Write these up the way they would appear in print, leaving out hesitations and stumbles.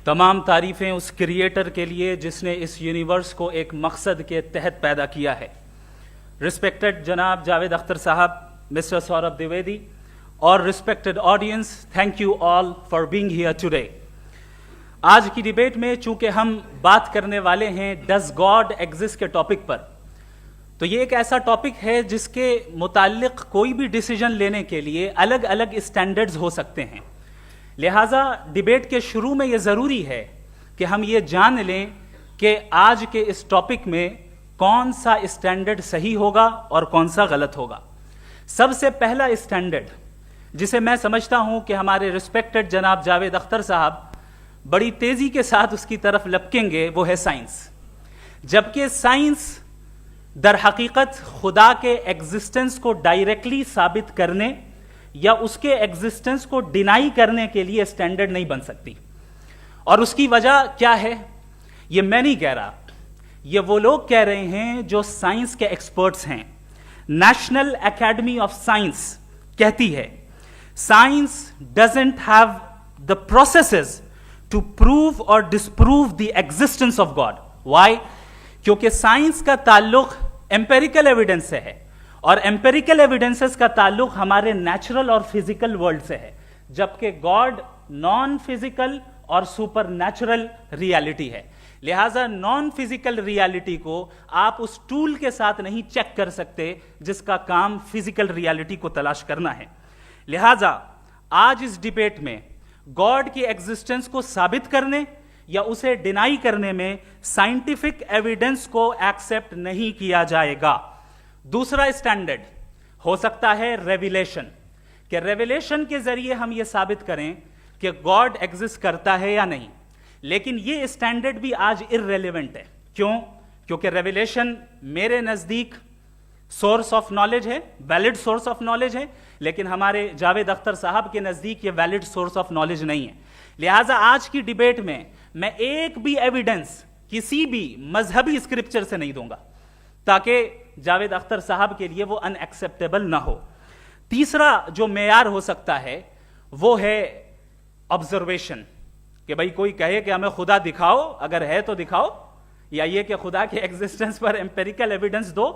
तमाम तारीफ़ें उस क्रिएटर के लिए जिसने इस यूनिवर्स को एक मकसद के तहत पैदा किया है। रिस्पेक्टेड जनाब जावेद अख्तर साहब, मिस्टर सौरभ द्विवेदी और respected audience, thank you all for being here today. आज की डिबेट में चूंकि हम बात करने वाले हैं डज गॉड एग्जिस्ट के टॉपिक पर, तो ये एक ऐसा टॉपिक है जिसके मुताल्लिक कोई भी डिसीजन लेने के लिए अलग अलग स्टैंडर्ड्स हो सकते हैं। लिहाजा डिबेट के शुरू में ये ज़रूरी है कि हम ये जान लें कि आज के इस टॉपिक में कौन सा स्टैंडर्ड सही होगा और कौन सा गलत होगा। सबसे पहला स्टैंडर्ड जिसे मैं समझता हूं कि हमारे रिस्पेक्टेड जनाब जावेद अख्तर साहब बड़ी तेजी के साथ उसकी तरफ लपकेंगे, वो है साइंस। जबकि साइंस दर हकीकत खुदा के एग्जिस्टेंस को डायरेक्टली साबित करने या उसके एग्जिस्टेंस को डिनाई करने के लिए स्टैंडर्ड नहीं बन सकती। और उसकी वजह क्या है, ये मैं नहीं कह रहा, ये वो लोग कह रहे हैं जो साइंस के एक्सपर्ट्स हैं। नेशनल एकेडमी ऑफ साइंस कहती है science doesn't have the processes to prove और disprove the existence of God. Why? क्योंकि साइंस का ताल्लुक एम्पेरिकल एविडेंस से है और एम्पेरिकल एविडेंसेस का ताल्लुक हमारे नेचुरल और फिजिकल वर्ल्ड से है, जबकि गॉड नॉन फिजिकल और सुपर नेचुरल रियलिटी है। लिहाजा नॉन फिजिकल रियलिटी को आप उस टूल के साथ नहीं चेक कर सकते जिसका काम फिजिकल रियलिटी को तलाश करना है। लिहाजा आज इस डिबेट में गॉड की एग्जिस्टेंस को साबित करने या उसे डिनाई करने में साइंटिफिक एविडेंस को एक्सेप्ट नहीं किया जाएगा। दूसरा स्टैंडर्ड हो सकता है रेविलेशन, कि रेविलेशन के जरिए हम यह साबित करें कि गॉड एग्जिस्ट करता है या नहीं। लेकिन यह स्टैंडर्ड भी आज इररेलेवेंट है। क्यों? क्योंकि रेविलेशन मेरे नजदीक सोर्स ऑफ नॉलेज है, वैलिड सोर्स ऑफ नॉलेज है, लेकिन हमारे जावेद अख्तर साहब के नजदीक ये वैलिड सोर्स ऑफ नॉलेज नहीं है। लिहाजा आज की डिबेट में मैं एक भी एविडेंस किसी भी मजहबी स्क्रिप्चर से नहीं दूंगा ताकि जावेद अख्तर साहब के लिए वो अनएक्सेप्टेबल ना हो। तीसरा जो मेयार हो सकता है वो है ऑब्जर्वेशन, कि भाई कोई कहे कि हमें खुदा दिखाओ, अगर है तो दिखाओ, या ये कि खुदा के एग्जिस्टेंस पर एम्पेरिकल एविडेंस दो,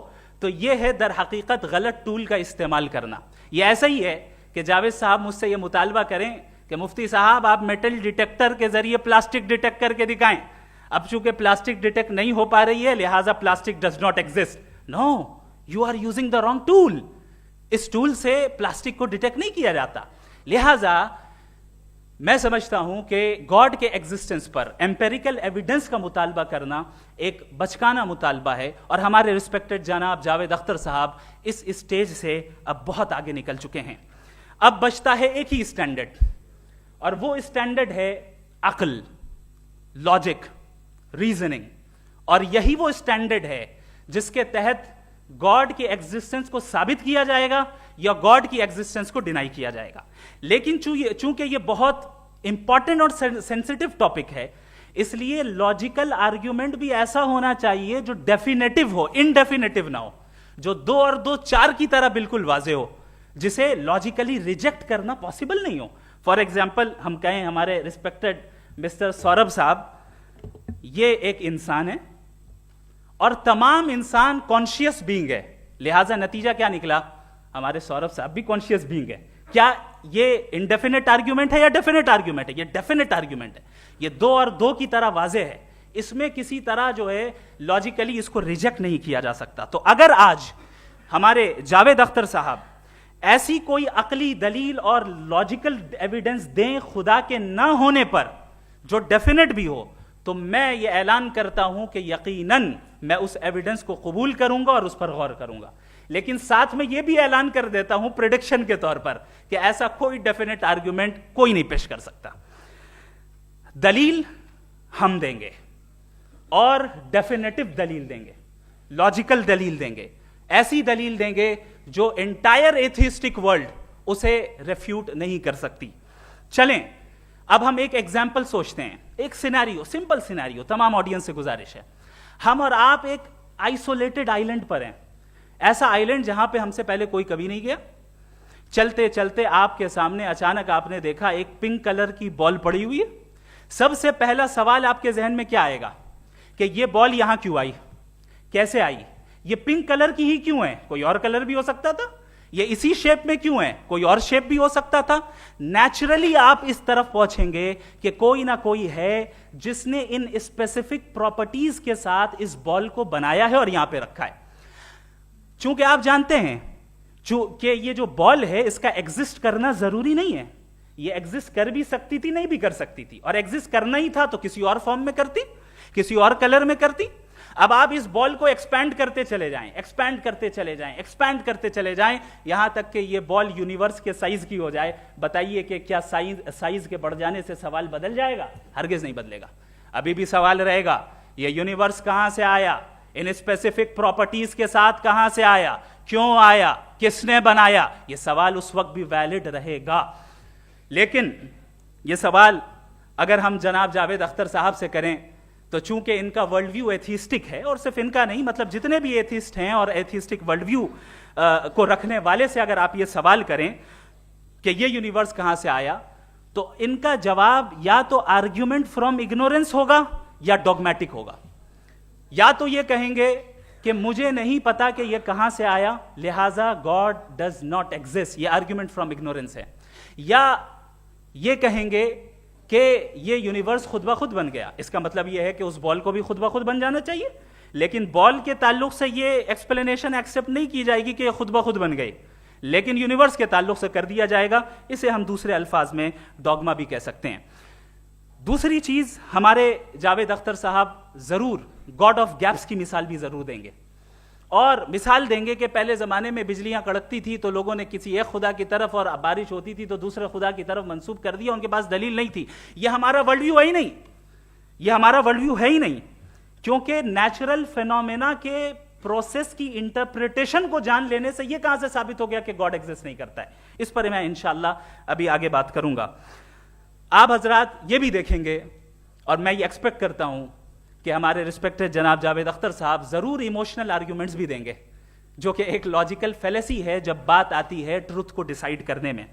तो ये है दर हकीकत गलत टूल का इस्तेमाल करना। ये ऐसा ही है कि जावेद साहब मुझसे ये मुतालबा करें कि मुफ्ती साहब आप मेटल डिटेक्टर के जरिए प्लास्टिक डिटेक्ट करके दिखाएं। अब चूंकि प्लास्टिक डिटेक्ट नहीं हो पा रही है लिहाजा plastic does not exist. No, you are using the wrong tool. इस टूल से प्लास्टिक को डिटेक्ट नहीं किया जाता। लिहाजा मैं समझता हूं कि गॉड के एग्जिस्टेंस पर एम्पेरिकल एविडेंस का मुतालबा करना एक बचकाना मुतालबा है और हमारे रिस्पेक्टेड जनाब जावेद अख्तर साहब इस स्टेज से अब बहुत आगे निकल चुके हैं। अब बचता है एक ही स्टैंडर्ड, और वो स्टैंडर्ड है अक्ल, लॉजिक, रीजनिंग। और यही वो स्टैंडर्ड है जिसके तहत गॉड की एग्जिस्टेंस को साबित किया जाएगा या गॉड की एग्जिस्टेंस को डिनाई किया जाएगा। लेकिन चूंकि ये बहुत इंपॉर्टेंट और सेंसिटिव टॉपिक है, इसलिए लॉजिकल आर्ग्यूमेंट भी ऐसा होना चाहिए जो डेफिनेटिव हो, इनडेफिनेटिव ना हो, जो 2 और 2 4 की तरह बिल्कुल वाजे हो, जिसे लॉजिकली रिजेक्ट करना पॉसिबल नहीं हो। फॉर एग्जाम्पल हम कहें हमारे रिस्पेक्टेड मिस्टर सौरभ साहब, ये एक इंसान है और तमाम इंसान कॉन्शियस बीइंग है। लिहाजा नतीजा क्या निकला, हमारे सौरभ साहब भी कॉन्शियस बीइंग है। क्या ये इनडेफिनेट आर्ग्यूमेंट है या डेफिनेट आर्ग्यूमेंट है? ये डेफिनेट आर्ग्यूमेंट है। ये 2 और 2 की तरह वाजे है, इसमें किसी तरह जो है लॉजिकली इसको रिजेक्ट नहीं किया जा सकता। तो अगर आज हमारे जावेद अख्तर साहब ऐसी कोई अकली दलील और लॉजिकल एविडेंस दें खुदा के ना होने पर जो डेफिनेट भी हो, तो मैं ये ऐलान करता हूं कि यकीनन मैं उस एविडेंस को कबूल करूंगा और उस पर गौर करूंगा। लेकिन साथ में यह भी ऐलान कर देता हूं प्रेडिक्शन के तौर पर कि ऐसा कोई डेफिनेट आर्ग्यूमेंट कोई नहीं पेश कर सकता। दलील हम देंगे और डेफिनेटिव दलील देंगे, लॉजिकल दलील देंगे, ऐसी दलील देंगे जो एंटायर एथिस्टिक वर्ल्ड उसे रेफ्यूट नहीं कर सकती। चलें अब हम एक एग्जाम्पल सोचते हैं, एक सिनेरियो, सिंपल सिनेरियो, तमाम ऑडियंस से गुजारिश है, हम और आप एक आइसोलेटेड आइलैंड पर हैं, ऐसा आइलैंड जहां पे हमसे पहले कोई कभी नहीं गया। चलते चलते आपके सामने अचानक आपने देखा एक पिंक कलर की बॉल पड़ी हुई है, सबसे पहला सवाल आपके जहन में क्या आएगा कि ये बॉल यहां क्यों आई, कैसे आई, ये पिंक कलर की ही क्यों है, कोई और कलर भी हो सकता था, ये इसी शेप में क्यों है, कोई और शेप भी हो सकता था। नेचुरली आप इस तरफ पहुंचेंगे कि कोई ना कोई है जिसने इन स्पेसिफिक प्रॉपर्टीज के साथ इस बॉल को बनाया है और यहां पे रखा है। चूंकि आप जानते हैं कि ये जो बॉल है इसका एग्जिस्ट करना जरूरी नहीं है, ये एग्जिस्ट कर भी सकती थी, नहीं भी कर सकती थी, और एग्जिस्ट करना ही था तो किसी और फॉर्म में करती, किसी और कलर में करती। अब आप इस बॉल को एक्सपैंड करते चले जाएं, एक्सपैंड करते चले जाएं, एक्सपैंड करते चले जाएं, यहां तक कि ये बॉल यूनिवर्स के साइज की हो जाए। बताइए कि क्या साइज के बढ़ जाने से सवाल बदल जाएगा? हरगिज नहीं बदलेगा। अभी भी सवाल रहेगा, ये यूनिवर्स कहां से आया, इन स्पेसिफिक प्रॉपर्टीज के साथ कहां से आया, क्यों आया, किसने बनाया, यह सवाल उस वक्त भी वैलिड रहेगा। लेकिन यह सवाल अगर हम जनाब जावेद अख्तर साहब से करें तो चूंकि इनका वर्ल्ड व्यू एथिस्टिक है, और सिर्फ इनका नहीं, मतलब जितने भी एथिस्ट हैं और एथिस्टिक वर्ल्ड व्यू को रखने वाले से अगर आप ये सवाल करें कि ये यूनिवर्स कहां से आया, तो इनका जवाब या तो आर्ग्यूमेंट फ्रॉम इग्नोरेंस होगा या डॉगमेटिक होगा। या तो ये कहेंगे कि मुझे नहीं पता कि ये कहां से आया, लिहाजा गॉड डज नॉट एग्जिस्ट, ये आर्ग्यूमेंट फ्रॉम इग्नोरेंस है, या ये कहेंगे कि ये यूनिवर्स खुद ब खुद बन गया। इसका मतलब ये है कि उस बॉल को भी खुद ब खुद बन जाना चाहिए, लेकिन बॉल के ताल्लुक से ये एक्सप्लेनेशन एक्सेप्ट नहीं की जाएगी कि ये खुद ब खुद बन गई, लेकिन यूनिवर्स के ताल्लुक से कर दिया जाएगा। इसे हम दूसरे अल्फाज में डॉगमा भी कह सकते हैं। दूसरी चीज, हमारे जावेद अख्तर साहब जरूर गॉड ऑफ गैप्स की मिसाल भी जरूर देंगे, और मिसाल देंगे कि पहले जमाने में बिजलियां कड़कती थी तो लोगों ने किसी एक खुदा की तरफ, और बारिश होती थी तो दूसरे खुदा की तरफ मंसूब कर दिया, उनके पास दलील नहीं थी। यह हमारा वर्ल्ड व्यू है ही नहीं, यह हमारा वर्ल्ड व्यू है ही नहीं, क्योंकि नेचुरल फेनोमेना के प्रोसेस की इंटरप्रिटेशन को जान लेने से यह कहां से साबित हो गया कि गॉड एग्जिस्ट नहीं करता है। इस पर मैं इंशाअल्लाह अभी आगे बात करूंगा। आप हजरात ये भी देखेंगे, और मैं ये एक्सपेक्ट करता हूं कि हमारे रिस्पेक्टेड जनाब जावेद अख्तर साहब जरूर इमोशनल आर्ग्यूमेंट्स भी देंगे, जो कि एक लॉजिकल फेलेसी है जब बात आती है ट्रुथ को डिसाइड करने में।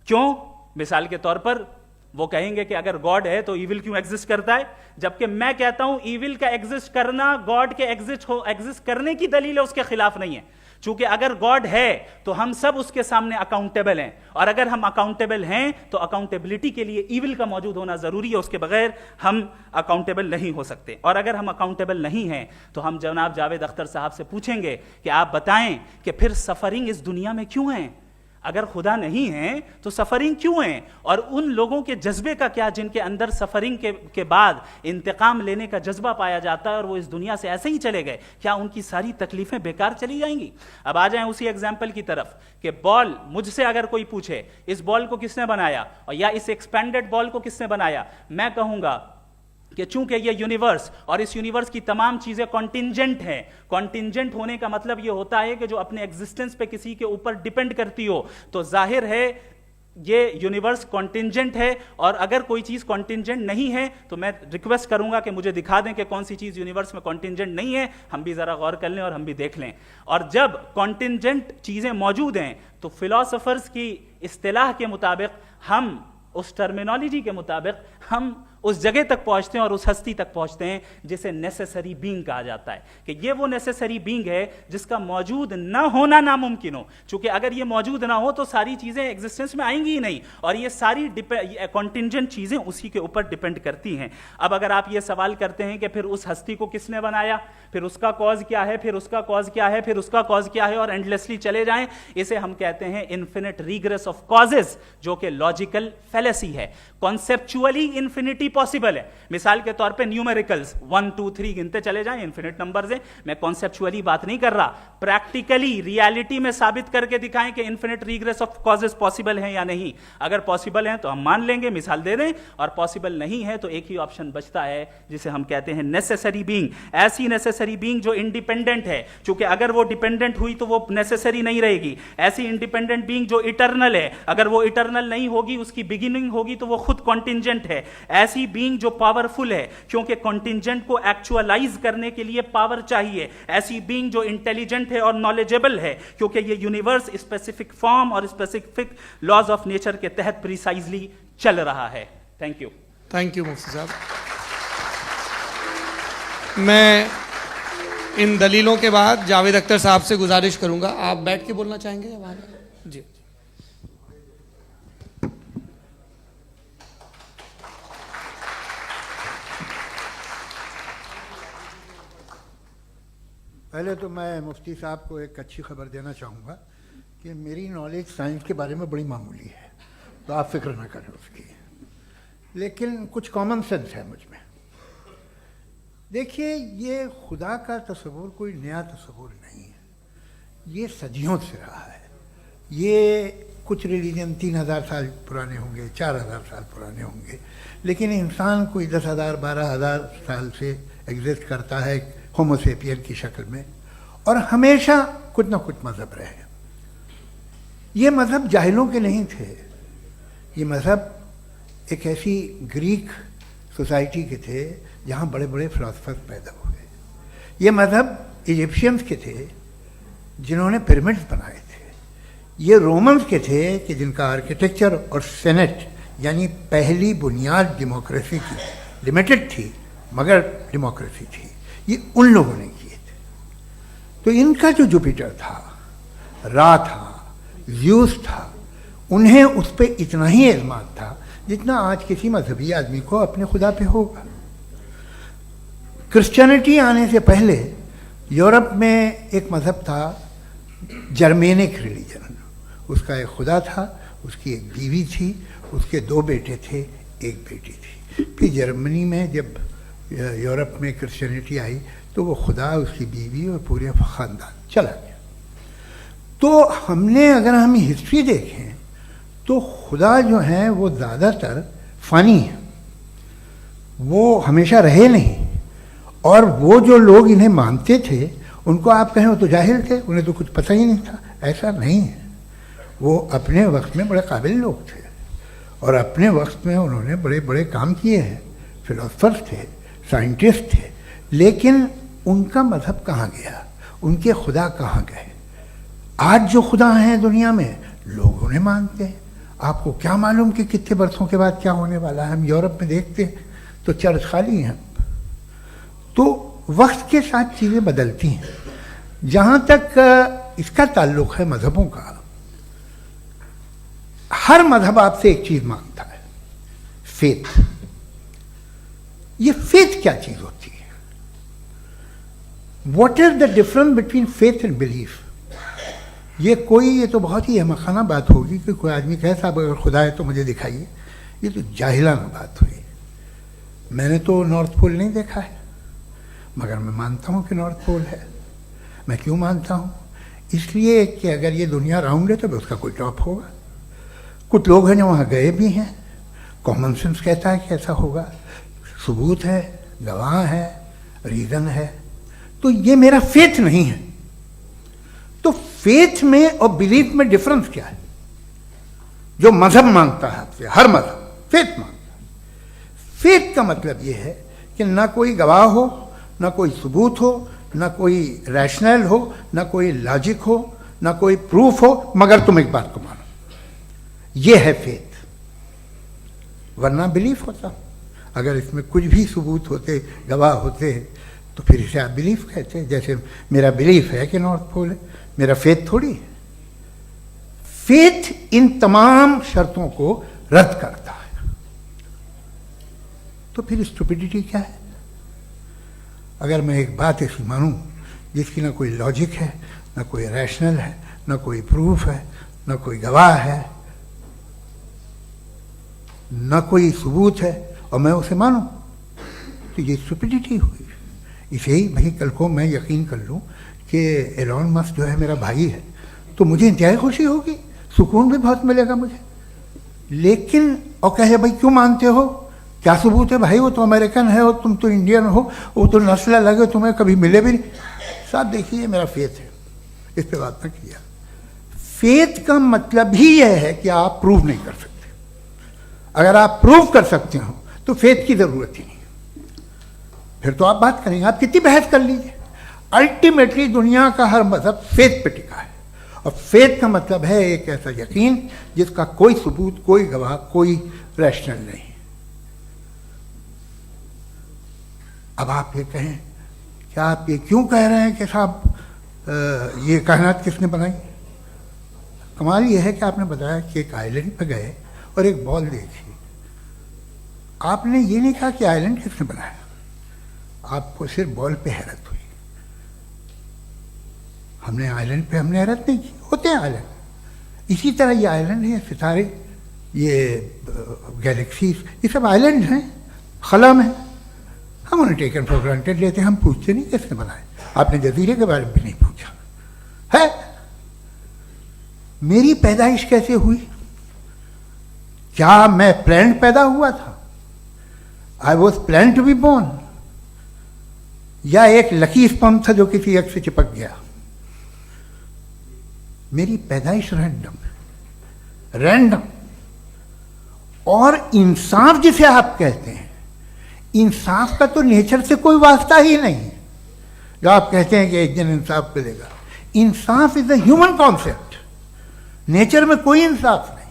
क्यों? मिसाल के तौर पर वो कहेंगे कि अगर गॉड है तो ईविल क्यों एग्जिस्ट करता है, जबकि मैं कहता हूं ईविल का एग्जिस्ट करना गॉड के एग्जिस्ट करने की दलील है, उसके खिलाफ नहीं है। चूंकि अगर गॉड है तो हम सब उसके सामने अकाउंटेबल हैं, और अगर हम अकाउंटेबल हैं तो अकाउंटेबिलिटी के लिए ईविल का मौजूद होना जरूरी है, उसके बगैर हम अकाउंटेबल नहीं हो सकते। और अगर हम अकाउंटेबल नहीं हैं तो हम जनाब जावेद अख्तर साहब से पूछेंगे कि आप बताएं कि फिर सफरिंग इस दुनिया में क्यों है? अगर खुदा नहीं है तो सफरिंग क्यों है? और उन लोगों के जज्बे का क्या जिनके अंदर सफरिंग के बाद इंतकाम लेने का जज्बा पाया जाता है और वो इस दुनिया से ऐसे ही चले गए, क्या उनकी सारी तकलीफें बेकार चली जाएंगी? अब आ जाएं उसी एग्जाम्पल की तरफ कि बॉल, मुझसे अगर कोई पूछे इस बॉल को किसने बनाया, और या इस एक्सपेंडेड बॉल को किसने बनाया, मैं कहूंगा कि चूंकि ये यूनिवर्स और इस यूनिवर्स की तमाम चीजें कॉन्टिंजेंट हैं। कॉन्टिंजेंट होने का मतलब ये होता है कि जो अपने एग्जिस्टेंस पे किसी के ऊपर डिपेंड करती हो, तो जाहिर है ये यूनिवर्स कॉन्टिंजेंट है। और अगर कोई चीज कॉन्टिंजेंट नहीं है तो मैं रिक्वेस्ट करूंगा कि मुझे दिखा दें कि कौन सी चीज यूनिवर्स में कॉन्टिंजेंट नहीं है, हम भी जरा गौर कर लें और हम भी देख लें। और जब कॉन्टिंजेंट चीजें मौजूद हैं तो फिलोसोफर्स की इस्तिलाह के मुताबिक, हम उस टर्मिनोलॉजी के मुताबिक हम उस जगह तक पहुंचते हैं और उस हस्ती तक पहुंचते हैं जिसे नेसेसरी बीइंग कहा जाता है, कि ये वो नेसेसरी बीइंग है जिसका मौजूद ना होना नामुमकिन हो। क्योंकि अगर ये मौजूद ना हो तो सारी चीजें एग्जिस्टेंस में आएंगी ही नहीं, और ये सारी कॉन्टिंजेंट चीजें उसी के ऊपर डिपेंड करती हैं। अब अगर आप ये सवाल करते हैं कि फिर उस हस्ती को किसने बनाया, फिर उसका कॉज क्या है, फिर उसका कॉज क्या है, फिर उसका कॉज क्या है, और एंडलेसली चले जाएं, इसे हम कहते हैं इन्फिनिट रिग्रेस ऑफ कॉजेस, जो कि लॉजिकल फेलेसी है। कॉन्सेप्चुअली इन्फिनिटी पॉसिबल है। मिसाल के तौर पे न्यूमेरिकल्स 1 2 3 गिनते चले जाएं, इन्फिनिट नंबर्स हैं। मैं कॉन्सेप्चुअली बात नहीं कर रहा, प्रैक्टिकली रियलिटी में साबित करके दिखाएं कि infinite regress of causes possible हैं या नहीं। अगर पॉसिबल हैं तो हम मान लेंगे, मिसाल दे दें, और पॉसिबल नहीं है तो एक ही ऑप्शन बचता है जिसे हम कहते हैं नेसेसरी बीइंग। ऐसी नेसेसरी बीइंग जो इंडिपेंडेंट है, क्योंकि अगर वो डिपेंडेंट हुई तो वो नेसेसरी नहीं रहेगी। ऐसी इंडिपेंडेंट बीइंग जो इटर्नल है, अगर वो इटर्नल नहीं होगी, उसकी बिगिनिंग होगी तो वो खुद कॉन्टिंजेंट है। ऐसी बीइंग जो पावरफुल है, क्योंकि कॉन्टिंजेंट को एक्चुअलाइज करने के लिए पावर चाहिए। ऐसी बीइंग जो इंटेलिजेंट है और नॉलेजेबल है, क्योंकि ये यूनिवर्स स्पेसिफिक फॉर्म और स्पेसिफिक लॉज ऑफ नेचर के तहत प्रिसाइजली चल रहा है। Thank you. थैंक यू मुफ्ती साहब। मैं इन दलीलों के बाद जावेद अख्तर साहब से गुजारिश करूंगा, आप बैठ के बोलना चाहेंगे या वहाँ जी। पहले तो मैं मुफ्ती साहब को एक अच्छी खबर देना चाहूँगा कि मेरी नॉलेज साइंस के बारे में बड़ी मामूली है, तो आप फिक्र ना करें उसकी, लेकिन कुछ कॉमन सेंस है मुझ में। देखिए, ये खुदा का तस्वुर कोई नया तस्वुर नहीं है, ये सदियों से रहा है। ये कुछ रिलीजन 3000 साल पुराने होंगे, 4000 साल पुराने होंगे, लेकिन इंसान कोई 10,000 12,000 साल से एग्जिस्ट करता है होमोसेपियन की शक्ल में, और हमेशा कुछ ना कुछ मज़हब रहे। ये मज़हब जाहिलों के नहीं थे, ये मज़हब एक ऐसी ग्रीक सोसाइटी के थे जहाँ बड़े बड़े फिलोसफर्स पैदा हुए। ये मज़हब इजिप्शियंस के थे जिन्होंने पिरामिड्स बनाए थे। ये रोमन्स के थे कि जिनका आर्किटेक्चर और सेनेट यानी पहली बुनियाद डेमोक्रेसी की लिमिटेड थी, मगर डेमोक्रेसी थी, ये उन लोगों ने किए थे। तो इनका जो जुपिटर था, रा था, ज़्यूस था, उन्हें उस पर इतना ही एतमाद था जितना आज किसी मजहबी आदमी को अपने खुदा पे होगा। क्रिश्चियनिटी आने से पहले यूरोप में एक मज़हब था जर्मेनिक रिलीजन। उसका एक खुदा था, उसकी एक बीवी थी, उसके 2 बेटे थे, एक बेटी थी। फिर जर्मनी में जब यूरोप में क्रिश्चियनिटी आई तो वो खुदा, उसकी बीवी और पूरे ख़ानदान चला गया। तो हमने, अगर हम हिस्ट्री देखें तो खुदा जो हैं वो ज़्यादातर फ़नी हैं, वो हमेशा रहे नहीं। और वो जो लोग इन्हें मानते थे उनको आप कहें वो तो जाहिल थे, उन्हें तो कुछ पता ही नहीं था, ऐसा नहीं है। वो अपने वक्त में बड़े काबिल लोग थे और अपने वक्त में उन्होंने बड़े बड़े काम किए हैं, फिलोसफर्स थे, साइंटिस्ट थे, लेकिन उनका मज़हब कहाँ गया, उनके खुदा कहाँ गए? आज जो खुदा हैं दुनिया में लोग उन्हें मानते हैं। आपको क्या मालूम कि कितने बरसों के बाद क्या होने वाला है? हम यूरोप में देखते हैं तो चर्च खाली हैं। तो वक्त के साथ चीज़ें बदलती हैं। जहाँ तक इसका ताल्लुक़ है मज़हबों का, हर मज़हब आपसे एक चीज़ मांगता है, फेथ। ये फेथ क्या चीज़ होती है? What is the difference between faith and belief? ये तो बहुत ही अहमखाना बात होगी कि कोई आदमी कहे साहब अगर खुदा है तो मुझे दिखाइए। ये तो जाहिलाना बात हुई। मैंने तो नॉर्थ पोल नहीं देखा है, मगर मैं मानता हूँ कि नॉर्थ पोल है। मैं क्यों मानता हूँ? इसलिए कि अगर ये दुनिया राउंड है तो उसका कोई टॉप होगा। कुछ लोग हैं जो वहाँ गए भी हैं, कॉमन सेंस कहता है कि ऐसा होगा, सबूत है, गवाह है, रीज़न है। तो ये मेरा फेथ नहीं है। तो फेथ में और बिलीफ में डिफरेंस क्या है? जो मजहब मांगता है आपसे, हर मजहब फेथ मांगता है। फेथ का मतलब ये है कि ना कोई गवाह हो, ना कोई सबूत हो, ना कोई रैशनल हो, ना कोई लॉजिक हो, ना कोई प्रूफ हो, मगर तुम एक बात को मानो। ये है फेथ। वरना बिलीफ होता। अगर इसमें कुछ भी सबूत होते, गवाह होते, तो फिर इसे आप बिलीफ कहते। जैसे मेरा बिलीफ है कि नॉर्थ पोल है, मेरा फेथ थोड़ी है। फेथ इन तमाम शर्तों को रद्द करता है। तो फिर स्टुपिडिटी क्या है? अगर मैं एक बात ऐसी मानूं जिसकी ना कोई लॉजिक है, ना कोई रैशनल है, ना कोई प्रूफ है, ना कोई गवाह है, ना कोई सबूत है, और मैं उसे मानूं, तो ये स्टुपिडिटी हुई। इसे ही भाई कल को मैं यकीन कर लूं कि एलॉन मस्क जो है मेरा भाई है, तो मुझे इंतहाई खुशी होगी, सुकून भी बहुत मिलेगा मुझे। लेकिन और कहे भाई क्यों मानते हो, क्या सबूत है? भाई वो तो अमेरिकन है और तुम तो इंडियन हो, वो तो नस्ल अलग है, तुम्हें कभी मिले भी नहीं। साहब देखिए, मेरा फेथ है, इस पर बात न किया। फेथ का मतलब ही यह है कि आप प्रूव नहीं कर सकते। अगर आप प्रूव कर सकते हो तो फेथ की जरूरत ही नहीं, फिर तो आप बात करेंगे, आप कितनी बहस कर लीजिए। अल्टीमेटली दुनिया का हर मजहब फेथ पे टिका है, और फेथ का मतलब है एक ऐसा यकीन जिसका कोई सबूत, कोई गवाह, कोई रैशनल नहीं। अब आप ये कहें, क्या आप ये क्यों कह रहे हैं कि साहब ये कायनात किसने बनाई? कमाल ये है कि आपने बताया कि एक आइलैंड पे गए और एक बॉल देखी। आपने ये नहीं कहा कि आइलैंड किसने बनाया, आपको सिर्फ बॉल पे हैरत हुई। हमने आइलैंड पे हमने हैरत नहीं की, होते हैं आइलैंड। इसी तरह ये आइलैंड है, सितारे, ये गैलेक्सीज, ये सब आइलैंड हैं, खला में। हम उन्हें टेकन फॉर ग्रांटेड लेते हैं, हम पूछते नहीं किसने बनाए। आपने जजीरे के बारे में भी नहीं पूछा है। मेरी पैदाइश कैसे हुई? क्या मैं प्लान्ड पैदा हुआ था? I was plan to be born, या एक लकी स्पर्म था जो किसी एक से चिपक गया? मेरी पैदाइश रैंडम। और इंसाफ जिसे आप कहते हैं, इंसाफ का तो नेचर से कोई वास्ता ही नहीं है। जो आप कहते हैं कि एक दिन इंसाफ मिलेगा, इंसाफ is a human concept, nature में कोई इंसाफ नहीं।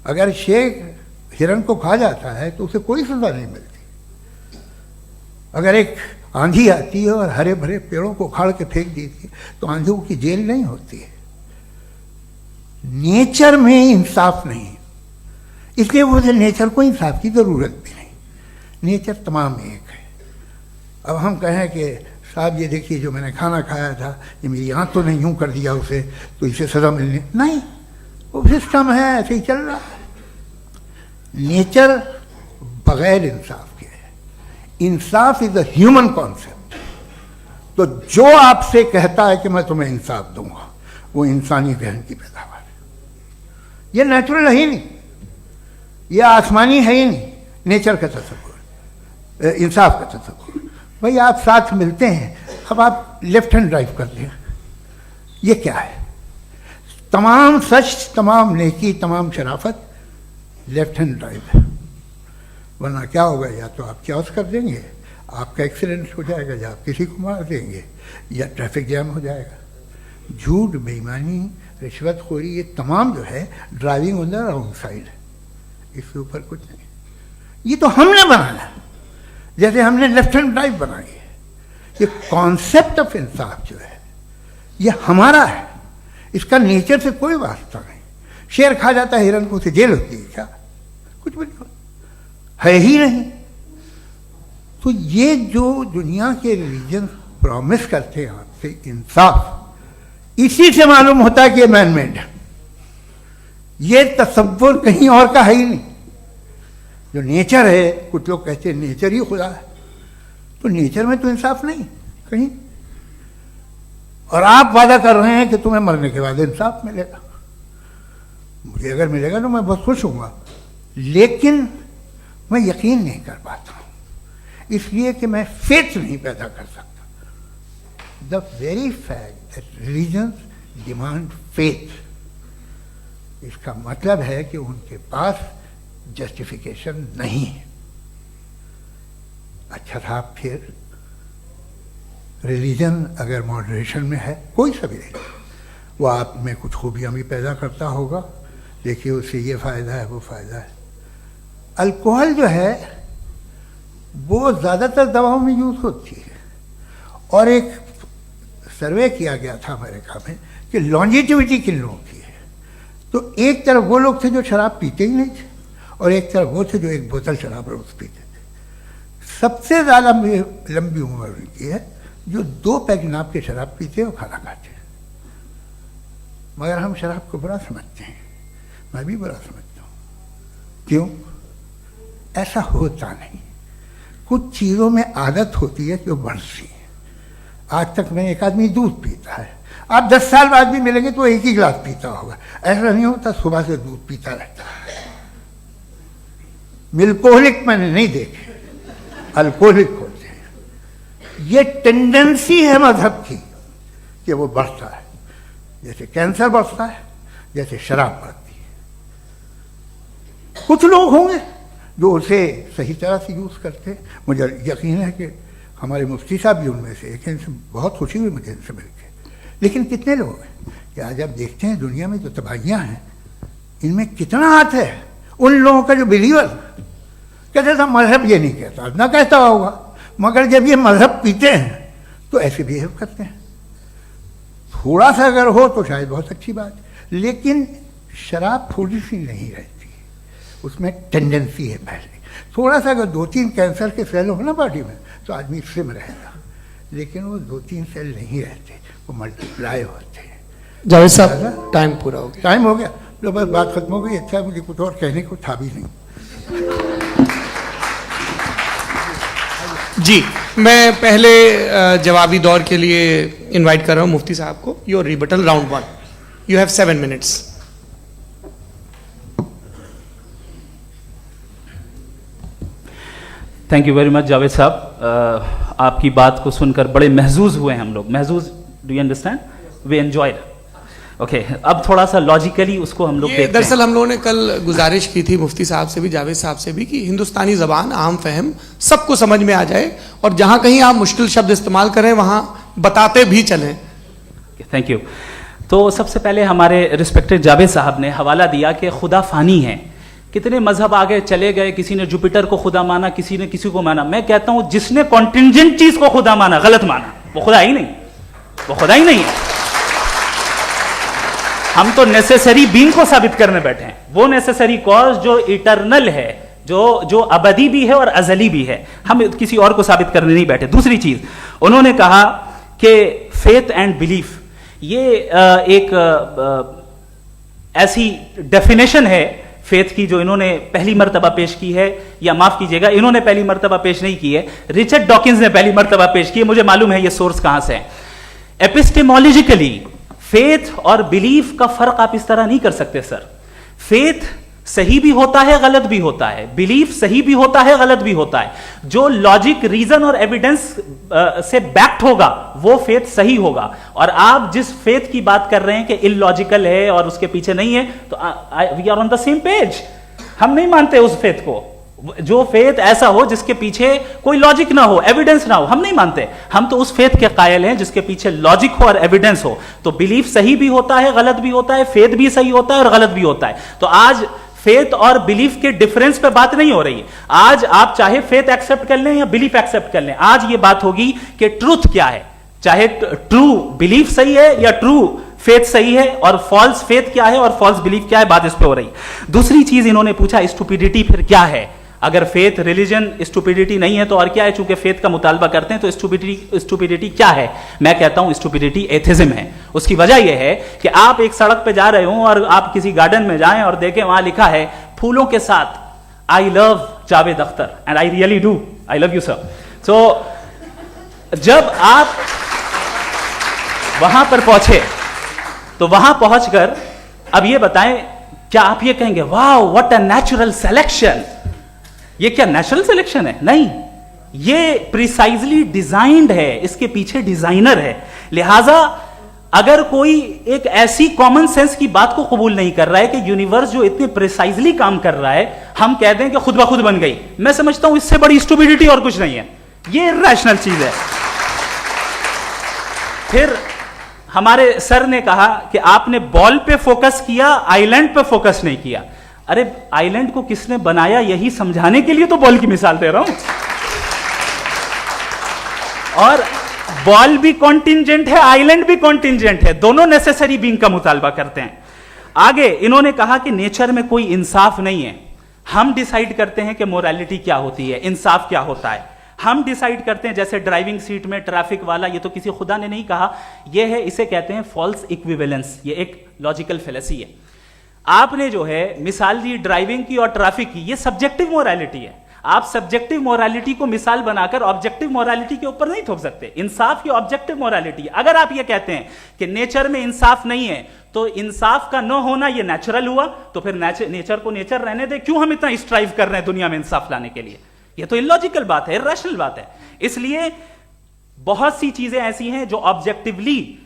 अगर शेर हिरन को खा जाता है तो उसे कोई सजा नहीं मिलती। अगर एक आंधी आती है और हरे भरे पेड़ों को उखाड़ के फेंक देती है तो आंधियों की जेल नहीं होती है। नेचर में इंसाफ नहीं, इसलिए मुझे नेचर को इंसाफ की जरूरत भी नहीं। नेचर तमाम एक है। अब हम कहें कि साहब ये देखिए जो मैंने खाना खाया था, ये मेरी आंख तो नहीं यूं कर दिया उसे, तो इसे सजा मिलनी नहीं, वो सिस्टम है, ऐसे ही चल रहा है। नेचर बगैर इंसाफ के है। इंसाफ इज अ ह्यूमन कॉन्सेप्ट। तो जो आपसे कहता है कि मैं तुम्हें इंसाफ दूंगा, वो इंसानी जहन की पैदावार है। ये नेचुरल है ही नहीं, ये आसमानी है ही नहीं। नेचर का तसव्वुर, इंसाफ का तसव्वुर। भाई आप साथ मिलते हैं, अब आप लेफ्ट हैंड ड्राइव कर लें, ये क्या है? तमाम सच, तमाम नेकी, तमाम शराफत लेफ्ट हैंड ड्राइव है। वरना क्या होगा, या तो आप क्रॉस कर देंगे, आपका एक्सीडेंट हो जाएगा, या आप किसी को मार देंगे, या ट्रैफिक जैम हो जाएगा। झूठ, बेईमानी, रिश्वतखोरी, ये तमाम जो है driving on the wrong side है। इसके ऊपर कुछ नहीं। ये तो हमने बनाया, जैसे हमने लेफ्ट हैंड ड्राइव बनाई है। ये कॉन्सेप्ट ऑफ इंसाफ जो है ये हमारा है, इसका नेचर से कोई वास्ता नहीं। शेर खा जाता है हिरन को, उसे जेल होती है क्या? कुछ भी नहीं, है ही नहीं। तो ये जो दुनिया के रिलीजन प्रॉमिस करते हैं आपसे इंसाफ, इसी से मालूम होता है कि ये मैन मेड है। ये तसव्वुर कहीं और का है ही नहीं। जो नेचर है, कुछ लोग कहते हैं नेचर ही खुदा है, तो नेचर में तो इंसाफ नहीं कहीं। और आप वादा कर रहे हैं कि तुम्हें मरने के बाद इंसाफ मिलेगा। मुझे अगर मिलेगा तो मैं बहुत खुश होऊंगा, लेकिन मैं यकीन नहीं कर पाता हूं, इसलिए कि मैं फेथ नहीं पैदा कर सकता। The very fact that religions demand faith, इसका मतलब है कि उनके पास जस्टिफिकेशन नहीं है। अच्छा था, फिर रिलीजन अगर मॉडरेशन में है, कोई सा भी नहीं, वो आप में कुछ खूबियां भी पैदा करता होगा। देखिए उससे ये फ़ायदा है, वो फ़ायदा है। अल्कोहल जो है वो ज़्यादातर दवाओं में यूज़ होती है, और एक सर्वे किया गया था अमेरिका में कि लॉन्जिटिविटी किन लोगों की है। तो एक तरफ वो लोग थे जो शराब पीते ही नहीं थे, और एक तरफ वो थे जो एक बोतल शराब रोज पीते थे। सबसे ज़्यादा लंबी उम्र उनकी है जो 2 पैक नाप के शराब पीते और खाना खाते हैं। मगर हम शराब को बुरा समझते हैं, मैं भी बुरा समझता हूँ। क्यों? ऐसा होता नहीं। कुछ चीज़ों में आदत होती है जो बढ़ती है। आज तक में एक आदमी दूध पीता है, आप 10 साल बाद भी मिलेंगे तो एक ही गिलास पीता होगा। ऐसा नहीं होता, सुबह से दूध पीता रहता है। मिल्कोहलिक मैंने नहीं देखे, अल्कोहलिक होते हैं। ये टेंडेंसी है मजहब की कि वो बढ़ता है, जैसे कैंसर बढ़ता है, जैसे शराब बढ़ती है। कुछ लोग होंगे जो उसे सही तरह से यूज़ करते हैं। मुझे यकीन है कि हमारे मुफ्ती साहब भी उनमें से एक हैं, इनसे बहुत खुशी हुई मुझे इनसे मिलकर। लेकिन कितने लोग हैं कि आज आप देखते हैं दुनिया में जो तबाहियाँ हैं, इनमें कितना हाथ है उन लोगों का जो बिलीवर कहते था मजहब ये नहीं कहता, ना कहता होगा, मगर जब ये मजहब पीते हैं तो ऐसे बिहेव करते हैं। थोड़ा सा अगर हो तो शायद बहुत अच्छी बात, लेकिन शराब थोड़ी सी नहीं रहती, उसमें टेंडेंसी है पहले। थोड़ा सा अगर 2-3 कैंसर के सेल हो ना बॉडी में तो आदमी सिम रहेगा, लेकिन वो 2-3 सेल नहीं रहते, वो मल्टीप्लाई होते हैं। जावेद साहब टाइम पूरा हो गया। टाइम हो गया, तो बस बात खत्म हो गई। अच्छा, मुझे कुछ और कहने को था भी नहीं। जी, मैं पहले जवाबी दौर के लिए इनवाइट कर रहा हूं मुफ्ती साहब को। Your rebuttal round 1, you have 7 minutes. Thank you very much Javed साहब, आपकी बात को सुनकर बड़े महजूज हुए हम लोग। महजूज, do you understand? We enjoyed. Okay, अब थोड़ा सा लॉजिकली उसको हम लोग देखते हैं। दरअसल हम लोगों ने कल गुजारिश की थी मुफ्ती साहब से भी, जावेद साहब से भी, कि हिंदुस्तानी ज़बान आम फहम सबको समझ में आ जाए, और जहां कहीं आप मुश्किल शब्द इस्तेमाल करें वहां बताते भी चलें। Thank you. तो सबसे पहले हमारे रिस्पेक्टेड जावेद साहब ने हवाला दिया कि खुदा फानी है। कितने मजहब आगे चले गए, किसी ने जुपिटर को खुदा माना, किसी ने किसी को माना। मैं कहता हूं जिसने कॉन्टिंजेंट चीज को खुदा माना, गलत माना, वो खुदा ही नहीं, वो खुदा ही नहीं है। हम तो नेसेसरी बीइंग को साबित करने बैठे हैं, वो नेसेसरी कॉज जो इटरनल है, जो अबदी भी है और अजली भी है। हम किसी और को साबित करने नहीं बैठे। दूसरी चीज उन्होंने कहा कि फेथ एंड बिलीफ, ये एक ऐसी डेफिनेशन है फेथ की जो इन्होंने पहली मर्तबा पेश की है, या माफ कीजिएगा, इन्होंने पहली मर्तबा पेश नहीं की है, रिचर्ड डॉकिंस ने पहली मर्तबा पेश की है। मुझे मालूम है ये सोर्स कहां से है। एपिस्टेमोलॉजिकली फेथ और बिलीफ का फर्क आप इस तरह नहीं कर सकते सर। फेथ सही भी होता है, गलत भी होता है, बिलीफ सही भी होता है, गलत भी होता है। जो लॉजिक, रीजन और एविडेंस से बैक्ड होगा वो फेथ सही होगा। और आप जिस फेथ की बात कर रहे हैं कि इलॉजिकल है और उसके पीछे नहीं है, तो we are on the same page. हम नहीं मानते उस फेथ को, जो फेथ ऐसा हो जिसके पीछे कोई लॉजिक ना हो, एविडेंस ना हो, हम नहीं मानते। हम तो उस फेथ के कायल हैं जिसके पीछे लॉजिक हो और एविडेंस हो। तो बिलीफ सही भी होता है, गलत भी होता है, फेथ भी सही होता है और गलत भी होता है। तो आज फेथ और बिलीफ के डिफरेंस पे बात नहीं हो रही है। आज आप चाहे फेथ एक्सेप्ट कर लें या बिलीफ एक्सेप्ट कर लें, आज ये बात होगी कि ट्रूथ क्या है, चाहे ट्रू बिलीफ सही है या ट्रू फेथ सही है, और फॉल्स फेथ क्या है और फॉल्स बिलीफ क्या है, बात इस पे हो रही। दूसरी चीज इन्होंने पूछा, स्टुपिडिटी फिर क्या है? अगर फेथ रिलीजन स्टुपिडिटी नहीं है तो और क्या है? चूंकि फेथ का मुतालबा करते हैं तो स्टुपिडिटी क्या है? मैं कहता हूं स्टुपिडिटी एथिज्म है। उसकी वजह यह है कि आप एक सड़क पे जा रहे हो और आप किसी गार्डन में जाएं और देखें वहां लिखा है फूलों के साथ, I love Javed Akhtar, and I really do, I love you sir. So जब आप वहां पर पहुंचे तो वहां पहुंचकर अब ये बताएं, क्या आप ये कहेंगे वाह व्हाट अ नेचुरल सिलेक्शन? ये क्या नेचुरल सिलेक्शन है? नहीं, ये प्रिसाइजली डिजाइंड है, इसके पीछे डिजाइनर है। लिहाजा अगर कोई एक ऐसी कॉमन सेंस की बात को कबूल नहीं कर रहा है कि यूनिवर्स जो इतने प्रिसाइजली काम कर रहा है, हम कह दें कि खुद ब खुद बन गई, मैं समझता हूं इससे बड़ी स्टुपिडिटी और कुछ नहीं है। ये इरैशनल चीज है। फिर हमारे सर ने कहा कि आपने बॉल पे फोकस किया, आइलैंड पे फोकस नहीं किया। अरे आइलैंड को किसने बनाया यही समझाने के लिए तो बॉल की मिसाल दे रहा हूं। और बॉल भी कॉन्टिंजेंट है, आइलैंड भी कॉन्टिंजेंट है, दोनों नेसेसरी बीइंग का मुतालबा करते हैं। आगे इन्होंने कहा कि नेचर में कोई इंसाफ नहीं है, हम डिसाइड करते हैं कि मोरालिटी क्या होती है, इंसाफ क्या होता है, हम डिसाइड करते हैं। जैसे ड्राइविंग सीट में ट्रैफिक वाला, ये तो किसी खुदा ने नहीं कहा, ये है, इसे कहते हैं फॉल्स इक्विवेलेंस, ये एक लॉजिकल फेलेसी है। आपने जो है मिसाल दी ड्राइविंग की और ट्रैफिक की, ये सब्जेक्टिव मोरालिटी है। आप सब्जेक्टिव मोरालिटी को मिसाल बनाकर ऑब्जेक्टिव मोरालिटी के ऊपर नहीं थोप सकते। इंसाफ की ऑब्जेक्टिव मोरालिटी। अगर आप ये कहते हैं कि नेचर में इंसाफ नहीं है, तो इंसाफ का न होना ये नेचुरल हुआ, तो फिर नेचर को नेचर रहने दे, क्यों हम इतना स्ट्राइव कर रहे हैं दुनिया में इंसाफ लाने के लिए? ये तो इलॉजिकल बात है, इरैशनल बात है। इसलिए बहुत सी चीजें ऐसी हैं जो ऑब्जेक्टिवली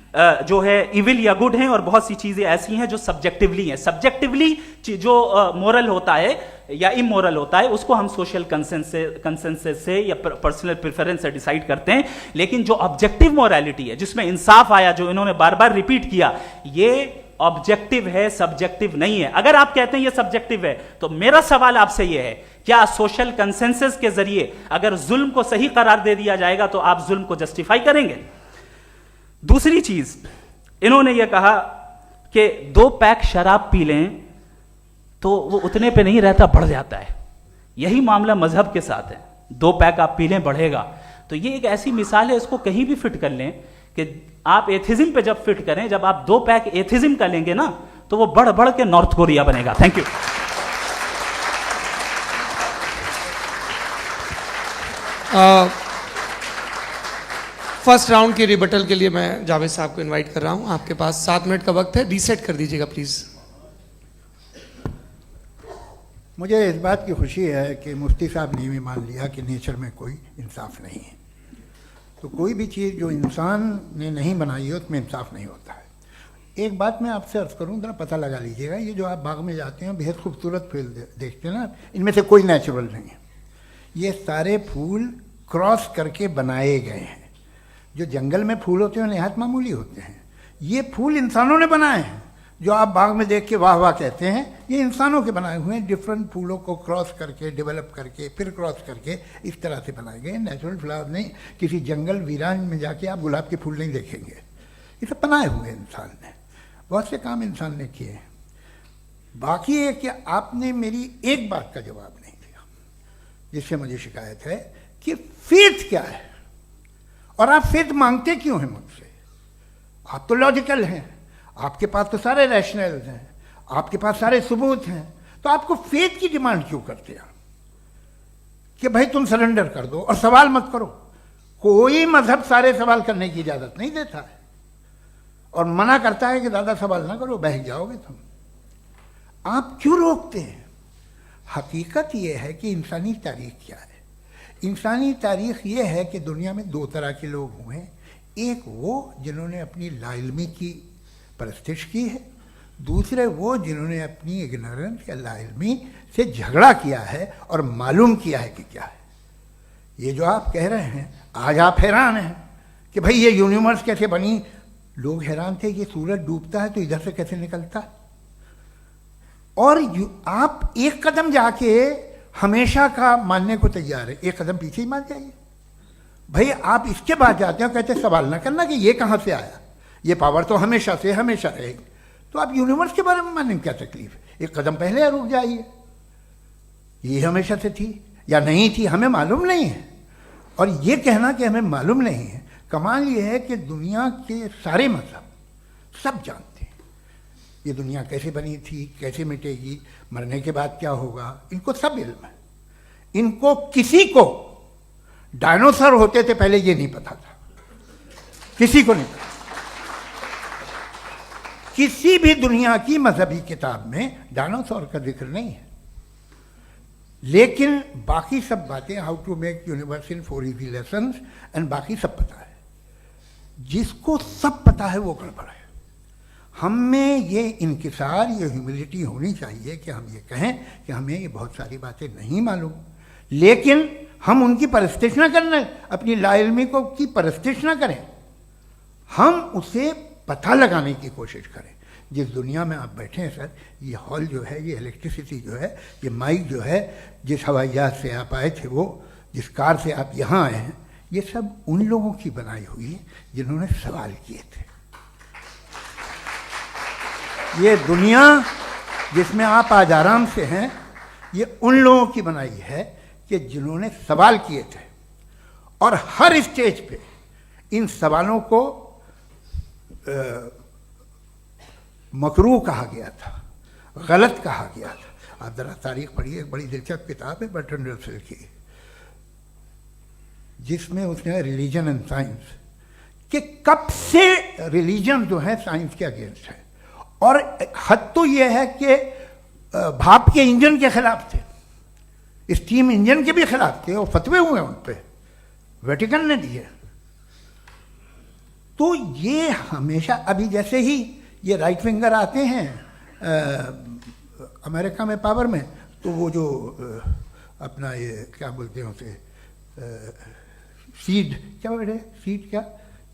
जो है इविल या गुड हैं, और बहुत सी चीजें ऐसी हैं जो सब्जेक्टिवली हैं। सब्जेक्टिवली जो मोरल होता है या इमोरल होता है, उसको हम सोशल कंसेंसस से या पर्सनल प्रेफरेंस से डिसाइड करते हैं। लेकिन जो ऑब्जेक्टिव मोरालिटी है, जिसमें इंसाफ आया, जो इन्होंने बार बार रिपीट किया, ये ऑब्जेक्टिव है, सब्जेक्टिव नहीं है। अगर आप कहते हैं ये सब्जेक्टिव है, तो मेरा सवाल आपसे ये है, क्या सोशल कंसेंसस के जरिए अगर जुल्म को सही करार दे दिया जाएगा तो आप जुल्म को जस्टिफाई करेंगे? दूसरी चीज, इन्होंने ये कहा कि 2 पैक शराब पी लें तो वो उतने पे नहीं रहता, बढ़ जाता है। यही मामला मजहब के साथ है, 2 पैक आप पी लें बढ़ेगा। तो ये एक ऐसी मिसाल है, इसको कहीं भी फिट कर लें कि आप एथिज्म पे जब फिट करें, जब आप 2 पैक एथिज्म का लेंगे ना, तो वो बढ़ बढ़ के नॉर्थ कोरिया बनेगा। Thank you. फर्स्ट राउंड की रिबटल के लिए मैं जावेद साहब को इनवाइट कर रहा हूं। आपके पास 7 मिनट का वक्त है, रीसेट कर दीजिएगा प्लीज। मुझे इस बात की खुशी है कि मुफ्ती साहब ने भी मान लिया कि नेचर में कोई इंसाफ नहीं है। तो कोई भी चीज़ जो इंसान ने नहीं बनाई है उसमें इंसाफ नहीं होता है। एक बात मैं आपसे अर्ज़ करूँ, ज़रा पता लगा लीजिएगा, ये जो आप बाग में जाते हैं बेहद खूबसूरत फूल देखते हैं ना, इनमें से कोई नेचुरल नहीं है। ये सारे फूल क्रॉस करके बनाए गए हैं। जो जंगल में फूल होते हैं नहायत मामूली होते हैं, ये फूल इंसानों ने बनाए हैं। जो आप बाग में देख के वाह वाह कहते हैं, ये इंसानों के बनाए हुए हैं। डिफरेंट फूलों को क्रॉस करके, डेवलप करके, फिर क्रॉस करके इस तरह से बनाए गए। नेचुरल फ्लावर नहीं। किसी जंगल वीरान में जाके आप गुलाब के फूल नहीं देखेंगे। ये सब बनाए हुए इंसान ने, बहुत से काम इंसान ने किए हैं। बाकी है कि आपने मेरी एक बात का जवाब नहीं दिया, जिससे मुझे शिकायत है कि फेथ क्या है और आप फेथ मांगते क्यों हैं मुझसे? आप तो लॉजिकल हैं, आपके पास तो सारे रैशनल्स हैं, आपके पास सारे सबूत हैं, तो आपको फेथ की डिमांड क्यों करते हैं कि भाई तुम सरेंडर कर दो और सवाल मत करो? कोई मजहब सारे सवाल करने की इजाजत नहीं देता है और मना करता है कि ज़्यादा सवाल ना करो, बह जाओगे तुम। आप क्यों रोकते हैं? हकीकत यह है कि इंसानी तारीख क्या है। इंसानी तारीख ये है कि दुनिया में 2 तरह के लोग हुए हैं। एक वो जिन्होंने अपनी लाइल्मी की परस्तिश की है, दूसरे वो जिन्होंने अपनी इग्नोरेंस या लाइल्मी से झगड़ा किया है और मालूम किया है कि क्या है। ये जो आप कह रहे हैं, आज आप हैरान हैं कि भाई ये यूनिवर्स कैसे बनी। लोग हैरान थे कि सूरज डूबता है तो इधर से कैसे निकलता है। और आप एक कदम जाके हमेशा का मानने को तैयार है, एक कदम पीछे ही मान जाइए। भाई आप इसके बाद जाते हो, कहते सवाल ना करना कि ये कहाँ से आया, ये पावर तो हमेशा से हमेशा रहेगी। तो आप यूनिवर्स के बारे में मानने में क्या तकलीफ है? एक कदम पहले रुक जाइए। ये हमेशा से थी या नहीं थी, हमें मालूम नहीं है। और ये कहना कि हमें मालूम नहीं है, कमाल ये है कि दुनिया के सारे मजहब सब जानते हैं ये दुनिया कैसे बनी थी, कैसे मिटेगी, मरने के बाद क्या होगा, इनको सब इल्म है। इनको किसी को डायनासोर होते थे पहले ये नहीं पता था, किसी को नहीं पता। किसी भी दुनिया की मजहबी किताब में डायनासोर का जिक्र नहीं है। लेकिन बाकी सब बातें, how to make universe in 4 easy lessons and बाकी सब पता है। जिसको सब पता है वो गड़बड़ है। हम में ये इंकिसार, ये ह्यूमिलिटी होनी चाहिए कि हम ये कहें कि हमें ये बहुत सारी बातें नहीं मालूम, लेकिन हम उनकी परस्तिश न करें, अपनी लाइल्मी को की परस्तिश न करें, हम उसे पता लगाने की कोशिश करें। जिस दुनिया में आप बैठे हैं सर, ये हॉल जो है, ये इलेक्ट्रिसिटी जो है, ये माइक जो है, जिस हवाई जहाज से आप आए थे, वो जिस कार से आप यहाँ आए हैं, ये सब उन लोगों की बनाई हुई है जिन्होंने सवाल किए थे। ये दुनिया जिसमें आप आज आराम से हैं, ये उन लोगों की बनाई है कि जिन्होंने सवाल किए थे। और हर स्टेज पे इन सवालों को मकरूह कहा गया था, गलत कहा गया था। आप जरा तारीख पढ़िए, एक बड़ी दिलचस्प किताब है बर्ट्रैंड रसेल की, जिसमें उसने रिलीजन एंड साइंस कि कब से रिलीजन जो है साइंस के अगेंस्ट है। और हद तो यह है कि भाप के इंजन के खिलाफ थे, स्टीम इंजन के भी खिलाफ थे, और फतवे हुए उन पर, वेटिकन ने दिए। तो ये हमेशा, अभी जैसे ही ये राइट विंगर आते हैं अमेरिका में पावर में, तो वो जो अपना ये क्या बोलते हैं उसे, सीड क्या बोलते हैं, सीड क्या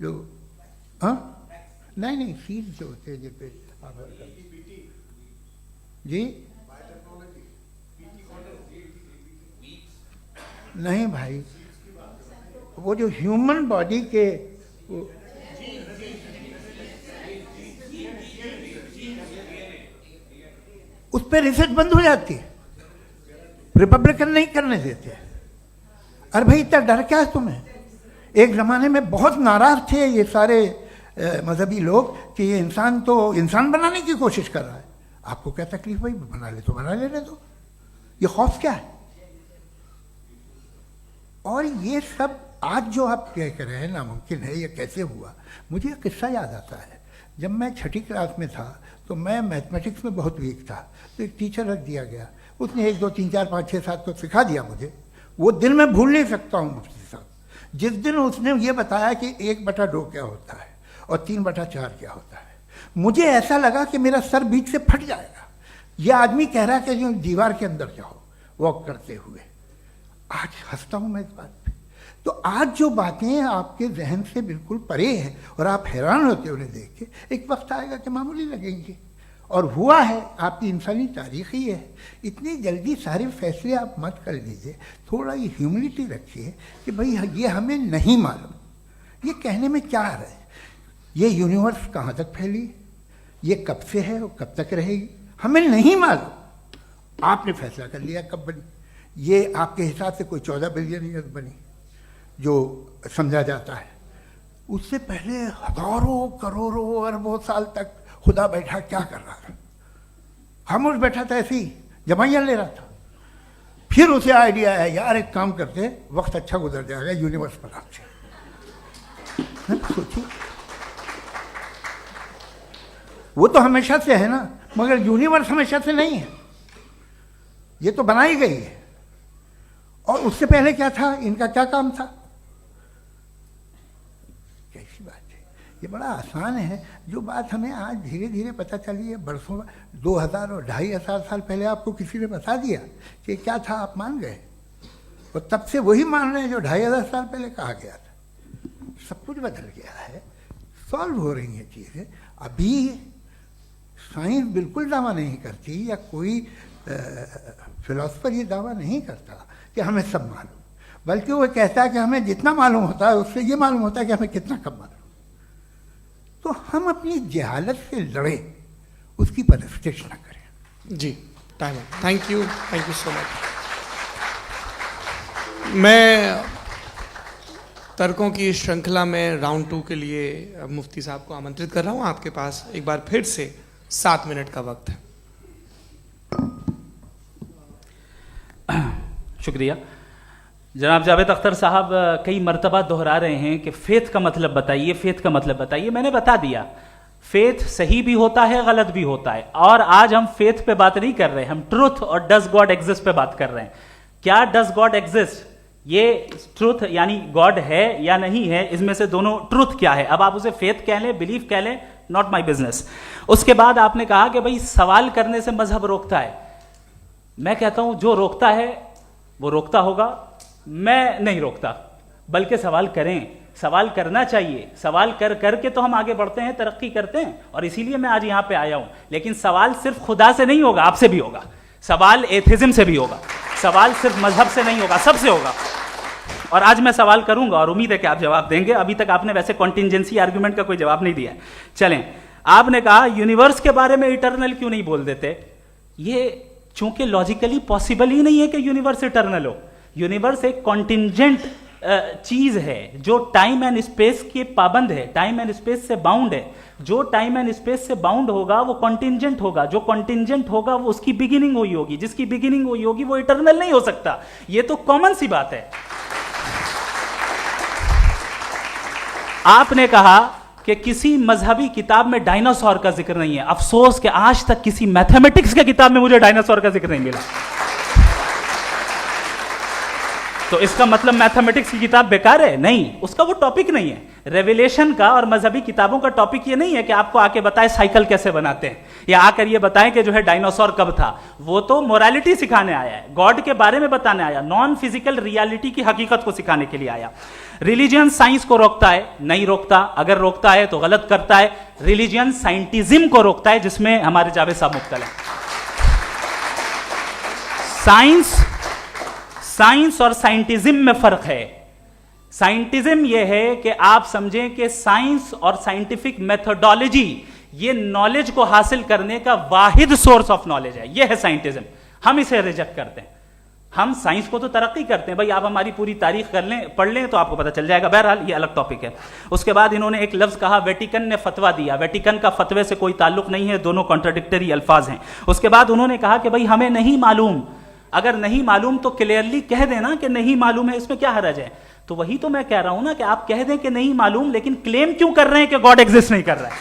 जो, हाँ नहीं सीड जो होते हैं जिस पे जी नहीं भाई, वो जो ह्यूमन बॉडी के उस पर रिसर्च बंद हो जाती है, रिपब्लिकन नहीं करने देते। अरे भाई इतना डर क्या है तुम्हें? एक ज़माने में बहुत नाराज थे ये सारे मजहबी लोग कि ये इंसान तो इंसान बनाने की कोशिश कर रहा है। आपको क्या तकलीफ भाई, बना ले तो बना लेने दो, ये खौफ क्या है? और ये सब आज जो आप कह रहे हैं नामुमकिन है, ये कैसे हुआ? मुझे एक किस्सा याद आता है। जब मैं छठी क्लास में था तो मैं मैथमेटिक्स में बहुत वीक था, तो एक टीचर रख दिया गया, उसने 1 2 3 4 5 6 7 को सिखा दिया मुझे। वो दिन मैं भूल नहीं सकता हूँ मुफ्ती साहब, जिस दिन उसने ये बताया कि 1/2 क्या होता है और 3/4 क्या होता है, मुझे ऐसा लगा कि मेरा सर बीच से फट जाएगा। ये आदमी कह रहा है कि जो दीवार के अंदर जाओ वॉक करते हुए। आज हंसता हूँ मैं इस बात पे। तो आज जो बातें आपके जहन से बिल्कुल परे हैं और आप हैरान होते हो उन्हें देख के, एक वक्त आएगा कि मामूली लगेंगे। और हुआ है, आपकी इंसानी तारीख ही है। इतनी जल्दी सारे फैसले आप मत कर लीजिए, थोड़ा ये ह्यूमिलिटी रखिए कि भाई ये हमें नहीं मालूम। ये कहने में क्या आ रहा है? ये यूनिवर्स कहाँ तक फैली, ये कब से है और कब तक रहेगी, हमें नहीं मालूम। आपने फैसला कर लिया कब बनी। ये आपके हिसाब से कोई 14 बिलियन ईयर बनी जो समझा जाता है। उससे पहले हजारों करोड़ों अरबों साल तक खुदा बैठा क्या कर रहा था? खामोश बैठा था, ऐसे ही जमाइयाँ ले रहा था। फिर उसे आइडिया आया, यार एक काम करते, वक्त अच्छा गुजर जाएगा, यूनिवर्स पर आपसे सोचिए। वो तो हमेशा से है ना, मगर यूनिवर्स हमेशा से नहीं है, ये तो बनाई गई है। और उससे पहले क्या था, इनका क्या काम था? कैसी बात है, ये बड़ा आसान है। जो बात हमें आज धीरे धीरे पता चली है, बरसों 2000 और 2500 साल पहले आपको किसी ने बता दिया कि क्या था, आप मान गए, और तब से वही मान रहे हैं जो 2500 साल पहले कहा गया था। सब कुछ बदल गया है, सॉल्व हो रही हैं चीज़ें। अभी साइंस बिल्कुल दावा नहीं करती, या कोई फिलोसफर ये दावा नहीं करता कि हमें सब मालूम, बल्कि वो कहता है कि हमें जितना मालूम होता है उससे ये मालूम होता है कि हमें कितना कम मालूम। तो हम अपनी जहालत से लड़ें, उसकी परस्तिश न करें। जी, टाइम है। Thank you so much. मैं तर्कों की श्रृंखला में राउंड 2 के लिए मुफ्ती साहब को आमंत्रित कर रहा हूँ। आपके पास एक बार फिर से 7 मिनट का वक्त है। शुक्रिया। जनाब जावेद अख्तर साहब कई मर्तबा दोहरा रहे हैं कि फेथ का मतलब बताइए, फेथ का मतलब बताइए। मैंने बता दिया, फेथ सही भी होता है, गलत भी होता है। और आज हम फेथ पे बात नहीं कर रहे, हम ट्रुथ और डज गॉड एग्जिस्ट पे बात कर रहे हैं। क्या डज गॉड एग्जिस्ट, ये ट्रुथ यानी गॉड है या नहीं है, इसमें से दोनों ट्रुथ क्या है। अब आप उसे फेथ कह लें, बिलीफ कह लें, नॉट माई बिजनेस। उसके बाद आपने कहा कि भाई सवाल करने से मजहब रोकता है। मैं कहता हूं जो रोकता है वो रोकता होगा, मैं नहीं रोकता, बल्कि सवाल करें, सवाल करना चाहिए। सवाल कर करके तो हम आगे बढ़ते हैं, तरक्की करते हैं, और इसीलिए मैं आज यहां पे आया हूं। लेकिन सवाल सिर्फ खुदा से नहीं होगा, आपसे भी होगा। सवाल एथिज्म से भी होगा, सवाल सिर्फ मजहब से नहीं होगा, सबसे होगा। और आज मैं सवाल करूंगा और उम्मीद है कि आप जवाब देंगे। अभी तक आपने वैसे कॉन्टिंजेंसी आर्ग्यूमेंट का कोई जवाब नहीं दिया। चलें, आपने कहा यूनिवर्स के बारे में इटर्नल क्यों नहीं बोल देते। ये चूंकि लॉजिकली पॉसिबल ही नहीं है कि यूनिवर्स इटर्नल हो। यूनिवर्स एक कॉन्टिंजेंट चीज है जो टाइम एंड स्पेस के पाबंद है, टाइम एंड स्पेस से बाउंड है। जो टाइम एंड स्पेस से बाउंड होगा वो कॉन्टिंजेंट होगा, जो कॉन्टिंजेंट होगा वो उसकी बिगिनिंग हुई होगी, जिसकी बिगिनिंग हुई होगी वो इटर्नल नहीं हो सकता। ये तो कॉमन सी बात है। आपने कहा कि किसी मजहबी किताब में डायनासोर का जिक्र नहीं है। अफसोस कि आज तक किसी मैथमेटिक्स के किताब में मुझे डायनासोर का जिक्र नहीं मिला। तो इसका मतलब मैथमेटिक्स की किताब बेकार है? नहीं, उसका वो टॉपिक नहीं है। रेवलेशन का और मजहबी किताबों का टॉपिक ये नहीं है कि आपको आके बताए साइकिल कैसे बनाते हैं, या आकर ये बताएं कि जो है डायनासोर कब था। वो तो मोरालिटी सिखाने आया है, गॉड के बारे में बताने आया, नॉन फिजिकल रियलिटी की हकीकत को सिखाने के लिए आया। रिलीजियन साइंस को रोकता है? नहीं रोकता। अगर रोकता है तो गलत करता है। रिलीजियन साइंटिज्म को रोकता है, जिसमें हमारे जावेद साहब मुब्तला है। साइंस और साइंटिज्म में फर्क है। साइंटिज्म यह है कि आप समझें कि साइंस और साइंटिफिक मेथोडोलॉजी ये नॉलेज को हासिल करने का वाहिद सोर्स ऑफ नॉलेज है। यह है साइंटिज्म। हम इसे रिजेक्ट करते हैं। हम साइंस को तो तरक्की करते हैं, भाई आप हमारी पूरी तारीख कर लें, पढ़ लें तो आपको पता चल जाएगा। बहरहाल ये अलग टॉपिक है। उसके बाद इन्होंने एक लफ्ज कहा, वेटिकन ने फतवा दिया। वेटिकन का फतवे से कोई ताल्लुक नहीं है, दोनों कॉन्ट्राडिक्टरी अल्फाज हैं। उसके बाद उन्होंने कहा कि भाई हमें नहीं मालूम। अगर नहीं मालूम तो क्लियरली कह देना कि नहीं मालूम है, इसमें क्या हर्ज है? तो वही तो मैं कह रहा हूं ना कि आप कह दें कि नहीं मालूम, लेकिन क्लेम क्यों कर रहे हैं कि गॉड एग्जिस्ट नहीं कर रहा है?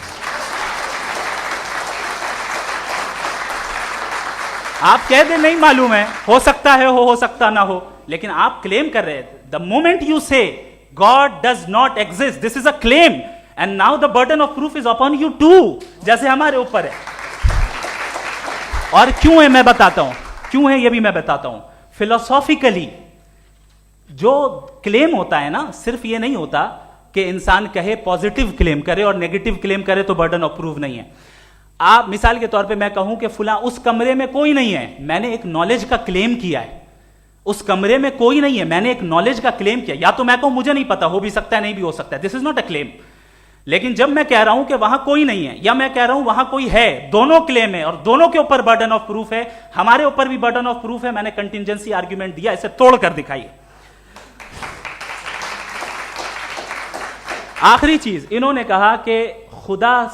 आप कह दें नहीं मालूम है, हो सकता है हो सकता ना हो, लेकिन आप क्लेम कर रहे हैं। The moment you say God does not exist, this is a claim, and now the burden of proof is upon you too, जैसे हमारे ऊपर है। और क्यों है मैं बताता हूं, क्यों है ये भी मैं बताता हूं। फिलोसॉफिकली जो क्लेम होता है ना, सिर्फ ये नहीं होता कि इंसान कहे पॉजिटिव क्लेम करे और नेगेटिव क्लेम करे तो बर्डन ऑफ प्रूफ नहीं है। आप मिसाल के तौर पे मैं कहूं कि फुला उस कमरे में कोई नहीं है, मैंने एक नॉलेज का क्लेम किया है। उस कमरे में कोई नहीं है, मैंने एक नॉलेज का क्लेम किया। या तो मैं कहूं मुझे नहीं पता, हो भी सकता है नहीं भी हो सकता है, this is not a claim. लेकिन जब मैं कह रहा हूं कि वहां कोई नहीं है, या मैं कह रहा हूं वहां कोई है, दोनों क्लेम है और दोनों के ऊपर बर्डन ऑफ प्रूफ है। हमारे ऊपर भी बर्डन ऑफ प्रूफ है। मैंने कंटिजेंसी आर्ग्यूमेंट दिया, इसे तोड़कर दिखाइए। आखिरी चीज, इन्होंने कहा कि खुदा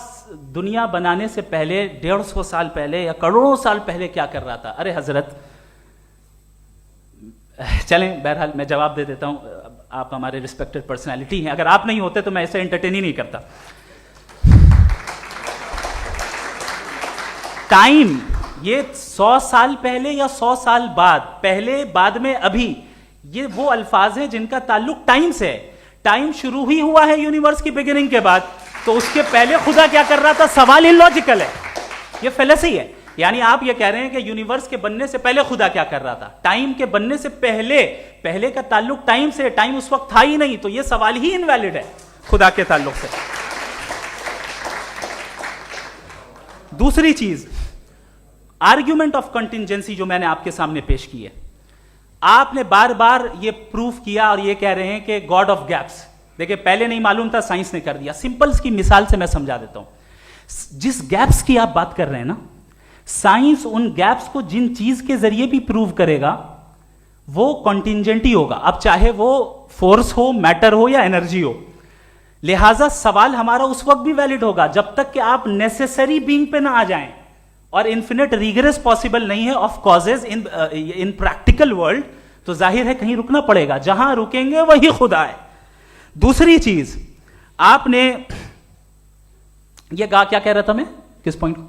दुनिया बनाने से पहले 150 साल पहले या करोड़ों साल पहले क्या कर रहा था। अरे हजरत, चलें बहरहाल मैं जवाब दे देता हूं। आप हमारे रिस्पेक्टेड पर्सनालिटी हैं, अगर आप नहीं होते तो मैं ऐसे एंटरटेन ही नहीं करता। टाइम, ये 100 साल पहले या 100 साल बाद, पहले बाद में अभी, ये वो अल्फाज हैं जिनका ताल्लुक टाइम से है। टाइम शुरू ही हुआ है यूनिवर्स की बिगिनिंग के बाद, तो उसके पहले खुदा क्या कर रहा था? सवाल इलॉजिकल है, ये फेलेसी है। यानी आप ये कह रहे हैं कि यूनिवर्स के बनने से पहले खुदा क्या कर रहा था? टाइम के बनने से पहले, पहले का ताल्लुक टाइम से, टाइम उस वक्त था ही नहीं, तो ये सवाल ही इनवैलिड है खुदा के ताल्लुक से। दूसरी चीज, आर्ग्यूमेंट ऑफ कंटिजेंसी जो मैंने आपके सामने पेश की है, आपने बार बार ये प्रूफ किया और ये कह रहे हैं कि गॉड ऑफ गैप्स। देखिए पहले नहीं मालूम था, साइंस ने कर दिया। सिंपल्स की मिसाल से मैं समझा देता हूं। जिस गैप्स की आप बात कर रहे हैं ना, साइंस उन गैप्स को जिन चीज के जरिए भी प्रूव करेगा वो कॉन्टिजेंट ही होगा। अब चाहे वो फोर्स हो, मैटर हो या एनर्जी हो। लिहाजा सवाल हमारा उस वक्त भी वैलिड होगा जब तक कि आप नेसेसरी बीइंग पे ना आ जाएं। और इन्फिनिट रिगरेस पॉसिबल नहीं है of causes in practical world, तो जाहिर है कहीं रुकना पड़ेगा, जहां रुकेंगे वही खुदा है। दूसरी चीज, आपने ये कहा, क्या कह रहा था मैं, किस पॉइंट को?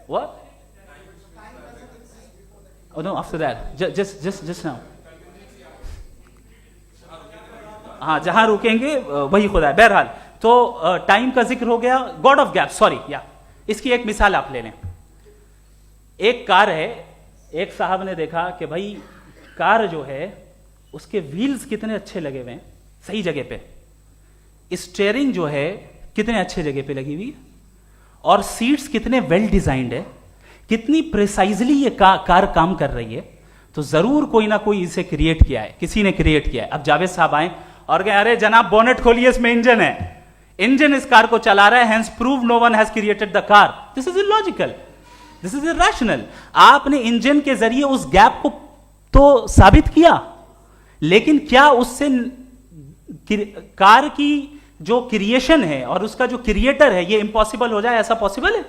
What? Oh no, after that, just now. हाँ, जहां रुकेंगे वही खुदा है। बहरहाल, तो टाइम का जिक्र हो गया, गॉड ऑफ गैप, सॉरी, या इसकी एक मिसाल आप ले लें। एक कार है, एक साहब ने देखा कि भाई कार जो है उसके व्हील्स कितने अच्छे लगे हुए हैं, सही जगह पे। स्टीयरिंग जो है कितने अच्छे जगह पे लगी हुई है, और सीट्स कितने वेल डिजाइंड है, कितनी प्रिसाइजली ये कार काम कर रही है। तो जरूर कोई ना कोई इसे क्रिएट किया है, किसी ने क्रिएट किया है। अब जावेद साहब आए और कहे, अरे जनाब बोनेट खोलिए, इसमें इंजन है, इंजन इस कार को चला रहा है, hence prove no one has created the car. This is illogical, this is irrational. आपने इंजन के जरिए उस गैप को तो साबित किया, लेकिन क्या उससे कार की जो क्रिएशन है और उसका जो क्रिएटर है ये इम्पॉसिबल हो जाए? ऐसा पॉसिबल है?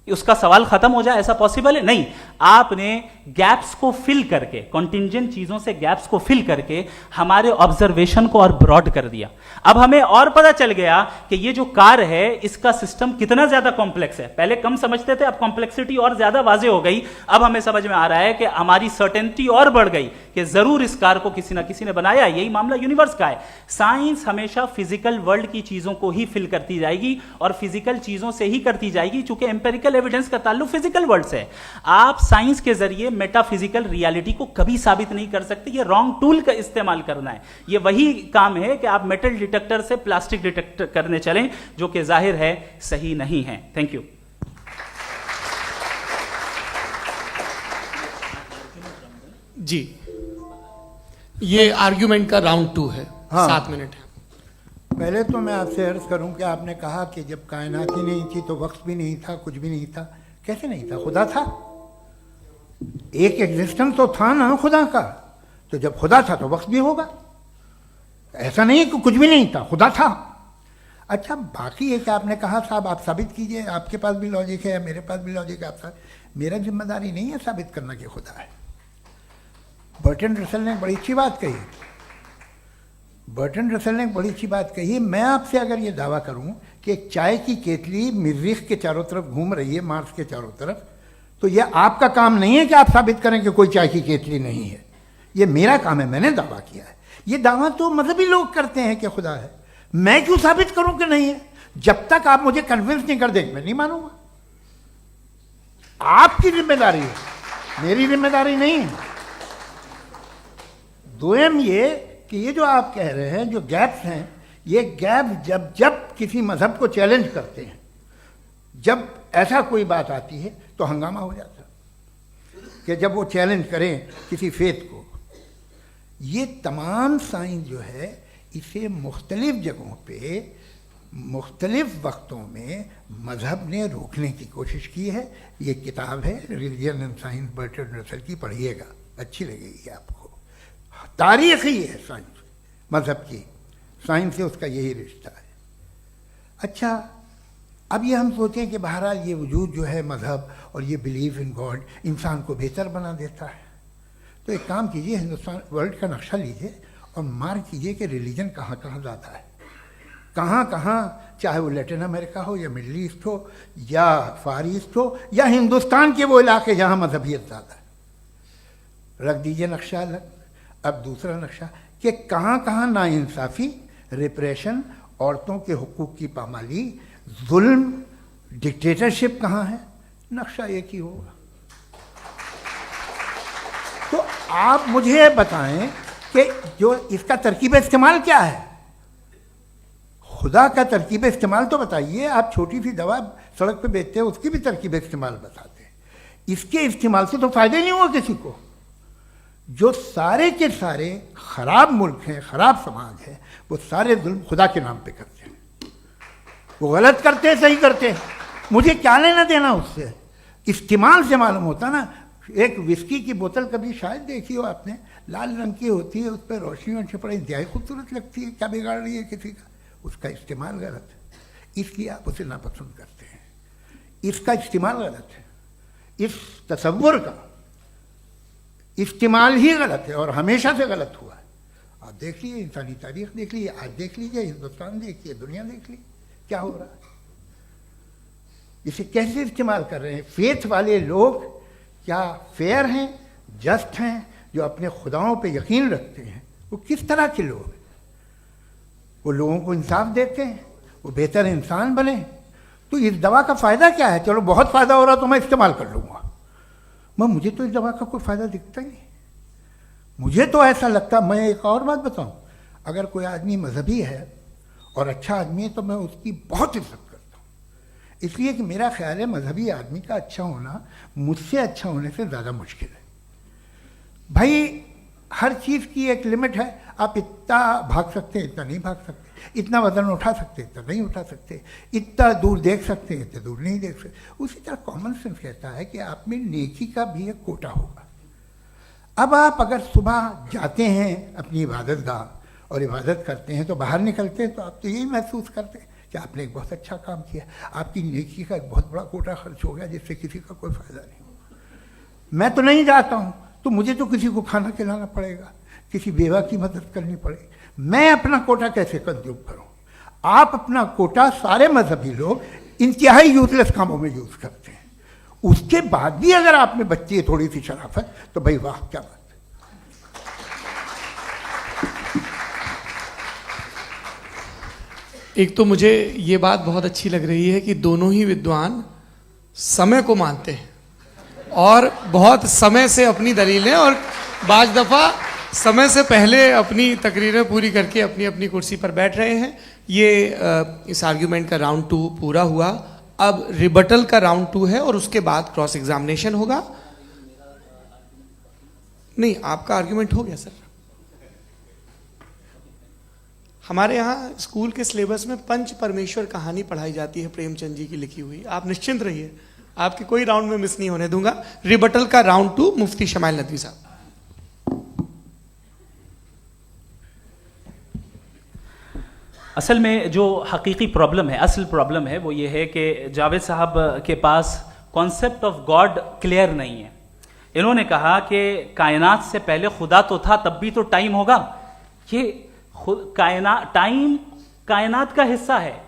उसका सवाल खत्म हो जाए? ऐसा पॉसिबल है? नहीं। आपने गैप्स को फिल करके, कॉन्टिंजेंट चीजों से गैप्स को फिल करके हमारे ऑब्जर्वेशन को और ब्रॉड कर दिया। अब हमें और पता चल गया कि ये जो कार है इसका सिस्टम कितना ज्यादा कॉम्प्लेक्स है। पहले कम समझते थे, अब कॉम्प्लेक्सिटी और ज्यादा वाजे हो गई। अब हमें समझ में आ रहा है कि हमारी सर्टेनिटी और बढ़ गई कि जरूर इस कार को किसी ना किसी ने बनाया। यही मामला यूनिवर्स का है। साइंस हमेशा फिजिकल वर्ल्ड की चीजों को ही फिल करती जाएगी और फिजिकल चीजों से ही करती जाएगी, चूंकि एम्पेरिकल एविडेंस का ताल्लुक फिजिकल वर्ल्ड से है। आप साइंस के जरिए मेटाफिजिकल रियलिटी को कभी साबित नहीं कर सकते। ये रॉन्ग टूल का इस्तेमाल करना है। ये वही काम है कि आप मेटल डिटेक्टर से प्लास्टिक डिटेक्टर करने चलें, जो कि जाहिर है सही नहीं है। Thank you. जी, ये आर्ग्यूमेंट का राउंड 2 है। हाँ। 7 मिनट है। पहले तो मैं आपसे अर्ज करूं कि आपने कहा कि जब कायनात ही नहीं थी तो वक्त भी नहीं था, कुछ भी नहीं था। कैसे नहीं था? खुदा था। एक एग्जिस्टेंस तो था ना खुदा का। तो जब खुदा था तो वक्त भी होगा। ऐसा नहीं कि कुछ भी नहीं था, खुदा था। अच्छा, बाकी एक आपने कहा साहब आप साबित कीजिए, आपके पास भी लॉजिक है या मेरे पास भी लॉजिक है। आप मेरा जिम्मेदारी नहीं है साबित करना कि खुदा है। बर्टन रसल ने बड़ी अच्छी बात कही। बर्टन रसल ने बड़ी अच्छी बात कही। मैं आपसे अगर ये दावा करूं कि एक चाय की केतली मरीख के चारों तरफ घूम रही है, मार्स के चारों तरफ, तो ये आपका काम नहीं है कि आप साबित करें कि कोई चाय की केतली नहीं है। ये मेरा काम है, मैंने दावा किया है। ये दावा तो मजहबी लोग करते हैं कि खुदा है। मैं क्यों साबित करूं कि नहीं है? जब तक आप मुझे कन्विंस नहीं कर देंगे मैं नहीं मानूंगा। आपकी जिम्मेदारी है, मेरी जिम्मेदारी नहीं है। दोयम ये कि ये जो आप कह रहे हैं, जो गैप्स हैं, ये गैप जब जब किसी मजहब को चैलेंज करते हैं, जब ऐसा कोई बात आती है तो हंगामा हो जाता है कि जब वो चैलेंज करें किसी फेथ को। ये तमाम साइंस जो है इसे मुख्तलिफ जगहों पे मुख्तलिफ वक्तों में मजहब ने रोकने की कोशिश की है। ये किताब है religion and science, Burton Russell की, पढ़िएगा, अच्छी लगेगी आपको। तारीख ही है साइंस, मजहब की साइंस से उसका यही रिश्ता है। अच्छा, अब ये हम सोचें कि बहरहाल ये वजूद जो है मजहब और ये बिलीव इन गॉड इंसान को बेहतर बना देता है। तो एक काम कीजिए, हिंदुस्तान वर्ल्ड का नक्शा लीजिए और मार्क कीजिए कि रिलीजन कहाँ कहाँ ज़्यादा है, कहाँ कहाँ, चाहे वो लैटिन अमेरिका हो या मिडल ईस्ट हो या फार ईस्ट हो या हिंदुस्तान के वो इलाके जहाँ मजहबियत ज़्यादा है। रख दीजिए नक्शा अलग। अब दूसरा नक्शा कि कहाँ कहाँ नाइंसाफ़ी, रिप्रेशन, औरतों के हुकूक की पामाली, जुल्म, डिक्टेटरशिप कहाँ है। नक्शा एक ही होगा। तो आप मुझे बताएं कि जो इसका तरकीब इस्तेमाल क्या है। खुदा का तरकीब इस्तेमाल तो बताइए। आप छोटी सी दवा सड़क पे बेचते हैं, उसकी भी तरकीब इस्तेमाल बताते हैं। इसके इस्तेमाल से तो फायदा नहीं हुआ किसी को। जो सारे के सारे खराब मुल्क हैं, खराब समाज है, वो सारे जुल्म खुदा के नाम पे करते हैं। वो गलत करते हैं, सही करते हैं, मुझे क्या लेना देना उससे। इस्तेमाल से मालूम होता ना। एक विस्की की बोतल कभी शायद देखी हो आपने, लाल रंग की होती है, उस पर रोशनी और छपड़ा इंतहाई खूबसूरत लगती है, क्या बिगाड़ रही है किसी का। उसका इस्तेमाल गलत है, इसलिए आप उसे नापसंद करते हैं। इसका इस्तेमाल गलत है, इस तसव्वुर का इस्तेमाल ही गलत है और हमेशा से गलत हुआ है। आप देख लीजिए, इंसानी तारीख देख लीजिए, आज देख लीजिए, हिंदुस्तान देखिए, दुनिया देख लीजिए, क्या हो रहा है। इसे कैसे इस्तेमाल कर रहे हैं फेथ वाले लोग। क्या फेयर हैं, जस्ट हैं, जो अपने खुदाओं पे यकीन रखते हैं। वो किस तरह के लोग हैं? वो लोगों को इंसाफ देते हैं, वो बेहतर इंसान बने। तो इस दवा का फ़ायदा क्या है? चलो बहुत फ़ायदा हो रहा तो मैं इस्तेमाल कर लूँगा। मुझे तो इस दवा का कोई फ़ायदा दिखता ही नहीं। मुझे तो ऐसा लगता, मैं एक और बात बताऊं, अगर कोई आदमी मजहबी है और अच्छा आदमी है तो मैं उसकी बहुत इज्जत करता हूँ, इसलिए कि मेरा ख्याल है मजहबी आदमी का अच्छा होना मुझसे अच्छा होने से ज़्यादा मुश्किल है। भाई हर चीज़ की एक लिमिट है। आप इतना भाग सकते हैं, इतना नहीं भाग सकते, इतना वजन उठा सकते, इतना नहीं उठा सकते, इतना दूर देख सकते हैं, इतना दूर नहीं देख सकते। उसी तरह कॉमन सेंस कहता है कि आप में नेकी का भी एक कोटा होगा। अब आप अगर सुबह जाते हैं अपनी इबादत गाह और इबादत करते हैं तो बाहर निकलते हैं तो आप तो यही महसूस करते हैं कि आपने एक बहुत अच्छा काम किया, आपकी नेकी का एक बहुत बड़ा कोटा खर्च हो गया जिससे किसी का कोई फ़ायदा नहीं। मैं तो नहीं जाता हूँ, तो मुझे तो किसी को खाना खिलाना पड़ेगा, किसी बेवा की मदद करनी पड़ेगी। मैं अपना कोटा कैसे कंज्यूम करूँ? आप अपना कोटा सारे मजहबी लोग इंतहाई यूजलेस कामों में यूज करते हैं। उसके बाद भी अगर आप में बच्ची है थोड़ी सी शराफत, तो भाई वाह, क्या बात है। एक तो मुझे ये बात बहुत अच्छी लग रही है कि दोनों ही विद्वान समय को मानते हैं और बहुत समय से अपनी दलीलें और बाज दफ़ा समय से पहले अपनी तकरीरें पूरी करके अपनी अपनी कुर्सी पर बैठ रहे हैं। ये इस आर्ग्यूमेंट का राउंड 2 पूरा हुआ। अब रिबटल का राउंड 2 है और उसके बाद क्रॉस एग्जामिनेशन होगा। नहीं, आपका आर्ग्यूमेंट हो गया सर। हमारे यहाँ स्कूल के सिलेबस में पंच परमेश्वर कहानी पढ़ाई जाती है, प्रेमचंद जी की लिखी हुई। आप निश्चिंत रहिए, आपके कोई राउंड में मिस नहीं होने दूंगा। रिबटल का राउंड 2, मुफ्ती शमाइल नदवी साहब। असल में जो हकीकी प्रॉब्लम है, असल प्रॉब्लम है, वो ये है कि जावेद साहब के पास कॉन्सेप्ट ऑफ गॉड क्लियर नहीं है। इन्होंने कहा कि कायनात से पहले खुदा तो था, तब भी तो टाइम होगा। ये टाइम कायनात का हिस्सा है।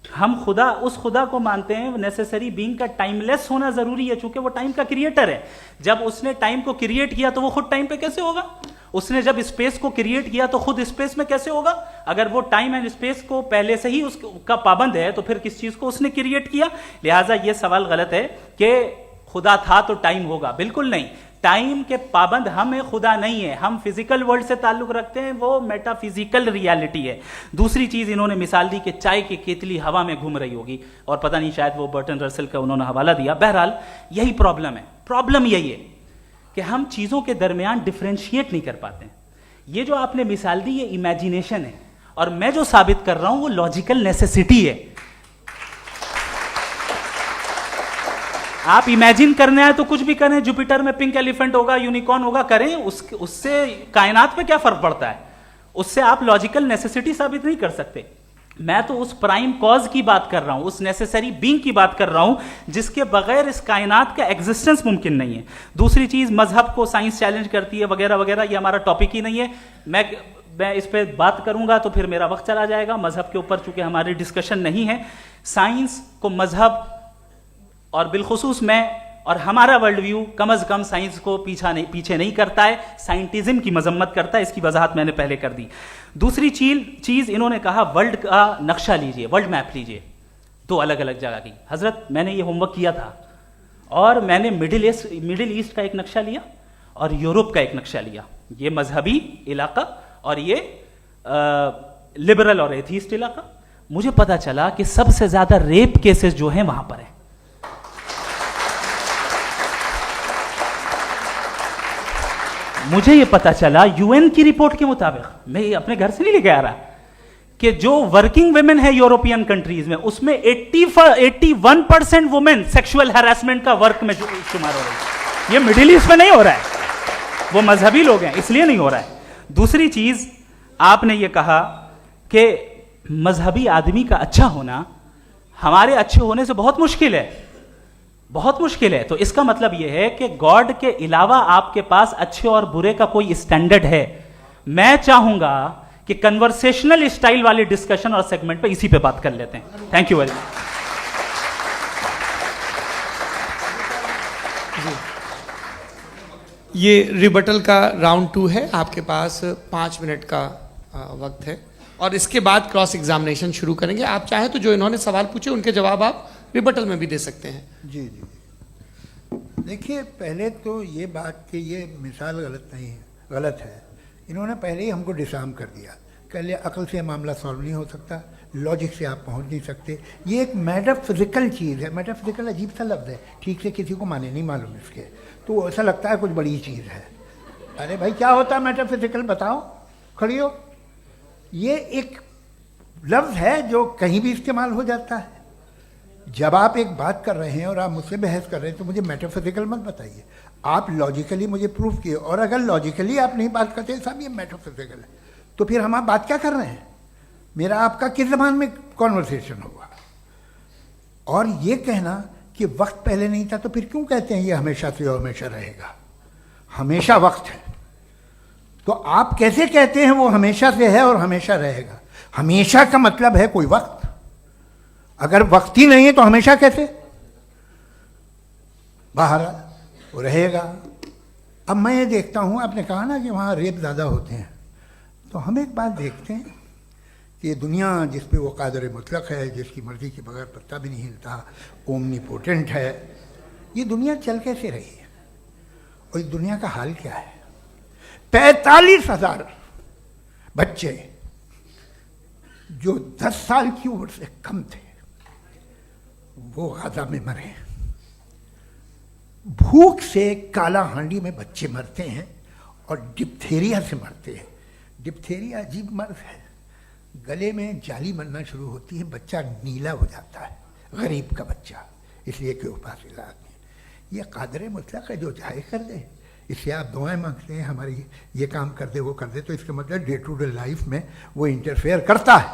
हम खुदा, उस खुदा को मानते हैं, नेसेसरी बीइंग का टाइमलेस होना जरूरी है, चूंकि वो टाइम का क्रिएटर है। जब उसने टाइम को क्रिएट किया तो वो खुद टाइम पे कैसे होगा? उसने जब स्पेस को क्रिएट किया तो खुद स्पेस में कैसे होगा? अगर वो टाइम एंड स्पेस को पहले से ही उसका पाबंद है तो फिर किस चीज को उसने क्रिएट किया? लिहाजा ये सवाल गलत है कि खुदा था तो टाइम होगा। बिल्कुल नहीं, टाइम के पाबंद हम हैं, खुदा नहीं है। हम फिजिकल वर्ल्ड से ताल्लुक रखते हैं, वो मेटाफिजिकल रियलिटी है। दूसरी चीज इन्होंने मिसाल दी कि चाय की केतली हवा में घूम रही होगी, और पता नहीं शायद वो बर्टन रसल का उन्होंने हवाला दिया। बहरहाल यही प्रॉब्लम है। प्रॉब्लम यही है कि हम चीजों के दरमियान डिफरेंशिएट नहीं कर पाते। ये जो आपने मिसाल दी ये इमेजिनेशन है, और मैं जो साबित कर रहा हूं वो लॉजिकल नेसेसिटी है। आप इमेजिन करने आए तो कुछ भी करें, जुपिटर में पिंक एलिफेंट होगा, यूनिकॉर्न होगा, करें, उससे कायनात पे क्या फर्क पड़ता है? उससे आप लॉजिकल नेसेसिटी साबित नहीं कर सकते। मैं तो उस प्राइम कॉज की बात कर रहा हूं, उस नेसेसरी बीइंग की बात कर रहा हूं, जिसके बगैर इस कायनात का एग्जिस्टेंस मुमकिन नहीं है। दूसरी चीज, मजहब को साइंस चैलेंज करती है वगैरह वगैरह, ये हमारा टॉपिक ही नहीं है। मैं इस पे बात करूंगा तो फिर मेरा वक्त चला जाएगा। मजहब के ऊपर चूंकि हमारी डिस्कशन नहीं है, साइंस को मजहब और बिलखुसूस मैं और हमारा वर्ल्ड व्यू कम अज कम साइंस को पीछे नहीं करता है, साइंटिज्म की मजम्मत करता है। इसकी वजाहत मैंने पहले कर दी। दूसरी चीज इन्होंने कहा वर्ल्ड का नक्शा लीजिए, वर्ल्ड मैप लीजिए, 2 अलग अलग जगह की। हजरत, मैंने ये होमवर्क किया था और मैंने मिडिल ईस्ट का एक नक्शा लिया और यूरोप का एक नक्शा लिया। ये मजहबी इलाका और ये लिबरल और एथीस्ट इलाका। मुझे पता चला कि सबसे ज्यादा रेप केसेस जो हैं वहां पर है। मुझे ये पता चला यूएन की रिपोर्ट के मुताबिक, मैं ये अपने घर से नहीं लेके आ रहा, कि जो वर्किंग वुमेन है यूरोपियन कंट्रीज में, उसमें 81% वुमेन सेक्सुअल हैरेसमेंट का वर्क में शुमार हो रही है। ये मिडिल ईस्ट में नहीं हो रहा है, वो मजहबी लोग हैं इसलिए नहीं हो रहा है। दूसरी चीज, आपने ये कहा कि मजहबी आदमी का अच्छा होना हमारे अच्छे होने से बहुत मुश्किल है, बहुत मुश्किल है। तो इसका मतलब यह है कि गॉड के अलावा आपके पास अच्छे और बुरे का कोई स्टैंडर्ड है। मैं चाहूंगा कि कन्वर्सेशनल स्टाइल वाली डिस्कशन और सेगमेंट पे इसी पे बात कर लेते हैं। Thank you very much. ये रिबटल का राउंड 2 है। आपके पास 5 मिनट का वक्त है और इसके बाद क्रॉस एग्जामिनेशन शुरू करेंगे। आप चाहें तो जो इन्होंने सवाल पूछे उनके जवाब आप रिबटल में भी दे सकते हैं। जी जी, देखिए, पहले तो ये बात कि ये मिसाल गलत नहीं है, गलत है। इन्होंने पहले ही हमको डिसार्म कर दिया। कह लिया अकल से मामला सॉल्व नहीं हो सकता, लॉजिक से आप पहुंच नहीं सकते। ये एक मेटाफिजिकल चीज़ है। मेटाफिजिकल अजीब सा लफ्ज़ है, ठीक से किसी को माने नहीं मालूम इसके, तो ऐसा लगता है कुछ बड़ी चीज़ है। अरे भाई, क्या होता है मेटाफिजिकल, बताओ, खड़ी हो। ये एक लफ्ज़ है जो कहीं भी इस्तेमाल हो जाता है। जब आप एक बात कर रहे हैं और आप मुझसे बहस कर रहे हैं तो मुझे मेटाफिजिकल मत बताइए, आप लॉजिकली मुझे प्रूफ किए। और अगर लॉजिकली आप नहीं बात करते साहब ये मेटाफिजिकल है, तो फिर हम आप बात क्या कर रहे हैं? मेरा आपका किस ज़बान में कॉन्वर्सेशन होगा? और ये कहना कि वक्त पहले नहीं था, तो फिर क्यों कहते हैं ये हमेशा से और हमेशा रहेगा? हमेशा वक्त है, तो आप कैसे कहते हैं वो हमेशा से है और हमेशा रहेगा? हमेशा का मतलब है कोई वक्त, अगर वक्त ही नहीं है तो हमेशा कैसे? बाहर वो रहेगा। अब मैं ये देखता हूँ, आपने कहा ना कि वहाँ रेप ज़्यादा होते हैं, तो हम एक बात देखते हैं कि ये दुनिया जिस पे वो कादर मुतलक है, जिसकी मर्जी के बगैर पत्ता भी नहीं हिलता, ओमनीपोटेंट है, ये दुनिया चल कैसे रही है? और इस दुनिया का हाल क्या है? 45,000 बच्चे जो 10 साल की उम्र से कम थे वो गाजा में मरे। भूख से काला हांडी में बच्चे मरते हैं और डिप्थेरिया से मरते हैं। डिप्थेरिया अजीब मर्ज है, गले में जाली बनना शुरू होती है, बच्चा नीला हो जाता है, गरीब का बच्चा, इसलिए कि उपास इलाज नहीं। ये कादर मुतलक है जो चाहे कर दे, इससे आप दुआएं मांगते हैं हमारी ये काम कर दे वो कर दे, तो इसका मतलब डे टू डे लाइफ में वो इंटरफेयर करता है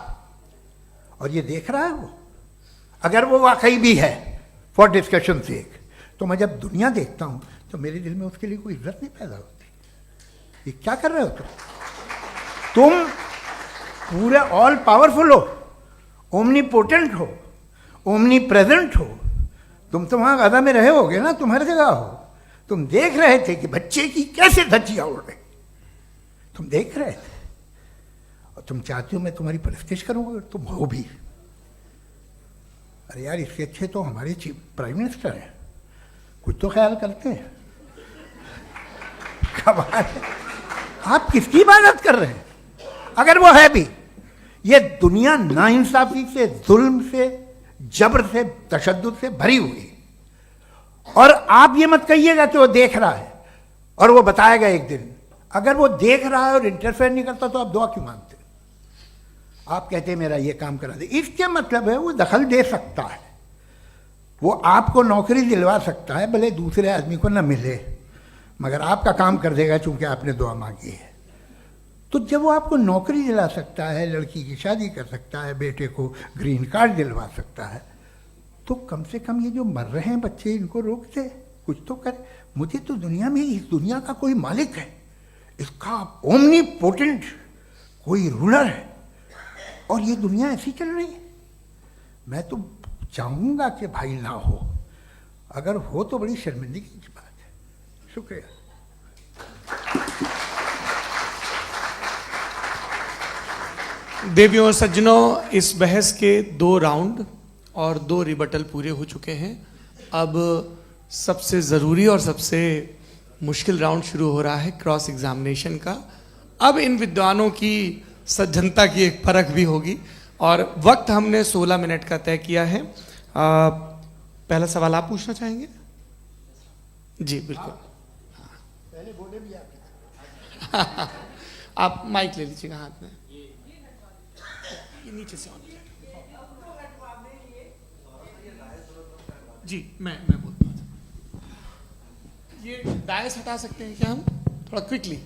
और ये देख रहा है वो। अगर वो वाकई भी है फॉर डिस्कशन सेक, तो मैं जब दुनिया देखता हूं तो मेरे दिल में उसके लिए कोई इज्जत नहीं पैदा होती। ये क्या कर रहे हो तुम पूरे ऑल पावरफुल हो, ओमनीपोटेंट हो, ओमनी प्रेजेंट हो, तुम तो वहां गाजा में रहे होगे ना, तुम हर जगह हो। तुम देख रहे थे कि बच्चे की कैसे धज्जियां उड़ रही, तुम देख रहे थे और तुम चाहते हो मैं तुम्हारी परस्तिश करूंगा, तुम हो भी। अरे यार, इसके अच्छे तो हमारे चीफ प्राइम मिनिस्टर हैं, कुछ तो ख्याल करते हैं। कमाल है, आप किसकी इबादत कर रहे हैं? अगर वो है भी, ये दुनिया नाइंसाफी से, जुल्म से, जबर से, तशद्दुद से भरी हुई। और आप ये मत कहिएगा कि वो देख रहा है और वो बताएगा एक दिन। अगर वो देख रहा है और इंटरफेयर नहीं करता तो आप दुआ क्यों मांगते? आप कहते हैं मेरा ये काम करा दे, इसके मतलब है वो दखल दे सकता है, वो आपको नौकरी दिलवा सकता है, भले दूसरे आदमी को न मिले, मगर आपका काम कर देगा चूंकि आपने दुआ मांगी है। तो जब वो आपको नौकरी दिला सकता है, लड़की की शादी कर सकता है, बेटे को ग्रीन कार्ड दिलवा सकता है, तो कम से कम ये जो मर रहे हैं बच्चे, इनको रोक दे, कुछ तो करे। मुझे तो दुनिया में, इस दुनिया का कोई मालिक है, इसका ओमनीपोटेंट कोई रूलर है, और ये दुनिया ऐसी चल रही है। मैं तो चाहूंगा कि भाई ना हो, अगर हो तो बड़ी शर्मिंदगी की बात है। शुक्रिया। देवियों और सज्जनों, इस बहस के 2 राउंड और 2 रिबटल पूरे हो चुके हैं। अब सबसे ज़रूरी और सबसे मुश्किल राउंड शुरू हो रहा है, क्रॉस एग्जामिनेशन का। अब इन विद्वानों की सज्जनता की एक परख भी होगी और वक्त हमने 16 मिनट का तय किया है। पहला सवाल आप पूछना चाहेंगे? जी बिल्कुल। पहले बोले भी आप आप माइक ले लीजिएगा हाथ में, ये नीचे से ऑन जी। मैं बोलता हूँ, ये डायस हटा सकते हैं क्या हम थोड़ा क्विकली?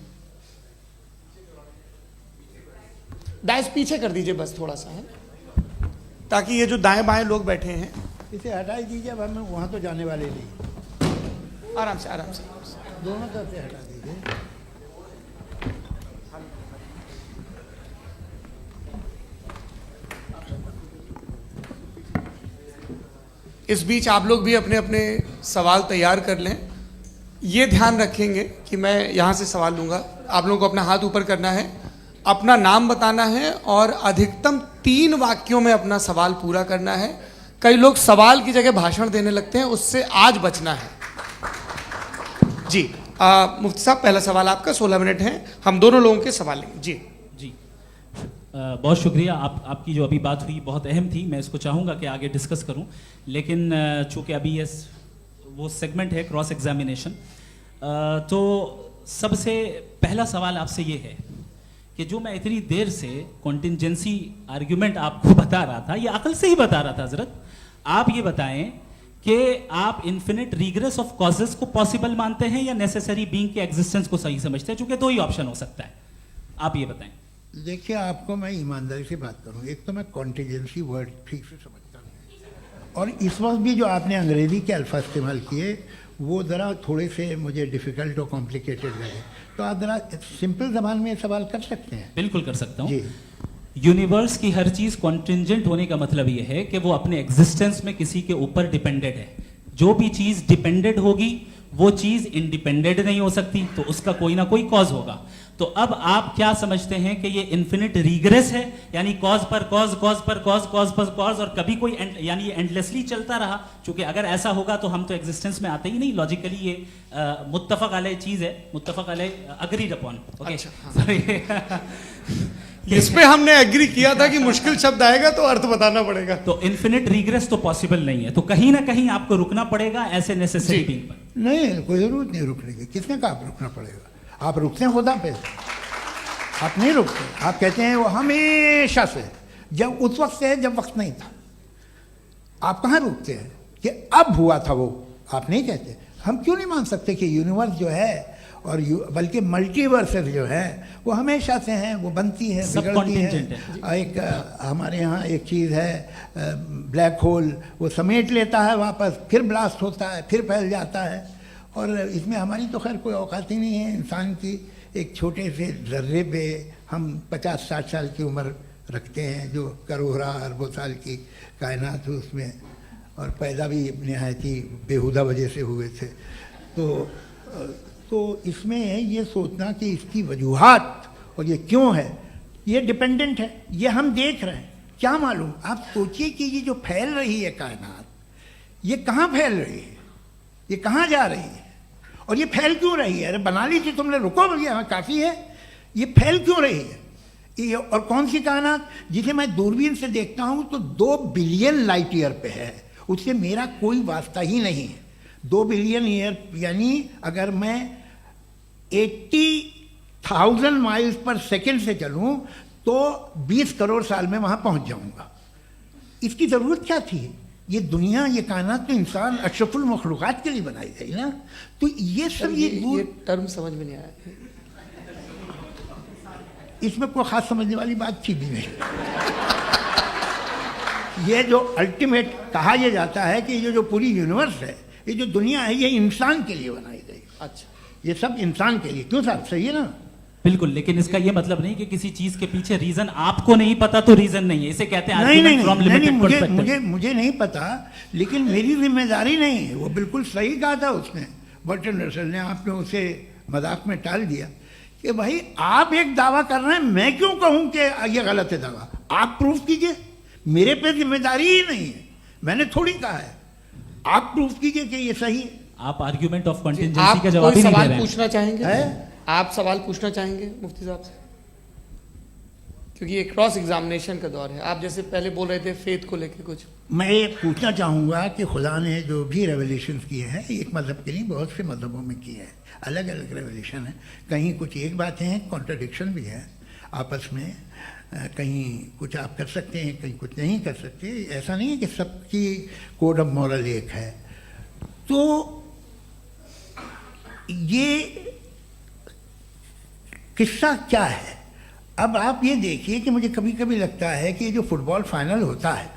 डायस पीछे कर दीजिए बस थोड़ा सा, है, ताकि ये जो दाएं बाएं लोग बैठे हैं, इसे हटा ही दीजिए। अब हम वहाँ तो जाने वाले नहीं, आराम से आराम से, आराम से। दोनों तरफ से हटा दीजिए। इस बीच आप लोग भी अपने अपने सवाल तैयार कर लें। ये ध्यान रखेंगे कि मैं यहाँ से सवाल लूँगा, आप लोगों को अपना हाथ ऊपर करना है, अपना नाम बताना है और अधिकतम 3 वाक्यों में अपना सवाल पूरा करना है। कई लोग सवाल की जगह भाषण देने लगते हैं, उससे आज बचना है। जी मुफ्ती साहब, पहला सवाल आपका, 16 मिनट हैं, हम दोनों लोगों के सवाल लेंगे। जी जी बहुत शुक्रिया। आपकी जो अभी बात हुई बहुत अहम थी, मैं इसको चाहूँगा कि आगे डिस्कस करूँ, लेकिन चूँकि अभी ये वो सेगमेंट है क्रॉस एग्जामिनेशन, तो सबसे पहला सवाल आपसे ये है कि जो मैं इतनी देर से कॉन्टिंजेंसी आर्ग्यूमेंट आपको बता रहा था, ये अकल से ही बता रहा था हजरत, आप ये बताएं कि आप इन्फिनिट रिग्रेस ऑफ कॉजेस को पॉसिबल मानते हैं या नेसेसरी बीइंग के एग्जिस्टेंस को सही समझते हैं? चूंकि 2 ही ऑप्शन हो सकता है, आप ये बताएं। देखिए, आपको मैं ईमानदारी से बात करूं, एक तो मैं कॉन्टिजेंसी वर्ड ठीक से समझता नहीं, और इस वक्त भी जो आपने अंग्रेज़ी के अल्फाज इस्तेमाल किए वो ज़रा थोड़े से मुझे डिफ़िकल्ट और कॉम्प्लिकेटेड लगे, तो आप ज़रा सिंपल ज़बान में सवाल कर सकते हैं? बिल्कुल कर सकता हूँ। जी। यूनिवर्स की हर चीज कॉन्टिंजेंट होने का मतलब यह है कि वो अपने एग्जिस्टेंस में किसी के ऊपर डिपेंडेड है। जो भी चीज डिपेंडेड होगी वो चीज इंडिपेंडेंट नहीं हो सकती, तो उसका कोई ना कोई कॉज होगा। तो अब आप क्या समझते हैं कि ये इन्फिनिट रीग्रेस है, यानी कॉज पर कॉज, कॉज पर कॉज, कॉज पर कॉज, और कभी कोई यानी ये एंडलेसली चलता रहा? क्योंकि अगर ऐसा होगा तो हम तो एग्जिस्टेंस में आते ही नहीं। लॉजिकली ये मुत्तफक अलैह चीज है, मुत्तफक अलैह, अग्रीड अपॉन। इस पे हमने एग्री किया था कि मुश्किल शब्द आएगा तो अर्थ बताना पड़ेगा। तो इन्फिनिट रीग्रेस तो पॉसिबल नहीं है, तो कहीं ना कहीं आपको रुकना पड़ेगा ऐसे नेसेसरी बीइंग पर। नहीं, कोई ज़रूरत नहीं रुकने की। किसने कहा आप रुकना पड़ेगा? आप रुकते हैं खुदा पे, आप नहीं रुकते। आप कहते हैं वो हमेशा से, जब उस वक्त से जब वक्त नहीं था। आप कहाँ रुकते हैं कि अब हुआ था वो? आप नहीं कहते। हम क्यों नहीं मान सकते कि यूनिवर्स जो है और बल्कि मल्टीवर्सेस जो है वो हमेशा से हैं, वो बनती है, बिगड़ती है। एक हमारे यहाँ एक चीज़ है ब्लैक होल, वो समेट लेता है वापस, फिर ब्लास्ट होता है, फिर फैल जाता है। और इसमें हमारी तो खैर कोई औकात ही नहीं है इंसान की। एक छोटे से ज़र्रे पे हम 50-60 साल की उम्र रखते हैं, जो करोड़ों अरबों साल की कायनात है उसमें, और पैदा भी नहायत ही बेहुदा वजह से हुए थे। तो इसमें ये सोचना कि इसकी वजूहात और ये क्यों है, ये डिपेंडेंट है, ये हम देख रहे हैं। क्या मालूम? आप सोचिए कि ये जो फैल रही है कायनात, ये कहाँ फैल रही है, ये कहाँ जा रही है, और ये फैल क्यों रही है? अरे बना ली थी तुमने, रुको भैया, काफ़ी है। ये फैल क्यों रही है? ये और कौन सी कायनात जिसे मैं दूरबीन से देखता हूँ तो 2 बिलियन लाइट ईयर पे है, उससे मेरा कोई वास्ता ही नहीं है। 2 बिलियन ईयर यानी अगर मैं 80,000 माइल्स पर सेकेंड से चलूं तो 20 करोड़ साल में वहां पहुंच जाऊंगा। इसकी ज़रूरत क्या थी? ये दुनिया, ये कायनात तो इंसान अशरफुल मखलूक़ात के लिए बनाई गई ना। तो ये सब ये टर्म समझ में नहीं आया। इसमें कोई ख़ास समझने वाली बात थी भी नहीं। ये जो अल्टीमेट कहा यह जाता है कि ये जो पूरी यूनिवर्स है, ये जो दुनिया है, ये इंसान के लिए बनाई गई। अच्छा, ये सब इंसान के लिए। क्यों साहब? सही है ना? बिल्कुल, लेकिन इसका ये मतलब नहीं कि किसी चीज के पीछे रीजन आपको नहीं पता तो रीजन नहीं है। इसे कहते हैं नहीं, मुझे नहीं पता, लेकिन मेरी जिम्मेदारी नहीं है। वो बिल्कुल सही कहा था उसने, बर्टन रसल ने। आपने उसे मजाक में टाल दिया कि भाई आप एक दावा कर रहे हैं, मैं क्यों कहूं कि ये गलत है दावा? आप प्रूफ कीजिए, मेरे पे जिम्मेदारी ही नहीं है, मैंने थोड़ी कहा है। आप प्रूफ कीजिए कि ये सही है। आप आर्ग्यूमेंट ऑफ कंटिंजेंसी का जवाब ही नहीं दे रहे हैं। पूछना चाहेंगे? आप सवाल पूछना चाहेंगे मुफ्ती साहब से? क्योंकि ये क्रॉस एग्जामिनेशन का दौर है। आप जैसे पहले बोल रहे थे फेथ को लेके कुछ। मैं ये पूछना चाहूँगा कि खुदा ने जो भी रेवलेशन किए हैं, एक मज़हब के लिए बहुत से मज़हबों में किए हैं, अलग अलग रेवलेशन है। कहीं कुछ एक बातें हैं, कॉन्ट्रडिक्शन भी है आपस में, कहीं कुछ आप कर सकते हैं, कहीं कुछ नहीं कर सकते। ऐसा नहीं है कि सबकी कोड ऑफ मॉरल एक है। तो ये किस्सा क्या है? अब आप ये देखिए कि मुझे कभी कभी लगता है कि जो फुटबॉल फाइनल होता है,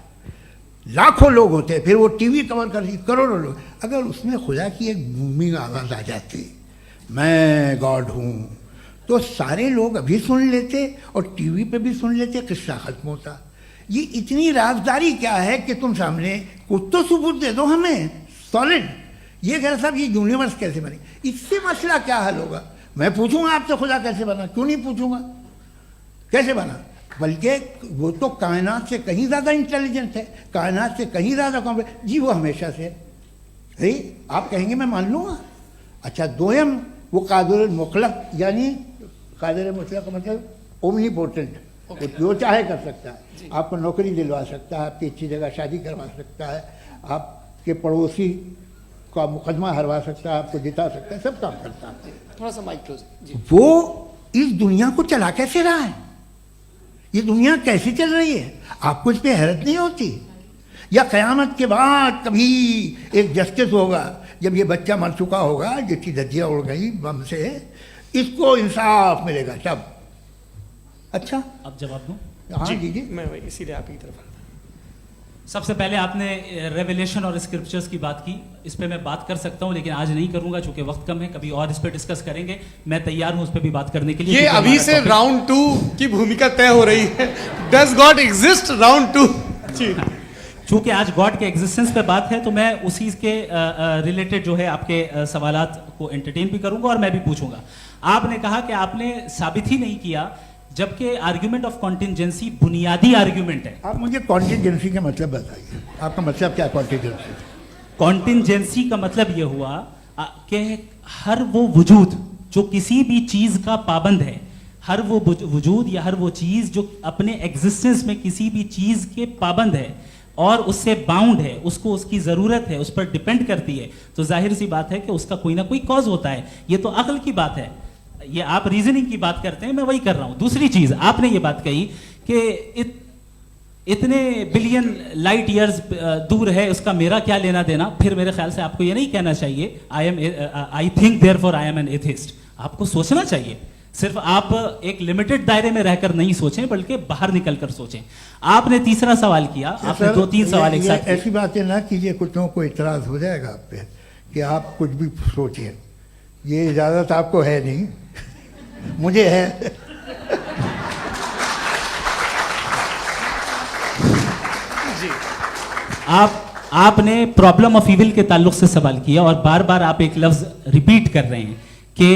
लाखों लोग होते हैं, फिर वो टीवी कवर कर करोड़ों लोग, अगर उसमें खुदा की एक बूमिंग आवाज़ आ जाती, मैं गॉड हूँ, तो सारे लोग अभी सुन लेते और टीवी पे भी सुन लेते, किस्सा खत्म होता। ये इतनी राजदारी क्या है कि तुम सामने कुछ तो सबूत दे दो हमें सॉलिड। ये कह साहब ये यूनिवर्स कैसे बनी, इससे मसला क्या हल होगा? मैं पूछूंगा आपसे खुदा कैसे बना? क्यों नहीं पूछूंगा कैसे बना? बल्कि वो तो कायनात से कहीं ज़्यादा इंटेलिजेंट है, कायनात से कहीं ज़्यादा कॉम्प्लेक्स। जी वो हमेशा से है। आप कहेंगे मैं मान लूँगा। अच्छा, दोयम वो कादिर मुतलक, यानी कादिर मुतलक का मतलब ओमनीपोटेंट, वो जो चाहे कर सकता है। आपको नौकरी दिलवा सकता है, आपकी अच्छी जगह शादी करवा सकता है, आपके पड़ोसी का मुकदमा हरवा सकता है, आपको जिता सकता है, सब काम करता है। थोड़ा सा माइक क्लोज। वो इस दुनिया को चला कैसे रहा है? ये दुनिया कैसे चल रही है? आपको इस पर हैरत नहीं होती? या क़यामत के बाद कभी एक जस्टिस होगा, जब ये बच्चा मर चुका होगा, जिसकी धज्जियाँ उड़ गई बम से, इसको इंसाफ मिलेगा तब? अच्छा, अब जवाब दूं? हाँ जी जी। मैं इसीलिए आप की तरफ सबसे पहले आपने रेवलेशन और स्क्रिप्चर्स की बात की, इस पे मैं बात कर सकता हूं लेकिन आज नहीं करूंगा चूंकि वक्त कम है, कभी और इस पे डिस्कस करेंगे। मैं तैयार हूं उस पे भी बात करने के लिए। ये क्योंकि अभी हमारा से topic- राउंड 2 की भूमिका तय हो रही है। Does God exist round 2? जी चूंकि आज गॉड के एग्जिस्टेंस पे बात है तो मैं उसी के रिलेटेड जो है आपके सवालात को एंटरटेन भी करूंगा और मैं भी पूछूंगा। आपने कहा कि आपने साबित ही नहीं किया, जबकि आर्ग्यूमेंट ऑफ कॉन्टिंजेंसी बुनियादी आर्ग्यूमेंट है। आप मुझे कॉन्टिजेंसी का मतलब बताइए, आपका मतलब क्या है कॉन्टिजेंसी? कॉन्टिंजेंसी का मतलब यह हुआ कि हर वो वजूद जो किसी भी चीज का पाबंद है, हर वो वजूद या हर वो चीज जो अपने एग्जिस्टेंस में किसी भी चीज के पाबंद है और उससे बाउंड है, उसको उसकी जरूरत है, उस पर डिपेंड करती है, तो जाहिर सी बात है कि उसका कोई ना कोई कॉज होता है। ये तो अक्ल की बात है। ये आप रीजनिंग की बात करते हैं, मैं वही कर रहा हूं। दूसरी चीज आपने ये बात कही कि इतने बिलियन लाइट ईयर्स दूर है, उसका मेरा क्या लेना देना। फिर मेरे ख्याल से आपको ये नहीं कहना चाहिए I think therefore I am an atheist. आपको सोचना चाहिए, सिर्फ आप एक लिमिटेड दायरे में रहकर नहीं सोचें बल्कि बाहर निकलकर सोचें। आपने तीसरा सवाल किया, आपने 2-3 सवाल एक साथ किए। ऐसी बातें ना कीजिए, कुछ लोगों को इतराज हो जाएगा आप पे कि आप कुछ भी सोचिए। ये इजाजत आपको है नहीं, मुझे है। आपने प्रॉब्लम ऑफ इविल के ताल्लुक से सवाल किया और बार बार आप एक लफ्ज रिपीट कर रहे हैं कि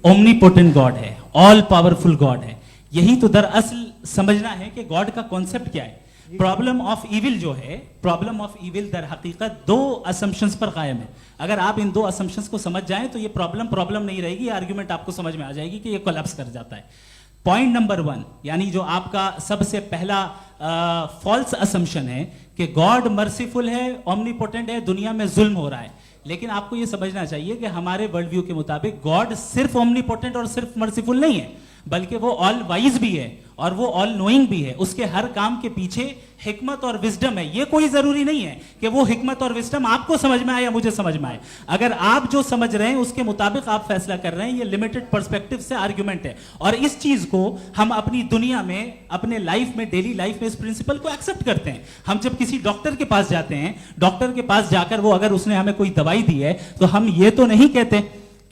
ओमनीपोटेंट गॉड है, ऑल पावरफुल गॉड है। यही तो दरअसल समझना है कि गॉड का कॉन्सेप्ट क्या है। प्रॉब्लम ऑफ इविल जो है, प्रॉब्लम ऑफ इविल दर हकीकत 2 असम्पशंस पर कायम है। अगर आप इन 2 असम्पशंस को समझ जाएं तो ये प्रॉब्लम नहीं रहेगी, आर्ग्यूमेंट आपको समझ में आ जाएगी कि ये कोलैप्स कर जाता है। पॉइंट नंबर 1, यानी जो आपका सबसे पहला फॉल्स असम्पशन है कि गॉड मर्सीफुल है, ओमनीपोटेंट है, दुनिया में जुल्म हो रहा है। लेकिन आपको यह समझना चाहिए कि हमारे वर्ल्ड व्यू के मुताबिक गॉड सिर्फ ओमनीपोटेंट और सिर्फ मर्सीफुल नहीं है, बल्कि वो ऑल वाइज भी है और वो ऑल नोइंग भी है। उसके हर काम के पीछे हिकमत और विजडम है। ये कोई जरूरी नहीं है कि वो हिकमत और विजडम आपको समझ में आए या मुझे समझ में आए। अगर आप जो समझ रहे हैं उसके मुताबिक आप फैसला कर रहे हैं, ये लिमिटेड पर्सपेक्टिव से आर्ग्यूमेंट है। और इस चीज को हम अपनी दुनिया में, अपने लाइफ में, डेली लाइफ में इस प्रिंसिपल को एक्सेप्ट करते हैं। हम जब किसी डॉक्टर के पास जाते हैं, डॉक्टर के पास जाकर वो अगर उसने हमें कोई दवाई दी है तो हम ये तो नहीं कहते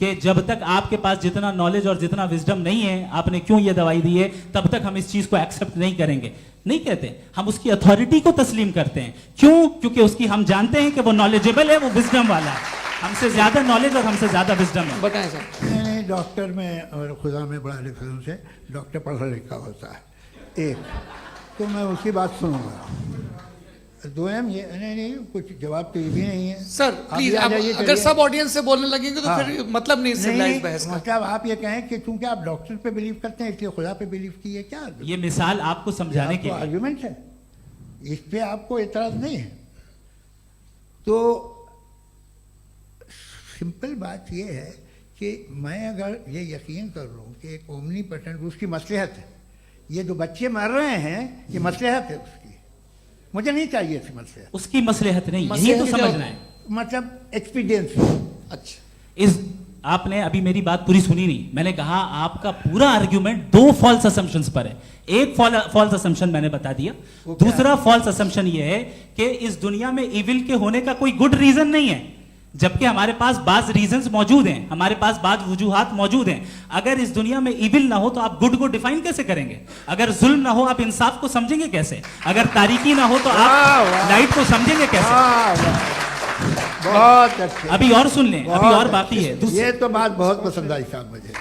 कि जब तक आपके पास जितना नॉलेज और जितना विजडम नहीं है, आपने क्यों ये दवाई दी है, तब तक हम इस चीज को एक्सेप्ट नहीं करेंगे। नहीं कहते, हम उसकी अथॉरिटी को तस्लीम करते हैं। क्यों? क्योंकि उसकी हम जानते हैं कि वो नॉलेजेबल है, वो विजडम वाला है, हमसे ज्यादा नॉलेज और हमसे ज्यादा विजडम है। बताएं सर। नहीं, डॉक्टर में और खुदा में बड़ा डिफरेंस है। डॉक्टर पढ़ा लिखा होता है, एक तो मैं उसकी बात सुनूंगा। 2 ये नहीं, कुछ जवाब तो ये भी नहीं है सर। प्लीज आप अगर सब ऑडियंस से बोलने लगेंगे तो फिर मतलब नहीं सिविलाइज्ड बहस का। मतलब आप ये कहें कि चूंकि आप डॉक्टर पे बिलीव करते हैं इसलिए खुदा पे बिलीव किए, क्या ये मिसाल आपको समझाने के लिए आर्ग्यूमेंट है, इस पे आपको एतराज नहीं है। तो सिंपल बात ये है कि मैं अगर ये यकीन कर लूँ कि एक ओमनीपोटेंट, उसकी मसलहत है, ये जो बच्चे मर रहे हैं ये मसलहत है उसकी, मुझे नहीं चाहिए थी मसलहत। उसकी मसलहत नहीं, यही तो समझना है। मतलब एक्सपीरियंस। अच्छा, इस आपने अभी मेरी बात पूरी सुनी नहीं। मैंने कहा आपका पूरा आर्ग्यूमेंट 2 फॉल्स असम्पशंस पर है। एक फॉल्स असम्पशन मैंने बता दिया, दूसरा फॉल्स असम्पशन ये है कि इस दुनिया में इविल के होने का कोई गुड रीजन नहीं है, जबकि हमारे पास बाज रीजंस मौजूद हैं, हमारे पास बाज वजूहात मौजूद हैं। अगर इस दुनिया में इविल ना हो तो आप गुड को डिफाइन कैसे करेंगे? अगर जुल्म ना हो आप इंसाफ को समझेंगे कैसे? अगर तारीकी ना हो तो आप लाइट को समझेंगे कैसे? बहुत अच्छे। अभी और सुन लें, अभी और बाकी है। ये तो बात बहुत पसंद आई साहब मुझे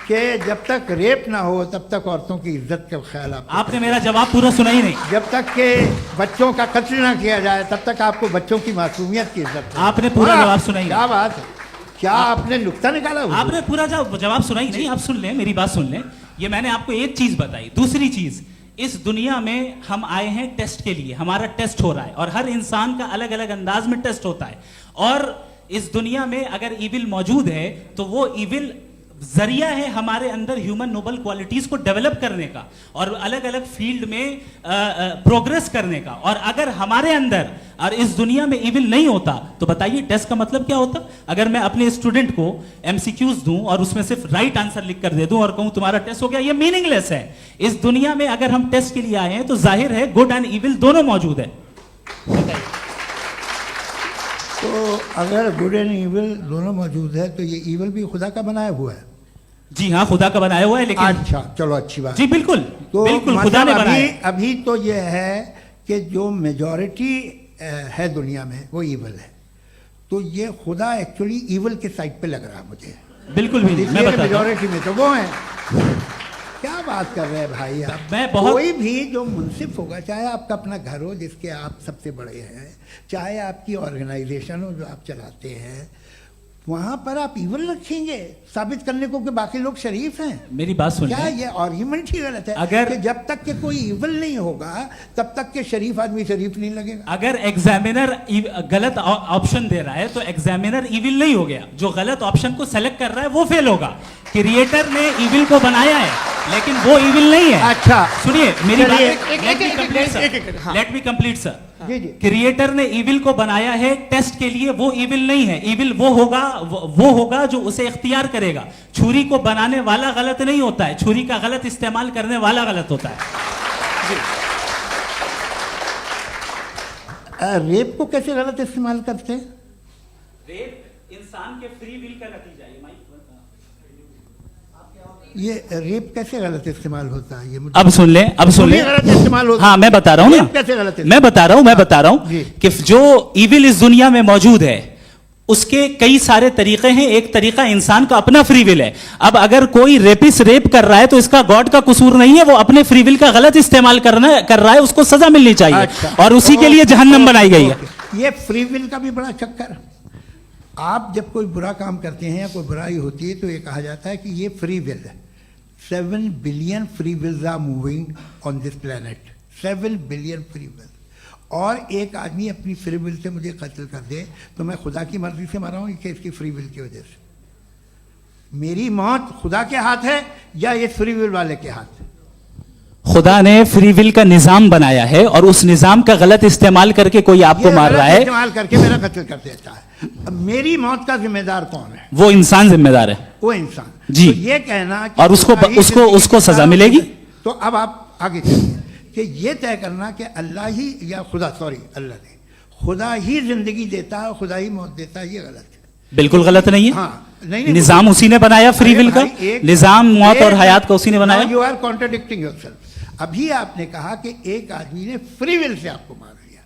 कि जब तक रेप ना हो तब तक औरतों की इज्जत का ख्याल आपने मेरा जवाब पूरा सुना ही नहीं। जब तक के बच्चों का कत्ल ना किया जाए तब तक आपको बच्चों की मासूमियत की इज्जत। आपने पूरा जवाब सुना ही क्या बात है, क्या आपने नुक्ता निकाला? आपने पूरा जवाब सुना ही नहीं। आप सुन लें, मेरी बात सुन लें। ये मैंने आपको एक चीज बताई। दूसरी चीज, इस दुनिया में हम आए हैं टेस्ट के लिए, हमारा टेस्ट हो रहा है और हर इंसान का अलग अलग अंदाज में टेस्ट होता है। और इस दुनिया में अगर इविल मौजूद है तो वो इविल जरिया है हमारे अंदर ह्यूमन नोबल क्वालिटीज को डेवलप करने का और अलग अलग फील्ड में प्रोग्रेस करने का। और अगर हमारे अंदर और इस दुनिया में इविल नहीं होता तो बताइए टेस्ट का मतलब क्या होता? अगर मैं अपने स्टूडेंट को एमसीक्यूज दूं और उसमें सिर्फ राइट आंसर लिख कर दे दूं और कहूं तुम्हारा टेस्ट हो गया, ये मीनिंगलेस है। इस दुनिया में अगर हम टेस्ट के लिए आए हैं तो जाहिर है गुड एंड इविल दोनों मौजूद है। तो अगर गुड एंड इविल दोनों मौजूद है तो ये इविल भी खुदा का बनाया हुआ है। जी हाँ, खुदा का बनाया हुआ है, लेकिन अच्छा, चलो अच्छी बात। जी बिल्कुल, तो बिल्कुल खुदा ने मतलब बनाया है। अभी तो ये है कि जो मेजॉरिटी है दुनिया में वो इविल है, तो ये खुदा एक्चुअली इविल के साइड पे लग रहा है मुझे। बिल्कुल भी नहीं, मैं बताता हूं। मेजॉरिटी में तो वो है। क्या बात कर रहे हैं भाई आप? मैं बहुत- कोई भी जो मुंसिफ होगा, चाहे आपका अपना घर हो जिसके आप सबसे बड़े हैं, चाहे आपकी ऑर्गेनाइजेशन हो जो आप चलाते हैं, वहां पर आप इवल रखेंगे साबित करने को कि बाकी लोग शरीफ हैं। मेरी बात सुन क्या लें। ये आर्ग्यूमेंट ही गलत है? अगर- कि जब तक के कोई इवल नहीं होगा तब तक के शरीफ आदमी शरीफ नहीं लगेगा। अगर एग्जामिनर गलत ऑप्शन दे रहा है तो एग्जामिनर इविल नहीं हो गया, जो गलत ऑप्शन को सेलेक्ट कर रहा है वो फेल होगा। क्रिएटर ने इविल को बनाया है लेकिन वो इविल नहीं है। अच्छा, सुनिए मेरी बात, चलिए, let me complete sir, let me complete sir. जी जी। क्रिएटर ने इविल को बनाया है टेस्ट के लिए, वो इविल नहीं है। इविल वो होगा जो उसे इख्तियार करेगा। छुरी को बनाने वाला गलत नहीं होता है, छुरी का गलत इस्तेमाल करने वाला गलत होता है। रेप को कैसे गलत इस्तेमाल करते हैं? रेप इंसान के फ्री विल का नतीजा है। ये रेप कैसे गलत इस्तेमाल होता है? ये मुझे अब सुन ले, अब सुन ले। गलत इस्तेमाल होता है। हाँ मैं बता रहा हूँ रेप कैसे गलत ना, मैं बता रहा हूँ जी। कि जो इविल इस दुनिया में मौजूद है उसके कई सारे तरीके हैं। एक तरीका इंसान का अपना फ्री विल है। अब अगर कोई रेपिस्ट रेप कर रहा है तो इसका गॉड का कसूर नहीं है, वो अपने फ्री विल का गलत इस्तेमाल कर रहा है, उसको सजा मिलनी चाहिए। अच्छा। और उसी के लिए जहन्नम बनाई गई है। ये फ्री विल का भी बड़ा चक्कर। आप जब कोई बुरा काम करते हैं या कोई बुराई होती है तो ये कहा जाता है कि ये फ्री विल है। 7 billion free wills are moving on this planet. 7 billion free will. और एक आदमी अपनी फ्री विल से मुझे कत्ल कर दे तो मैं खुदा की मर्जी से मरा हूं कि इसकी फ्री विल की वजह से? मेरी मौत खुदा के हाथ है या ये फ्री विल वाले के हाथ है? खुदा ने फ्री विल का निजाम बनाया है और उस निजाम का गलत इस्तेमाल करके कोई आपको ये मार गलत रहा है, इस्तेमाल करके मेरा कत्ल कर देता है। अब मेरी मौत का जिम्मेदार कौन है? वो इंसान जिम्मेदार है। वो इंसान। जी। तो ये कहना कि और उसको सजा मिलेगी। तो अब आप आगे चलिए कि ये तय करना कि अल्लाह ही या खुदा, सॉरी अल्लाह ने, खुदा ही जिंदगी देता है, खुदा ही मौत देता है, ये गलत है। बिल्कुल गलत नहीं है। हाँ, नहीं, निजाम उसी ने बनाया फ्री विल का। निजाम मौत और हयात का उसी ने बनाया। You are contradicting yourself. अभी आपने कहा कि एक आदमी ने फ्री विल से आपको मार दिया,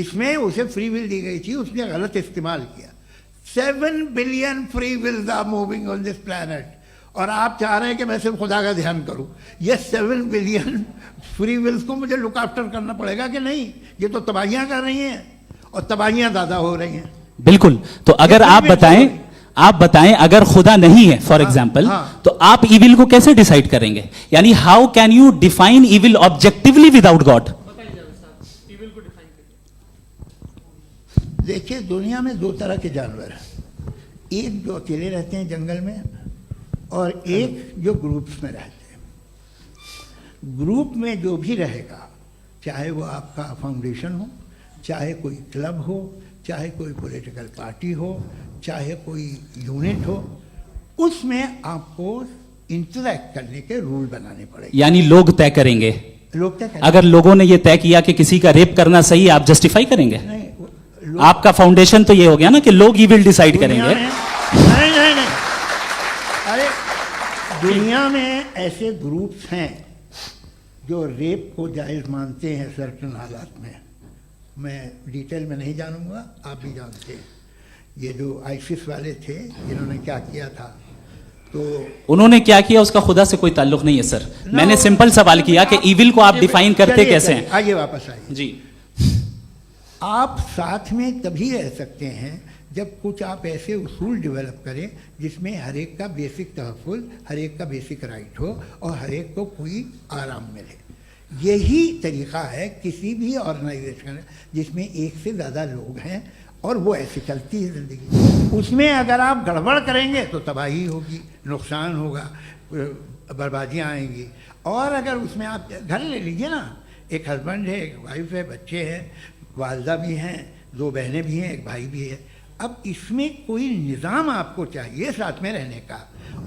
इसमें उसे फ्री विल दी गई थी, उसने गलत इस्तेमाल किया। 7 billion free wills are moving on this planet और आप चाह रहे हैं कि मैं सिर्फ खुदा का ध्यान करूं। ये 7 बिलियन फ्री विल्स को मुझे लुक आफ्टर करना पड़ेगा कि नहीं? ये तो तबाहियां कर रही हैं और तबाहियां ज़्यादा हो रही हैं। बिल्कुल। तो अगर आप बताएं अगर खुदा नहीं है फॉर एग्जाम्पल, हाँ। तो आप इविल को कैसे डिसाइड करेंगे? यानी how can you define evil objectively without God? देखिए, दुनिया में 2 तरह के जानवर हैं। एक जो अकेले रहते हैं जंगल में और एक जो ग्रुप्स में रहते हैं। ग्रुप में जो भी रहेगा, चाहे वो आपका फाउंडेशन हो, चाहे कोई क्लब हो, चाहे कोई पॉलिटिकल पार्टी हो, चाहे कोई यूनिट हो, उसमें आपको इंटरैक्ट करने के रूल बनाने पड़ेंगे। यानी लोग तय करेंगे। लोग तय करेंगे। अगर लोगों ने यह तय किया कि किसी का रेप करना सही है, आप जस्टिफाई करेंगे? नहीं, आपका फाउंडेशन तो ये हो गया ना कि लोग ही विल डिसाइड दुनिया करेंगे। में- नहीं, अरे दुनिया में ऐसे ग्रुप्स हैं जो रेप को जायज़ मानते हैं सर्टन हालात में। मैं डिटेल में नहीं जानूंगा, आप भी जानते हैं। ये जो आईसिस वाले थे जिन्होंने क्या किया था, तो उन्होंने क्या किया उसका खुदा से कोई ताल्लुक नहीं है सर। मैंने सिंपल सवाल किया कि इविल को आप डिफाइन करते कैसे हैं? आइए वापस आइए जी। आप साथ में तभी रह सकते हैं जब कुछ आप ऐसे उसूल डेवलप करें जिसमें हर एक का बेसिक तहफ़्फ़ुज़, हर एक का बेसिक राइट हो और हर एक को कोई आराम मिले। यही तरीक़ा है किसी भी ऑर्गेनाइजेशन जिसमें एक से ज़्यादा लोग हैं और वो ऐसे चलती है ज़िंदगी। उसमें अगर आप गड़बड़ करेंगे तो तबाही होगी, नुकसान होगा, बर्बादियाँ आएंगी। और अगर उसमें आप घर ले लीजिए ना, एक हस्बैंड है, एक वाइफ है, बच्चे हैं, वालदा भी हैं, 2 बहनें भी हैं, एक भाई भी है। अब इसमें कोई निज़ाम आपको चाहिए साथ में रहने का,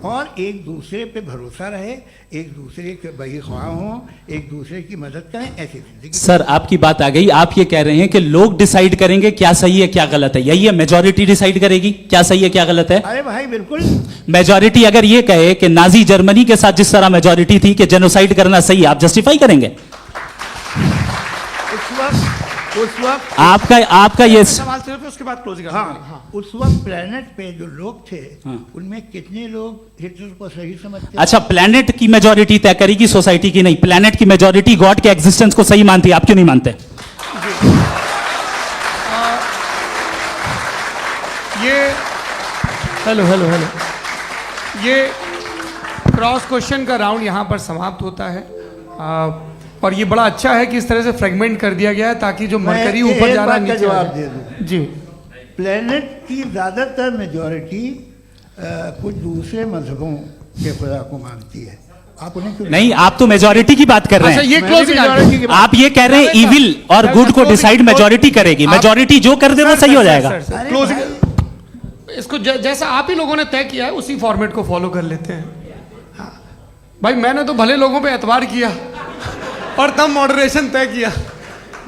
और एक दूसरे पे भरोसा रहे, एक दूसरे के बही ख्वाह हों, एक दूसरे की मदद करें, ऐसी जिंदगी। सर आपकी बात आ गई, आप ये कह रहे हैं कि लोग डिसाइड करेंगे क्या सही है क्या गलत है, यही है मेजॉरिटी डिसाइड करेगी क्या सही है क्या गलत है? अरे भाई बिल्कुल। मेजॉरिटी अगर ये कहे कि नाजी जर्मनी के साथ जिस तरह मेजॉरिटी थी कि जेनोसाइड करना सही है, आप जस्टिफाई करेंगे? उस वक्त आपका ये सवाल सिर्फ उसके बाद क्लोजिंग। हाँ, उस वक्त प्लेनेट पे जो लोग थे उनमें कितने लोग हिटलर को सही समझते? अच्छा, प्लेनेट की मेजॉरिटी तय करेगी, सोसाइटी की नहीं। प्लेनेट की मेजॉरिटी गॉड के एग्जिस्टेंस को सही मानती है, आप क्यों नहीं मानते? ये हेलो हेलो हेलो, ये क्रॉस क्वेश्चन का राउंड यहाँ पर समाप्त होता है। और ये बड़ा अच्छा है कि इस तरह से फ्रेगमेंट कर दिया गया है ताकि जो मरकरी ऊपर जा रहा है नीचे जवाब आ दे जाए। दूं। जी, प्लेनेट की ज़्यादातर मेजॉरिटी कुछ दूसरे मजहबों के खुदा को मानती है। आप उन्हें क्यों नहीं, आप तो मेजॉरिटी की बात कर रहे अच्छा, हैं। ये मैंने क्लोजिंग majority की बात- आप ये कह रहे हैं इविल और गुड को डिसाइड मेजॉरिटी करेगी, मेजॉरिटी जो कर दे वो सही हो जाएगा। अरे क्लोजिंग इसको जैसा आप ही लोगों ने तय किया है उसी फॉर्मेट को फॉलो कर लेते हैं। हाँ। भाई मैंने तो भले लोगों पे एतबार किया और तब मॉडरेशन तय किया।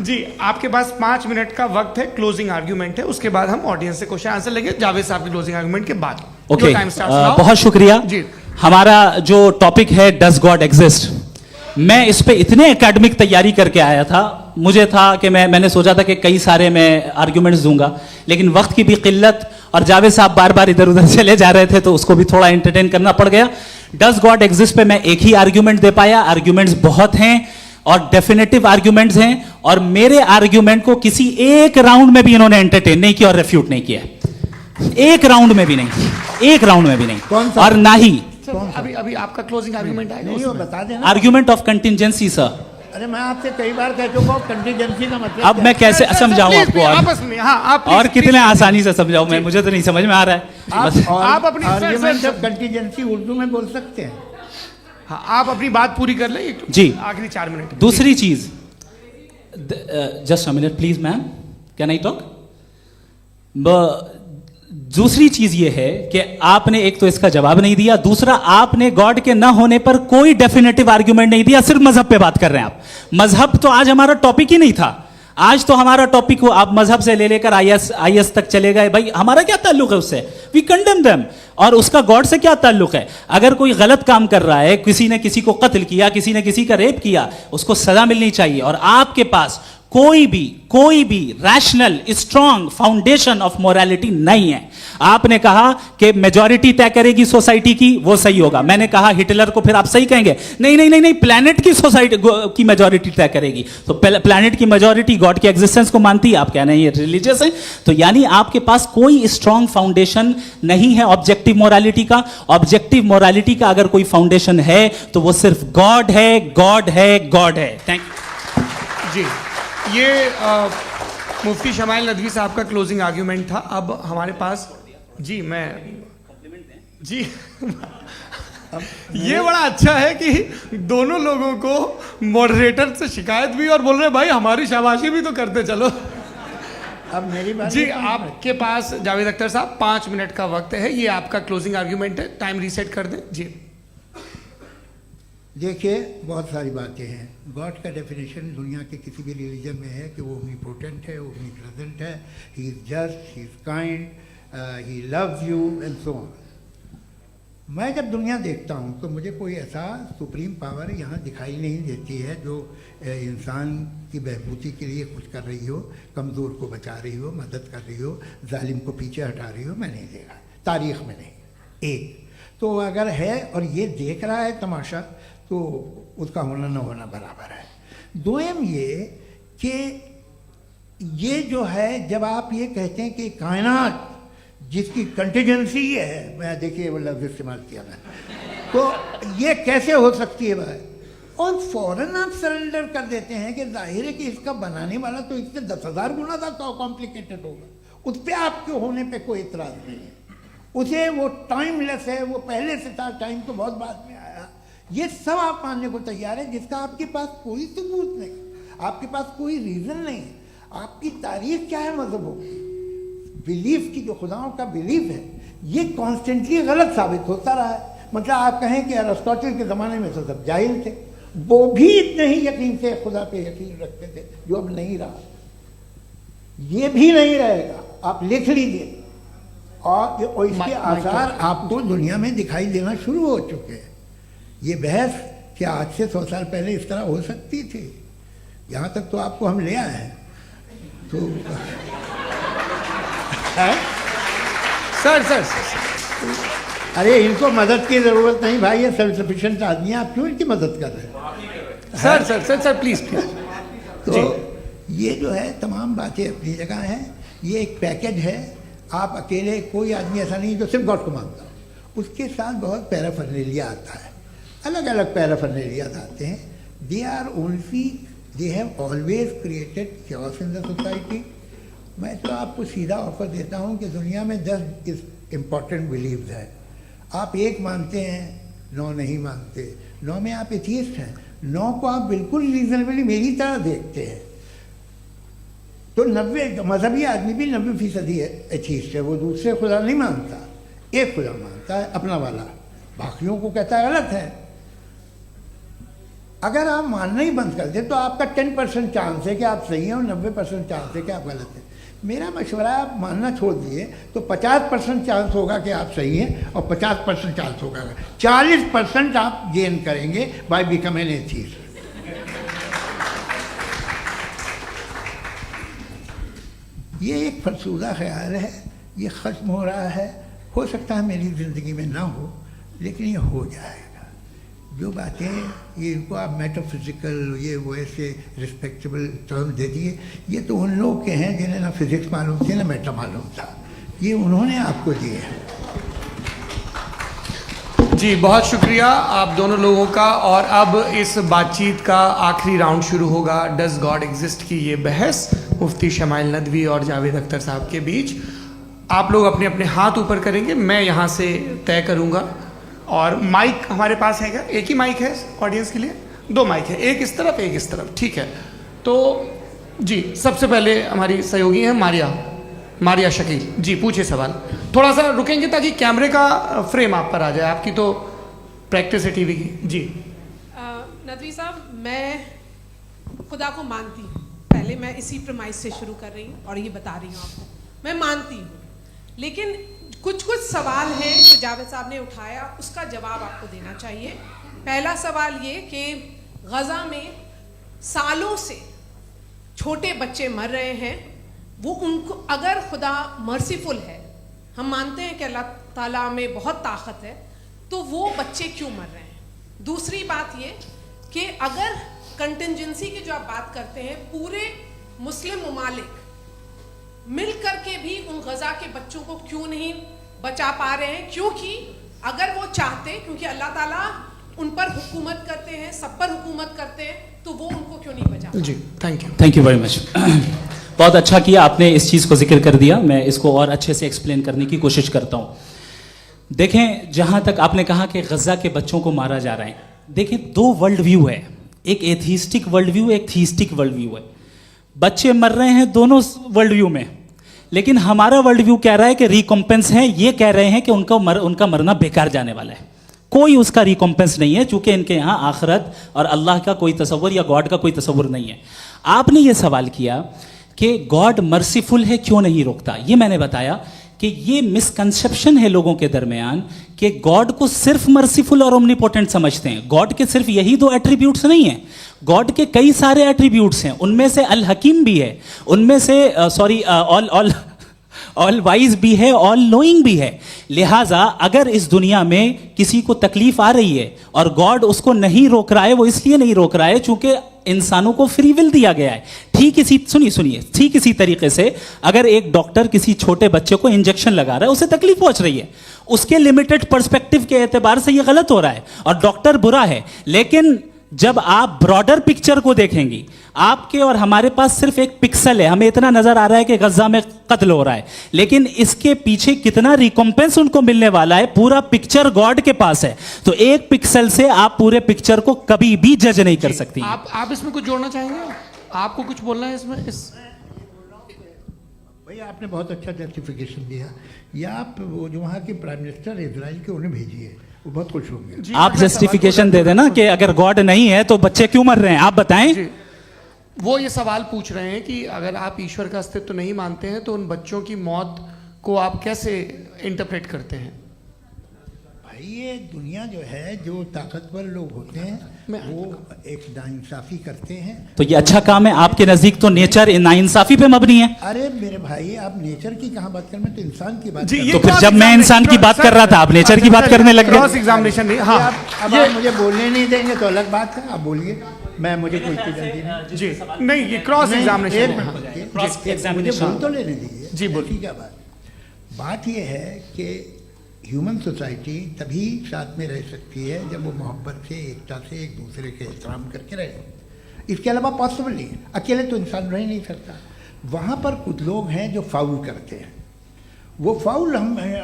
जी, आपके पास 5 मिनट का वक्त है, क्लोजिंग आर्ग्यूमेंट है, उसके बाद हम ऑडियंस से क्वेश्चन आंसर लेंगे जावेद साहब की क्लोजिंग आर्ग्यूमेंट के बाद। Okay, Your time starts now. बहुत शुक्रिया। जी। हमारा जो टॉपिक है डज गॉड एग्जिस्ट, मैं इस पे इतने एकेडमिक तैयारी करके आया था, मुझे था कि मैंने सोचा था कि कई सारे मैं आर्ग्यूमेंट्स दूंगा, लेकिन वक्त की भी किल्लत और जावेद साहब बार बार इधर उधर चले जा रहे थे तो उसको भी थोड़ा एंटरटेन करना पड़ गया। डज गॉड एग्जिस्ट पे मैं एक ही आर्ग्यूमेंट दे पाया। आर्ग्यूमेंट्स बहुत हैं और डेफिनेटिव आर्ग्यूमेंट्स हैं, और मेरे आर्ग्यूमेंट को किसी एक राउंड में भी इन्होंने एंटरटेन नहीं किया और रेफ्यूट नहीं किया, एक राउंड में भी नहीं, एक राउंड में भी नहीं। कौन सा? और ना ही अभी अभी आपका क्लोजिंग आर्ग्यूमेंट आएगा नहीं, वो उसमें। बता देना। Argument of contingency sir. अरे मैं आपसे कई बार कह चुका हूँ कंटीजेंसी का मतलब अब क्या मैं है? कैसे समझाऊं Please, आपको? please, और आपस में हाँ, आप और please, कितने please, आसानी से समझाऊं मैं, मुझे तो नहीं समझ में आ रहा है। बस- आप अपनी- sir, argument sir, of contingency Urdu में बोल सकते हैं। हाँ, आप अपनी बात पूरी कर लें। जी। आखिरी 4 मिनट। दूसरी चीज, just a minute please ma'am, can I talk? दूसरी चीज ये है कि आपने एक तो इसका जवाब नहीं दिया, दूसरा आपने गॉड के ना होने पर कोई डेफिनेटिव आर्ग्यूमेंट नहीं दिया, सिर्फ मजहब पे बात कर रहे हैं आप। मजहब तो आज हमारा टॉपिक ही नहीं था। आज तो हमारा टॉपिक हो, आप मजहब से ले लेकर आईएस तक चले गए। भाई हमारा क्या ताल्लुक है उससे? We condemn them. और उसका गॉड से क्या ताल्लुक है? अगर कोई गलत काम कर रहा है, किसी ने किसी को कत्ल किया, किसी ने किसी का रेप किया, उसको सजा मिलनी चाहिए। और आपके पास कोई भी rational strong foundation of morality नहीं है। आपने कहा कि मेजॉरिटी तय करेगी सोसाइटी की, वो सही होगा। मैंने कहा हिटलर को फिर आप सही कहेंगे, नहीं नहीं नहीं नहीं, प्लैनेट की सोसाइटी की मेजॉरिटी तय करेगी। तो प्लैनेट की मेजॉरिटी गॉड की एग्जिस्टेंस को मानती है, आप कह रहे हैं ये रिलीजियस है। तो यानी आपके पास कोई स्ट्रॉन्ग फाउंडेशन नहीं है ऑब्जेक्टिव मोरालिटी का। ऑब्जेक्टिव मोरालिटी का अगर कोई फाउंडेशन है तो वो सिर्फ गॉड है, गॉड है, गॉड है। थैंक यू जी, ये मुफ्ती शमाइल नदवी साहब का क्लोजिंग आर्ग्यूमेंट था। अब हमारे पास जी ये बड़ा अच्छा है कि दोनों लोगों को मॉडरेटर से शिकायत भी और बोल रहे हैं भाई हमारी शाबाशी भी तो करते चलो। अब मेरी बात जी, आपके पास जावेद अख्तर साहब 5 मिनट का वक्त है, ये आपका क्लोजिंग आर्ग्यूमेंट है। टाइम रीसेट कर दें जी। देखिए, बहुत सारी बातें हैं। गॉड का डेफिनेशन दुनिया के किसी भी रिलीजन में है कि वो ओमनीपोटेंट है, ओमनीप्रेजेंट है, he is just, he is kind, he loves you and so on. मैं जब दुनिया देखता हूँ तो मुझे कोई ऐसा सुप्रीम पावर यहाँ दिखाई नहीं देती है जो इंसान की बहबूदी के लिए कुछ कर रही हो, कमज़ोर को बचा रही हो, मदद कर रही हो, जालिम को पीछे हटा रही हो। मैं नहीं देखा, तारीख़ में नहीं। एक तो अगर है और ये देख रहा है तमाशा, तो उसका होना न होना बराबर है। दोयम ये कि ये जो है, जब आप ये कहते हैं कि कायनात जिसकी कंटीजेंसी है, मैं देखिए वो लफ्ज़ इस्तेमाल किया मैं, तो ये कैसे हो सकती है भाई? और फौरन आप सरेंडर कर देते हैं कि जाहिर है कि इसका बनाने वाला तो इससे 10,000 गुना ज़्यादा कॉम्प्लिकेटेड होगा। उस पर आपके होने पे कोई इतराज़ नहीं है। उसे वो टाइमलेस है, वो पहले से था, टाइम तो बहुत बाद में आया। ये सब आप मानने को तैयार है जिसका आपके पास कोई सबूत नहीं, आपके पास कोई रीज़न नहीं। आपकी तारीख क्या है मजहबों की? बिलीफ की जो खुदाओं का बिलीफ है ये कॉन्स्टेंटली गलत साबित होता रहा है। मतलब आप कहें कि अरिस्टोटल के ज़माने में तो सब जाहिल थे, वो भी इतने ही यकीन से खुदा पे यकीन रखते थे जो अब नहीं रहा, ये भी नहीं रहेगा, आप लिख लीजिए। और इसके आसार आपको दुनिया में दिखाई देना शुरू हो चुके हैं। ये बहस क्या आज से 100 साल पहले इस तरह हो सकती थी? यहाँ तक तो आपको हम ले आए हैं। तो सर अरे इनको मदद की ज़रूरत नहीं भाई, ये सेल्फ सफिशिएंट आदमी है, आप क्यों इनकी मदद कर रहे हैं? Sir please. तो ये जो है तमाम बातें अपनी जगह हैं। ये एक पैकेज है। आप अकेले, कोई आदमी ऐसा नहीं जो सिर्फ गॉड को मानता हो, उसके साथ बहुत पैराफर्नेलिया आता है, अलग अलग पैराफर्नेलियाज आते हैं। They have always created chaos in the society. मैं तो आपको सीधा ऑफर देता हूँ कि दुनिया में 10 इम्पॉर्टेंट बिलीव्स हैं। आप 1 मानते हैं, 9 नहीं मानते, 9 में आप एथियस्ट हैं, 9 को आप बिल्कुल रीजनेबली मेरी तरह देखते हैं। तो 90 मजहबी आदमी भी 90% एथियस्ट है, वो दूसरे खुदा नहीं मानता, एक खुदा मानता है अपना वाला, बाकियों को कहता है गलत है। अगर आप मानना ही बंद कर दें तो आपका 10% चांस है कि आप सही हैं और 90% चांस है कि आप गलत हैं। मेरा मशवरा है आप मानना छोड़ दिए तो 50% चांस होगा कि आप सही हैं और 50% चांस होगा, 40% आप गेन करेंगे बाय बिकमिंग एन एथियस्ट। ये एक फरसूदा ख्याल है, ये ख़त्म हो रहा है। हो सकता है मेरी ज़िंदगी में ना हो, लेकिन ये हो जाएगा। जो बातें ये इनको आप मेटाफिजिकल ये वो ऐसे रिस्पेक्टेबल टर्म दे दिए, ये तो उन लोग के हैं जिन्हें ना फिजिक्स मालूम थी ना मेटा मालूम था, ये उन्होंने आपको दिए हैं। जी बहुत शुक्रिया आप दोनों लोगों का। और अब इस बातचीत का आखिरी राउंड शुरू होगा, डज गॉड एग्जिस्ट की ये बहस मुफ्ती शमाइल नदवी और जावेद अख्तर साहब के बीच। आप लोग अपने अपने हाथ ऊपर करेंगे, मैं यहाँ से तय करूँगा। और माइक हमारे पास है क्या? एक ही माइक है ऑडियंस के लिए? 2 माइक है, एक इस तरफ एक इस तरफ, ठीक है। तो जी सबसे पहले हमारी सहयोगी हैं मारिया शकील जी, पूछिए सवाल। थोड़ा सा रुकेंगे ताकि कैमरे का फ्रेम आप पर आ जाए, आपकी तो प्रैक्टिस है टीवी की। जी नदवी साहब, मैं खुदा को मानती हूँ, पहले मैं इसी प्रमाइस से शुरू कर रही हूँ और ये बता रही हूँ आपको, मैं मानती हूँ। लेकिन कुछ सवाल हैं जो जावेद साहब ने उठाया, उसका जवाब आपको देना चाहिए। पहला सवाल ये कि गज़ा में सालों से छोटे बच्चे मर रहे हैं, वो उनको, अगर खुदा मर्सीफुल है, हम मानते हैं कि अल्लाह ताला में बहुत ताकत है, तो वो बच्चे क्यों मर रहे हैं? दूसरी बात ये कि अगर कंटिजेंसी की जो आप बात करते हैं, पूरे मुस्लिम ममालिक मिल करके भी उन गज़ा के बच्चों को क्यों नहीं बचा पा रहे हैं? क्योंकि अगर वो चाहते, क्योंकि अल्लाह ताला उन पर हुकूमत करते हैं, सब पर हुकूमत करते हैं, तो वो उनको क्यों नहीं बचा? जी थैंक यू वेरी मच। बहुत अच्छा किया आपने इस चीज़ को जिक्र कर दिया, मैं इसको और अच्छे से एक्सप्लेन करने की कोशिश करता हूँ। देखें, जहाँ तक आपने कहा कि गज़ा के बच्चों को मारा जा रहा है, देखें 2 वर्ल्ड व्यू है, एक एथीस्टिक वर्ल्ड व्यू, एक थीस्टिक वर्ल्ड व्यू है। बच्चे मर रहे हैं दोनों वर्ल्ड व्यू में, लेकिन हमारा वर्ल्ड व्यू कह रहा है कि रिकॉम्पेंस है, ये कह रहे हैं कि उनका मरना बेकार जाने वाला है, कोई उसका रिकॉम्पेंस नहीं है, चूंकि इनके यहाँ आखिरत और अल्लाह का कोई तसव्वुर या गॉड का कोई तसव्वुर नहीं है। आपने ये सवाल किया कि गॉड मर्सीफुल है, क्यों नहीं रोकता? ये मैंने बताया कि ये मिसकंसेप्शन है लोगों के दरमियान कि गॉड को सिर्फ मर्सीफुल और ओमनीपोटेंट समझते हैं। गॉड के सिर्फ यही 2 एट्रीब्यूट्स नहीं हैं, गॉड के कई सारे एट्रीब्यूट्स हैं, उनमें से अल हकीम भी है, उनमें से ऑल वाइज भी है, ऑल नोइंग भी है। लिहाजा अगर इस दुनिया में किसी को तकलीफ आ रही है और गॉड उसको नहीं रोक रहा है, वो इसलिए नहीं रोक रहा है चूंकि इंसानों को फ्री विल दिया गया है। ठीक इसी तरीके से अगर एक डॉक्टर किसी छोटे बच्चे को इंजेक्शन लगा रहा है, उसे तकलीफ पहुंच रही है, उसके लिमिटेड पर्सपेक्टिव के एतबार से यह गलत हो रहा है और डॉक्टर बुरा है। लेकिन जब आप ब्रॉडर पिक्चर को देखेंगी, आपके और हमारे पास सिर्फ एक पिक्सल है, हमें इतना नजर आ रहा है कि गजा में कत्ल हो रहा है, लेकिन इसके पीछे कितना रिकॉम्पेंस उनको मिलने वाला है, पूरा पिक्चर गॉड के पास है। तो एक पिक्सल से आप पूरे पिक्चर को कभी भी जज नहीं कर सकती। आप इसमें कुछ जोड़ना चाहेंगे? आपको कुछ बोलना है इसमें? भैया आपने बहुत अच्छा जस्टिफिकेशन दिया। या आप वो जो वहाँ के प्राइम मिनिस्टर इजराइल के उन्हें भेजिए, वो बहुत खुश होंगे। जी, आप अगला जस्टिफिकेशन दे देना कि अगर गॉड नहीं है तो बच्चे क्यों मर रहे हैं, आप बताएं। जी, वो ये सवाल पूछ रहे हैं कि अगर आप ईश्वर का अस्तित्व नहीं मानते हैं तो उन बच्चों की मौत को आप कैसे इंटरप्रेट करते हैं? भाई ये दुनिया जो है, जो ताकतवर लोग होते हैं वो एक नाइंसाफ़ी करते हैं। तो ये अच्छा काम है आपके नजदीक, तो नेचर नाइंसाफी पे मबनी है। अरे मेरे भाई, आप नेचर की कहाँ बात कर रहे हैं, मैं तो इंसान की बात जी, कर ये रहा तो फिर क्रॉस जब मैं इंसान की बात कर रहा था आप नेचर की बात करने लग क्रॉस गए। एग्जामिनेशन नहीं। हूँ। हाँ, अब आप मुझे बोलने नहीं देंगे तो अलग बात है, आप बोलिए, मुझे कोई इतनी जल्दी नहीं। जी, नहीं, ये क्रॉस नहीं, एग्जामिनेशन एक है। मिनट हाँ। रुकिए। क्रॉस मुझे एग्जामिनेशन। बोल तो लेने दीजिए। जी, बोलिए। ठीक है। बात ये है कि ह्यूमन सोसाइटी तभी साथ में रह सकती है जब वो मोहब्बत से, एकता से, एक दूसरे के एहतराम करके रहे। इसके अलावा पॉसिबल नहीं है, अकेले तो इंसान रह ही नहीं सकता। वहाँ पर कुछ लोग हैं जो फाउल करते हैं। वो फाउल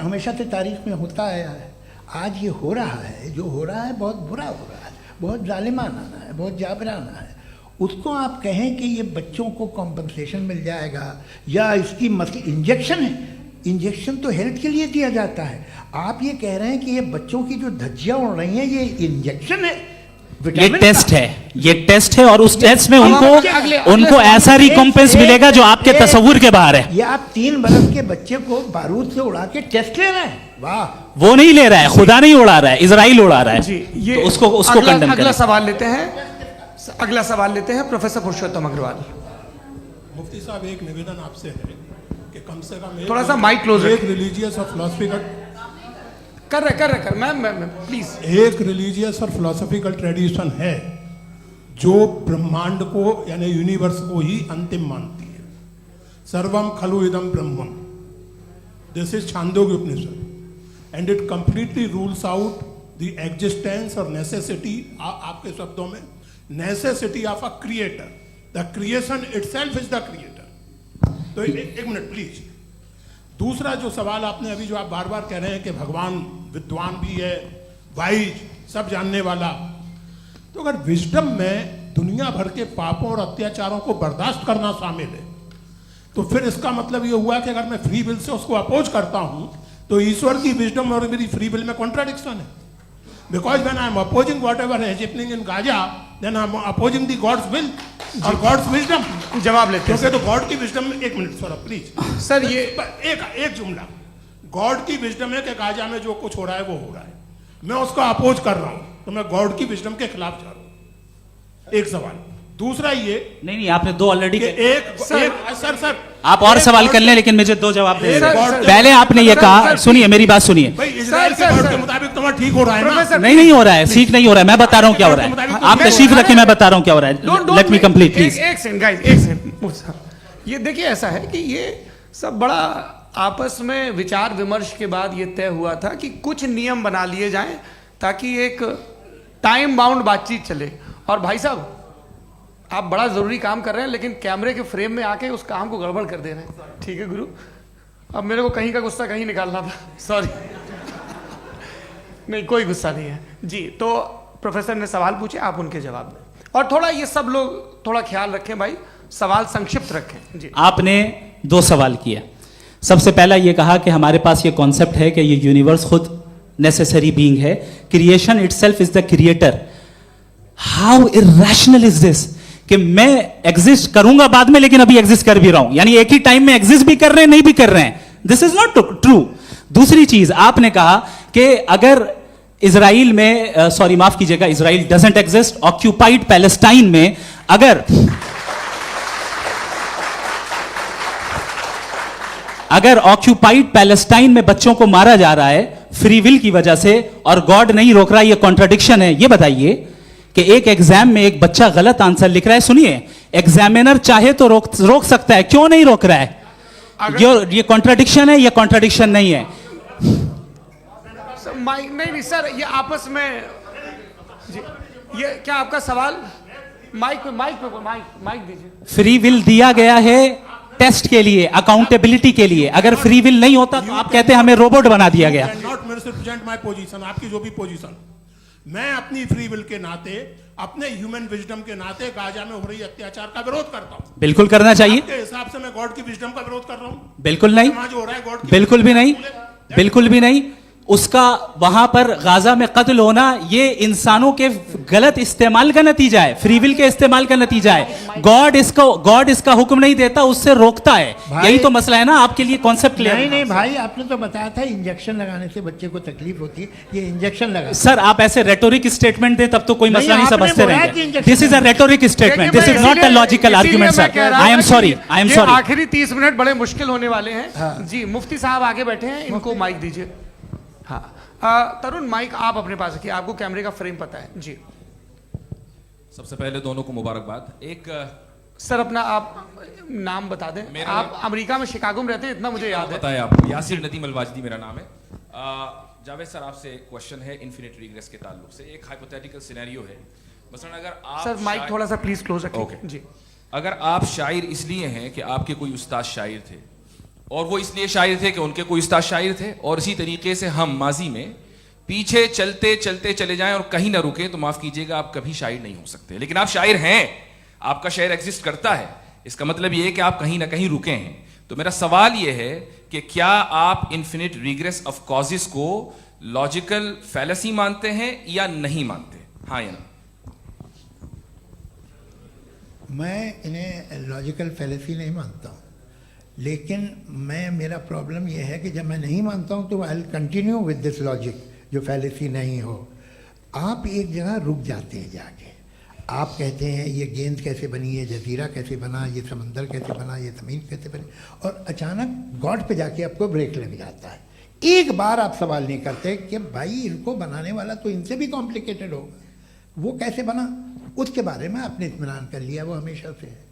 हमेशा से तारीख में होता आया है। आज ये हो रहा है, जो हो रहा है बहुत बुरा हो रहा है, बहुत जालिमाना है, बहुत जाबराना है। उसको आप कहें कि ये बच्चों को कॉम्पनसेशन मिल जाएगा या इसकी इंजेक्शन है। इंजेक्शन तो हेल्थ के लिए दिया जाता है। आप ये कह रहे हैं कि ये बच्चों की जो धज्जियां उड़ रही हैं ये इंजेक्शन है, ये विटामिन टेस्ट का। है, ये टेस्ट है और उस टेस्ट में अगले- उनको ऐसा रिकॉम्पेंस मिलेगा जो आपके तस्वुर के बाहर है। ये आप 3 बरस के बच्चे को बारूद से उड़ा के टेस्ट ले रहे हैं। वाह, वो नहीं ले रहा है, खुदा नहीं उड़ा रहा है, इजराइल उड़ा रहा है। जी, ये तो उसको कंडेम अगला करें। सवाल लेते हैं। अगला सवाल लेते हैं प्रोफेसर पुरुषोत्तम अग्रवाल। मुफ्ती साहब, एक निवेदन आपसे है कि कम से कम थोड़ा सा माइक क्लोज एक रिलीजियस और फिलोसफिकल कर मैं प्लीज। एक रिलीजियस और फिलोसफिकल ट्रेडिशन है जो ब्रह्मांड को यानी यूनिवर्स को ही अंतिम मानती है। सर्वम खलु इदम ब्रह्मम, this is Chandogya Upanishad and it completely rules out the existence और नेसेसिटी, आपके शब्दों में necessity of a creator. The creation itself is the creator. तो एक मिनट प्लीज। दूसरा जो सवाल आपने अभी, जो आप बार बार कह रहे हैं कि भगवान विद्वान भी है, वाइज, सब जानने वाला, तो अगर विजडम में दुनिया भर के पापों और अत्याचारों को बर्दाश्त करना शामिल है तो फिर इसका मतलब ये हुआ कि अगर मैं फ्री विल से उसको अपोज करता हूं तो ईश्वर की विजडम और मेरी फ्री विल में कॉन्ट्राडिक्शन है। Because when I am opposing whatever is happening in Gaza, then I am opposing the God's will और गॉड्स विजडम। जवाब लेते हैं क्योंकि तो गॉड की विजडम में, एक मिनट सौरभ प्लीज सर, ये एक जुमला, गॉड की विजडम है कि गाजा में जो कुछ हो रहा है वो हो रहा है, मैं उसको अपोज कर रहा हूं तो मैं गॉड की विजडम के खिलाफ जा रहा हूं। एक सवाल। दूसरा ये नहीं, आपने दो ऑलरेडी। सर आप और सवाल कर लें, लेकिन मुझे दो जवाब दे सर, दीजिए। सर, पहले आपने ये कहा, सुनिए मेरी बात सुनिए। भाई इजराइल के गॉड के मुताबिक तुम्हारा ठीक हो रहा है ना? प्रोफेसर, नहीं हो रहा है, ठीक नहीं हो रहा है, मैं बता रहा हूं क्या हो रहा है। आप तशरीफ रखें, मैं बता रहा हूं क्या हो रहा है। Late me complete please. एक सेकंड गाइस, एक सेकंड। ये देखिए, ऐसा है कि ये सब बड़ा आपस में विचार विमर्श के बाद ये तय हुआ था कि कुछ नियम बना लिए जाएं ताकि एक टाइम बाउंड बातचीत चले। और भाई साहब, आप बड़ा जरूरी काम कर रहे हैं लेकिन कैमरे के फ्रेम में आके उस काम को गड़बड़ कर दे रहे हैं। ठीक है गुरु, अब मेरे को कहीं का गुस्सा कहीं निकालना था, सॉरी। नहीं, कोई गुस्सा नहीं है जी। तो प्रोफेसर ने सवाल पूछे, आप उनके जवाब दें। और थोड़ा ये सब लोग थोड़ा ख्याल रखें भाई, सवाल संक्षिप्त रखें जी। आपने दो सवाल किया। सबसे पहला ये कहा कि हमारे पास ये कॉन्सेप्ट है कि ये यूनिवर्स खुद नेसेसरी बीइंग है, creation itself is the creator. How irrational is this कि मैं एग्जिस्ट करूंगा बाद में लेकिन अभी एग्जिस्ट कर भी रहा हूं, यानी एक ही टाइम में एग्जिस्ट भी कर रहे हैं, नहीं भी कर रहे हैं। This is not true. दूसरी चीज आपने कहा कि अगर इजराइल में, सॉरी माफ कीजिएगा, Israel doesn't exist, occupied Palestine में अगर ऑक्यूपाइड पैलेस्टाइन में बच्चों को मारा जा रहा है फ्री विल की वजह से और गॉड नहीं रोक रहा, ये कॉन्ट्रडिक्शन है। ये बताइए कि एक एग्जाम में एक बच्चा गलत आंसर लिख रहा है, सुनिए, एग्जामिनर चाहे तो रोक सकता है, क्यों नहीं रोक रहा है? ये कॉन्ट्रडिक्शन है या कॉन्ट्रडिक्शन नहीं है? माइक नहीं सर, ये आपस में जी, ये क्या आपका सवाल? माइक दीजिए। फ्री विल दिया गया है टेस्ट के लिए, अकाउंटेबिलिटी के लिए। अगर फ्री विल नहीं होता तो आप कहते हैं हमें रोबोट बना दिया गया। नॉट मिसरिप्रेजेंट माय पोजीशन, आपकी जो भी पोजीशन, मैं अपनी फ्री विल के नाते, अपने ह्यूमन विजडम के नाते गाजा में हो रही अत्याचार का विरोध करता हूँ। बिल्कुल करना चाहिए। आपके हिसाब से मैं गॉड की विजडम का विरोध कर रहा हूँ? बिल्कुल नहीं, समाज हो रहा है गॉड की बिल्कुल भी नहीं, बोलेगा। बिल्कुल भी नहीं। उसका वहां पर गाजा में कत्ल होना ये इंसानों के गलत इस्तेमाल का नतीजा है, फ्री विल के इस्तेमाल का नतीजा है। गॉड इसका हुक्म नहीं देता, उससे रोकता है। भाई- यही तो मसला है ना, आपके लिए कॉन्सेप्ट क्लियर नहीं नहीं भाई, आपने तो बताया था इंजेक्शन लगाने से बच्चे को तकलीफ होती है, ये इंजेक्शन लगा। सर, आप ऐसे रेटोरिक स्टेटमेंट दे तब तो कोई नहीं, मसला नहीं आपने समझते बोला कि रहेंगे। Injection this is a rhetoric statement, this is not a logical argument sir. I am sorry, I am sorry. आखिरी 30 मिनट बड़े मुश्किल होने वाले हैं। जी, मुफ्ती साहब आगे बैठे हैं, इनको माइक दीजिए। हाँ, तरुण माइक आप अपने पास रखिए, आपको कैमरे का फ्रेम पता है जी। सबसे पहले दोनों को मुबारकबाद। एक सर अपना आप नाम बता दें। मेरा आप अमेरिका में शिकागो में रहते हैं, इतना मुझे याद है। बताया आपको, यासिर नदीम अलवाजदी मेरा नाम है। जावेद सर, आपसे एक क्वेश्चन है इन्फिनिट रिग्रेस के ताल्लुक से। एक हाइपोथेटिकल सिनेरियो है, मसलन अगर आप सर माइक थोड़ा सा प्लीज क्लोज रखिए। ओके। जी, अगर आप शायर इसलिए हैं कि आपके कोई उस्ताद शायर थे, और वो इसलिए शायर थे कि उनके कोई उस्ताद शायर थे, और इसी तरीके से हम माजी में पीछे चलते चलते चले जाएं और कहीं ना रुके, तो माफ कीजिएगा आप कभी शायर नहीं हो सकते। लेकिन आप शायर हैं, आपका शायर एग्जिस्ट करता है, इसका मतलब ये है कि आप कहीं ना कहीं रुके हैं। तो मेरा सवाल ये है कि क्या आप इन्फिनिट रिग्रेस ऑफ कॉजेस को लॉजिकल फैलेसी मानते हैं या नहीं मानते? हाँ या ना? मैं इन्हें लॉजिकल फैलेसी नहीं मानता हूँ, लेकिन मेरा प्रॉब्लम यह है कि जब मैं नहीं मानता हूँ तो I will continue with this logic जो फैलेसी नहीं हो। आप एक जगह रुक जाते हैं जाके, आप कहते हैं ये गेंद कैसे बनी, ये जजीरा कैसे बना, ये समंदर कैसे बना, ये ज़मीन कैसे बनी, और अचानक गॉड पे जाके आपको ब्रेक लग जाता है। एक बार आप सवाल नहीं करते कि भाई इनको बनाने वाला तो इनसे भी कॉम्प्लिकेटेड होगा, वो कैसे बना, उसके बारे में आपने इत्मीनान कर लिया, वो हमेशा से है।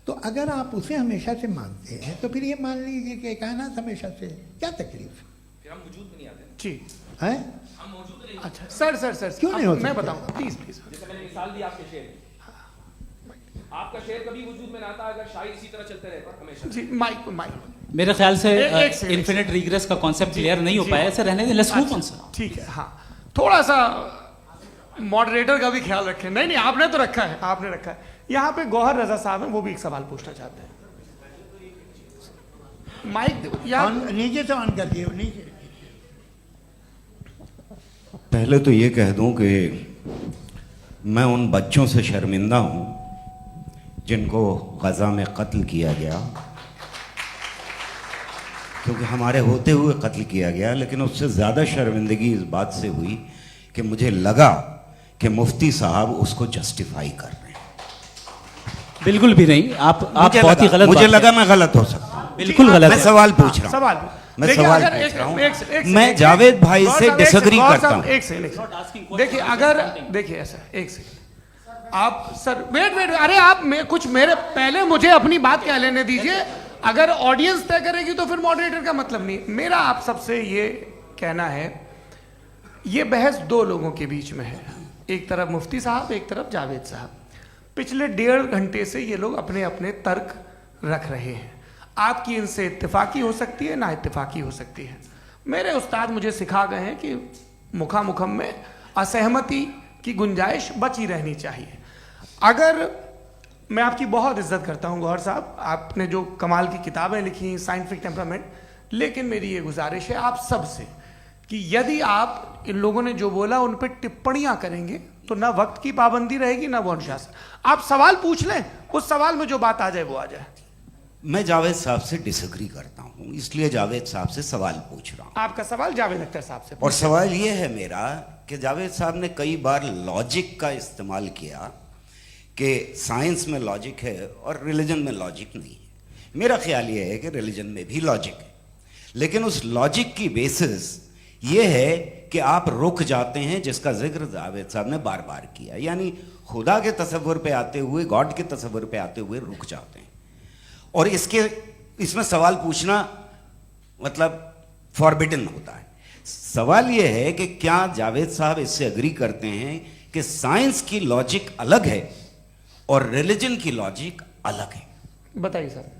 तो अगर आप उसे हमेशा से मानते हैं तो फिर ये मान लीजिए कि कायनात हमेशा से है, क्या तकलीफ फिर हम वजूद में नहीं आते ना। जी। है? हम मौजूद नहीं। अच्छा सर क्यों नहीं हो मैं सकते? बताऊंगा, प्लीज प्लीज। जैसे मैंने मिसाल दी आपके शेर की। आपका शेर कभी वजूद में ना आता अगर शायर इसी तरह चलते रहते हमेशा। जी, माइक मेरे ख्याल से एक सेकंड, इन्फिनिट रिग्रेस का कॉन्सेप्ट क्लियर नहीं हो पाया, ऐसे रहने दें, लेट्स मूव ऑन सर। ठीक है। हाँ, थोड़ा सा मॉडरेटर का भी ख्याल रखें। नहीं नहीं, आपने तो रखा है, आपने रखा है। यहाँ पे गौहर रजा साहब हैं, वो भी एक सवाल पूछना चाहते हैं। माइक यार नीचे से ऑन कर दिए, नीचे। पहले तो ये कह दूं कि मैं उन बच्चों से शर्मिंदा हूं जिनको गजा में कत्ल किया गया, क्योंकि हमारे होते हुए कत्ल किया गया। लेकिन उससे ज़्यादा शर्मिंदगी इस बात से हुई कि मुझे लगा कि मुफ्ती साहब उसको जस्टिफाई कर रहे हैं। बिल्कुल भी नहीं, आप मुझे बहुत ही लगा- गलत मुझे बात लगा कह- मैं गलत हो सकता हूं। बिल्कुल गलत मैं है। सवाल पूछ रहा हूं। सवाल मैं देखिए, सवाल अगर पूछ रहा हूं। एक मैं सेकंड, जावेद भाई गौर से साहब, एक डिसएग्री सेकंड, करता गौर साहब, हूं। एक सेकंड देखिए, अगर देखिए ऐसा, एक सेकंड आप सर वेट, अरे आप कुछ मेरे पहले मुझे अपनी बात कह लेने दीजिए। अगर ऑडियंस तय करेगी तो फिर मॉडरेटर का मतलब नहीं। मेरा आप सबसे ये कहना है, ये बहस दो लोगों के बीच में है, एक तरफ मुफ्ती साहब, एक तरफ जावेद साहब। पिछले 1.5 घंटे से ये लोग अपने अपने तर्क रख रहे हैं। आपकी इनसे इत्तेफाकी हो सकती है, ना इत्तेफाकी हो सकती है। मेरे उस्ताद मुझे सिखा गए हैं कि मुखामुखम में असहमति की गुंजाइश बची रहनी चाहिए। अगर मैं आपकी बहुत इज्जत करता हूं गौहर साहब, आपने जो कमाल की किताबें लिखी, साइंटिफिक टेम्परामेंट, लेकिन मेरी ये गुजारिश है आप सबसे कि यदि आप इन लोगों ने जो बोला उन पर टिप्पणियां करेंगे तो ना वक्त की पाबंदी रहेगी, ना वो अनुशासन। आप सवाल पूछ लें, उस सवाल में जो बात आ जाए वो आ जाए। मैं जावेद साहब से डिसएग्री करता हूं, इसलिए जावेद साहब से सवाल पूछ रहा हूं। आपका सवाल जावेद अख्तर साहब से। और सवाल ये है मेरा कि जावेद साहब ने कई बार लॉजिक का इस्तेमाल किया कि साइंस में लॉजिक है और रिलीजन में लॉजिक नहीं है। मेरा ख्याल ये है कि रिलीजन में भी लॉजिक है, लेकिन उस लॉजिक की बेसिस ये है कि आप रुक जाते हैं, जिसका जिक्र जावेद साहब ने बार बार किया, यानी खुदा के तसव्वुर पे आते हुए, गॉड के तसव्वुर पे आते हुए रुक जाते हैं। और इसमें सवाल पूछना मतलब फॉरबिडन होता है। सवाल यह है कि क्या जावेद साहब इससे एग्री करते हैं कि साइंस की लॉजिक अलग है और रिलीजन की लॉजिक अलग है? बताइए सर।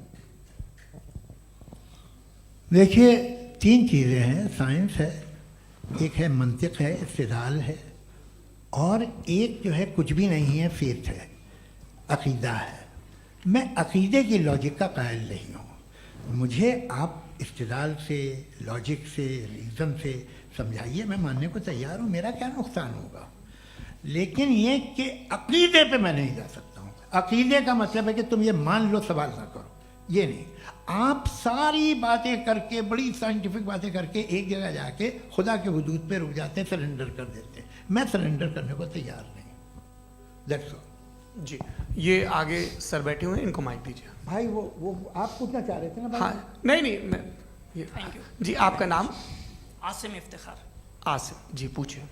देखिए, 3 चीज़ें हैं, साइंस है, एक है मंतिक है, इस्तिदलाल है, और एक जो है कुछ भी नहीं है, फेथ है, अकीदा है। मैं अकीदे की लॉजिक का कायल नहीं हूँ। मुझे आप इस्तिदलाल से, लॉजिक से, रीज़न से समझाइए, मैं मानने को तैयार हूँ, मेरा क्या नुकसान होगा। लेकिन ये कि अकीदे पे मैं नहीं जा सकता हूँ। अकीदे का मतलब है कि तुम ये मान लो, सवाल ना करो, ये नहीं। आप सारी बातें करके, बड़ी साइंटिफिक बातें करके एक जगह जाके खुदा के हुदूद पे रुक जाते हैं, सरेंडर कर देते हैं। मैं सरेंडर करने को तैयार नहीं। That's all. जी, ये आगे सर बैठे हुए हैं, इनको माइक दीजिए। भाई वो आप पूछना चाह रहे थे ना भाई? हाँ, नहीं मैं ये थैंक यू जी। आपका नाम? आसिम इफ्तिखार। आसिफ जी, पूछिए।